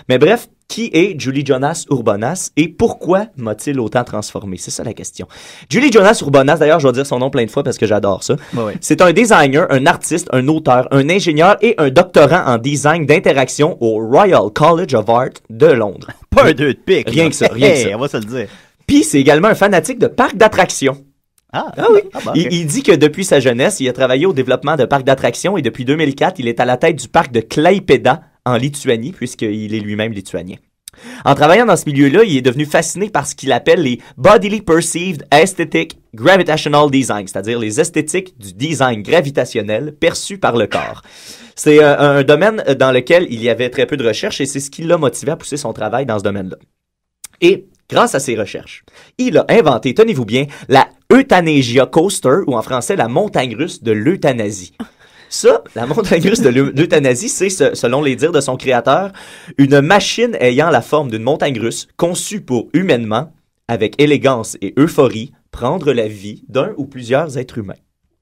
Mais bref, qui est Julie Jonas Urbonas et pourquoi m'a-t-il autant transformé? C'est ça la question. Julie Jonas Urbonas, d'ailleurs, je vais dire son nom plein de fois parce que j'adore ça. C'est un designer, un artiste, un auteur, un ingénieur et un doctorant en design d'interaction au Royal College of Art de Londres. Pas un 2 de pique. Rien que ça, rien que ça. On va se le dire. Puis c'est également un fanatique de parcs d'attractions. Ah oui. Il dit que depuis sa jeunesse, il a travaillé au développement de parcs d'attractions et depuis 2004, il est à la tête du parc de Klaipėda en Lituanie, puisqu'il est lui-même lituanien. En travaillant dans ce milieu-là, il est devenu fasciné par ce qu'il appelle les Bodily Perceived Aesthetic Gravitational Design, c'est-à-dire les esthétiques du design gravitationnel perçu par le corps. C'est un domaine dans lequel il y avait très peu de recherches et c'est ce qui l'a motivé à pousser son travail dans ce domaine-là. Et grâce à ses recherches, il a inventé, tenez-vous bien, la Euthanasia Coaster, ou en français, la montagne russe de l'euthanasie. Ça, la montagne russe de l'euthanasie, c'est, selon les dires de son créateur, une machine ayant la forme d'une montagne russe conçue pour humainement, avec élégance et euphorie, prendre la vie d'un ou plusieurs êtres humains.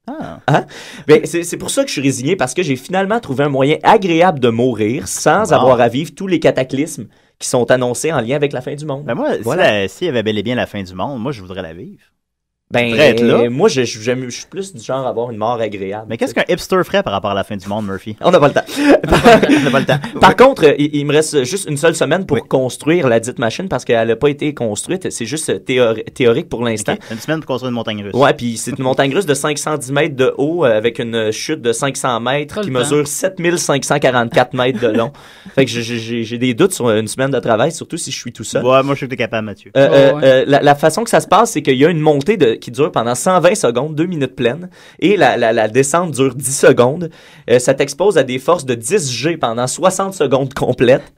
Hein? Ben, c'est pour ça que je suis résigné, parce que j'ai finalement trouvé un moyen agréable de mourir sans avoir à vivre tous les cataclysmes qui sont annoncés en lien avec la fin du monde. Ben moi, s'il y avait bel et bien la fin du monde, moi, je voudrais la vivre. Ben, moi, je suis plus du genre à avoir une mort agréable. Mais qu'est-ce qu'un hipster ferait par rapport à la fin du monde, Murphy? On n'a pas le temps. On n'a pas le temps. Par contre, il me reste juste une seule semaine pour construire la dite machine parce qu'elle n'a pas été construite. C'est juste théorique pour l'instant. Okay. Une semaine pour construire une montagne russe. Ouais, puis c'est une montagne russe de 510 mètres de haut avec une chute de 500 mètres qui mesure 7544 mètres de long. Fait que j'ai des doutes sur une semaine de travail, surtout si je suis tout seul. Ouais, moi, je suis que t'es capable, Mathieu. La façon que ça se passe, c'est qu'il y a une montée qui dure pendant 120 secondes, 2 minutes pleines, et la descente dure 10 secondes. Ça t'expose à des forces de 10 G pendant 60 secondes complètes,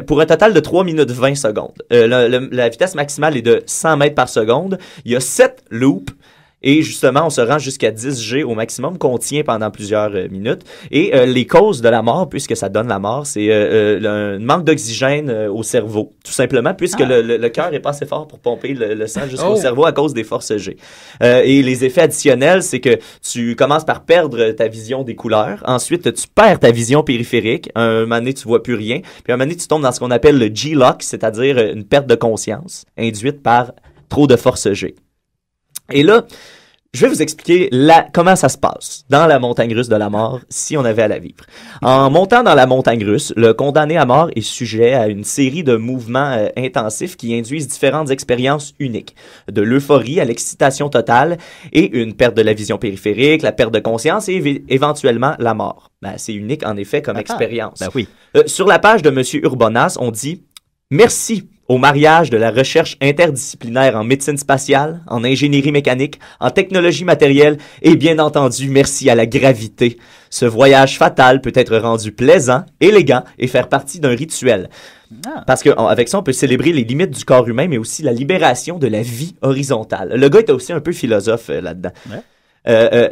pour un total de 3 minutes 20 secondes. La vitesse maximale est de 100 mètres par seconde. Il y a 7 loops. Et justement, on se rend jusqu'à 10 G au maximum qu'on tient pendant plusieurs minutes. Et les causes de la mort, puisque ça donne la mort, c'est un manque d'oxygène au cerveau, tout simplement, puisque le cœur est pas assez fort pour pomper le sang jusqu'au cerveau à cause des forces G. Et les effets additionnels, c'est que tu commences par perdre ta vision des couleurs. Ensuite, tu perds ta vision périphérique. Un moment donné, tu vois plus rien. Puis un moment donné, tu tombes dans ce qu'on appelle le G-lock, c'est-à-dire une perte de conscience induite par trop de forces G. Et là, je vais vous expliquer comment ça se passe dans la montagne russe de la mort si on avait à la vivre. En montant dans la montagne russe, le condamné à mort est sujet à une série de mouvements intensifs qui induisent différentes expériences uniques. De l'euphorie à l'excitation totale et une perte de la vision périphérique, la perte de conscience et éventuellement la mort. Ben, c'est unique en effet comme expérience. Ben oui. Sur la page de M. Urbonas, on dit « Merci ». Au mariage de la recherche interdisciplinaire en médecine spatiale, en ingénierie mécanique, en technologie matérielle et bien entendu, merci à la gravité. Ce voyage fatal peut être rendu plaisant, élégant et faire partie d'un rituel. Parce qu'avec ça, on peut célébrer les limites du corps humain, mais aussi la libération de la vie horizontale. Le gars était aussi un peu philosophe là-dedans.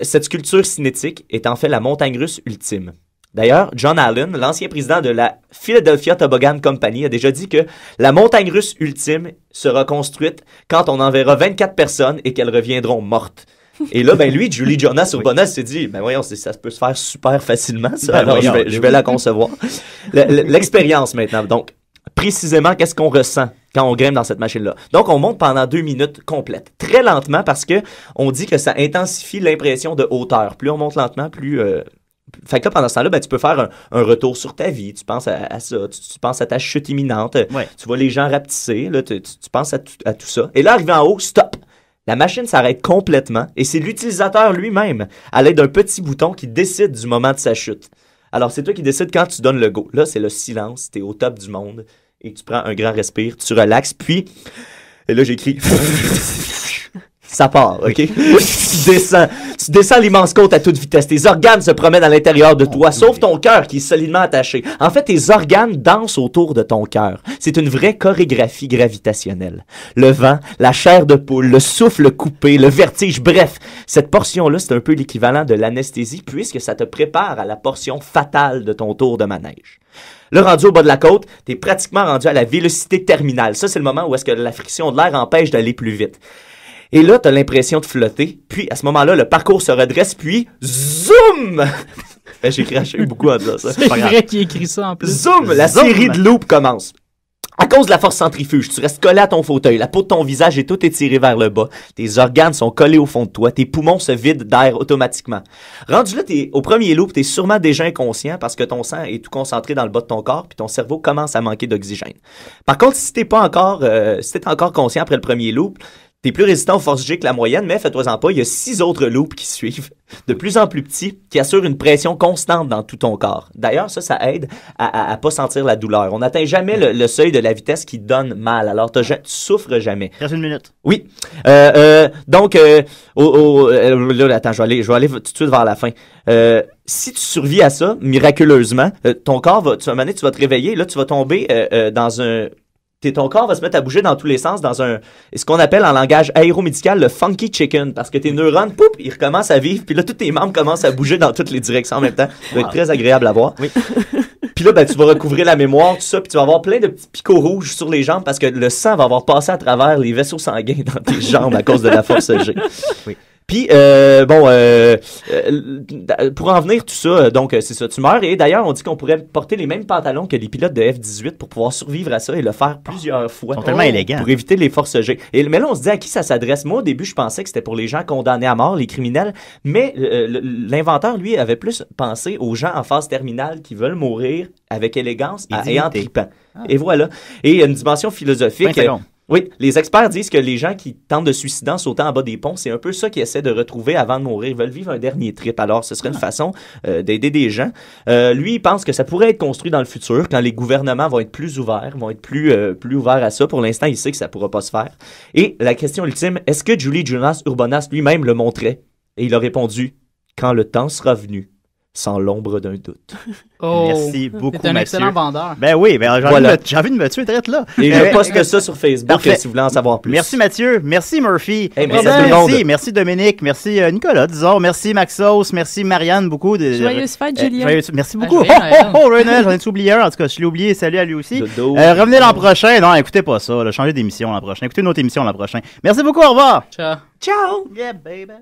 Cette sculpture cinétique est en fait la montagne russe ultime. D'ailleurs, John Allen, l'ancien président de la Philadelphia Toboggan Company, a déjà dit que la montagne russe ultime sera construite quand on enverra 24 personnes et qu'elles reviendront mortes. Et là, ben lui, Julie Jonas Urbonas s'est dit, ben voyons, ça peut se faire super facilement, ça. Alors, je vais la concevoir. L'expérience maintenant. Donc, précisément, qu'est-ce qu'on ressent quand on grimpe dans cette machine-là? Donc, on monte pendant 2 minutes complètes. Très lentement parce que on dit que ça intensifie l'impression de hauteur. Plus on monte lentement, plus... Fait que là, pendant ce temps-là, ben, tu peux faire un retour sur ta vie. Tu penses à ça. Tu penses à ta chute imminente. Ouais. Tu vois les gens rapetisser. Là, tu penses à tout ça. Et là, arrivé en haut, stop! La machine s'arrête complètement et c'est l'utilisateur lui-même, à l'aide d'un petit bouton, qui décide du moment de sa chute. Alors, c'est toi qui décides quand tu donnes le go. Là, c'est le silence. T'es au top du monde et tu prends un grand respire, tu relaxes, puis... Et là, j'écris... Ça part, OK? Tu descends l'immense côte à toute vitesse. Tes organes se promènent à l'intérieur de toi, sauf ton cœur qui est solidement attaché. En fait, tes organes dansent autour de ton cœur. C'est une vraie chorégraphie gravitationnelle. Le vent, la chair de poule, le souffle coupé, le vertige, bref. Cette portion-là, c'est un peu l'équivalent de l'anesthésie puisque ça te prépare à la portion fatale de ton tour de manège. Là, rendu au bas de la côte, t'es pratiquement rendu à la vélocité terminale. Ça, c'est le moment où est-ce que la friction de l'air empêche d'aller plus vite. Et là, t'as l'impression de flotter. Puis, à ce moment-là, le parcours se redresse, puis zoom! J'ai craché beaucoup en disant ça. C'est vrai qu'il écrit ça en plus. Zoom! La série de loops commence. À cause de la force centrifuge, tu restes collé à ton fauteuil. La peau de ton visage est toute étirée vers le bas. Tes organes sont collés au fond de toi. Tes poumons se vident d'air automatiquement. Rendu là, au premier loop, t'es sûrement déjà inconscient parce que ton sang est tout concentré dans le bas de ton corps puis ton cerveau commence à manquer d'oxygène. Par contre, si t'es encore conscient après le premier loop, t'es plus résistant aux forces G que la moyenne, mais fais-toi-en pas, il y a 6 autres loops qui suivent, de plus en plus petits, qui assurent une pression constante dans tout ton corps. D'ailleurs, ça aide à pas sentir la douleur. On n'atteint jamais le seuil de la vitesse qui donne mal. Alors, tu souffres jamais. Il reste 1 minute. Oui. Donc, là, attends, je vais aller tout de suite vers la fin. Si tu survis à ça, miraculeusement, ton corps à un moment donné, tu vas te réveiller, là, tu vas tomber dans un... Ton corps va se mettre à bouger dans tous les sens dans ce qu'on appelle en langage aéromédical le funky chicken, parce que tes neurones, poup, ils recommencent à vivre, puis là, tous tes membres commencent à bouger dans toutes les directions en même temps. Ça va être très agréable à voir. Oui. Puis là, ben, tu vas recouvrir la mémoire, tout ça, puis tu vas avoir plein de petits picots rouges sur les jambes parce que le sang va avoir passé à travers les vaisseaux sanguins dans tes jambes à cause de la force G. Oui. Puis, pour en venir tout ça, donc c'est ça, tu meurs. Et d'ailleurs, on dit qu'on pourrait porter les mêmes pantalons que les pilotes de F-18 pour pouvoir survivre à ça et le faire plusieurs fois. Ils sont tellement élégants. Pour éviter les forces G. Mais là, on se dit à qui ça s'adresse. Moi, au début, je pensais que c'était pour les gens condamnés à mort, les criminels. Mais l'inventeur, lui, avait plus pensé aux gens en phase terminale qui veulent mourir avec élégance et en tripant. Et voilà. Et il y a une dimension philosophique. Oui, les experts disent que les gens qui tentent de suicider en sautant en bas des ponts, c'est un peu ça qu'ils essaient de retrouver avant de mourir. Ils veulent vivre un dernier trip. Alors, ce serait une façon d'aider des gens. Lui, il pense que ça pourrait être construit dans le futur quand les gouvernements vont être plus ouverts, vont être plus ouverts à ça. Pour l'instant, il sait que ça pourra pas se faire. Et la question ultime, est-ce que Julie Jonas Urbonas lui-même le montrait? Et il a répondu, quand le temps sera venu. Sans l'ombre d'un doute. Oh, merci beaucoup, Mathieu. C'est un excellent vendeur. Ben oui, j'ai envie de me tuer direct là. Et je poste ça sur Facebook si vous voulez en savoir plus. Merci Mathieu, merci Murphy, merci Dominique, merci Nicolas, disons, merci Maxos, merci Marianne beaucoup. Joyeuse fête, Julien. Merci beaucoup. Joyeux Noël, j'en ai oublié un, en tout cas, je l'ai oublié, salut à lui aussi. Revenez l'an prochain, non, écoutez pas ça, changez d'émission l'an prochain, écoutez une autre émission l'an prochain. Merci beaucoup, au revoir. Ciao. Ciao. Yeah, baby.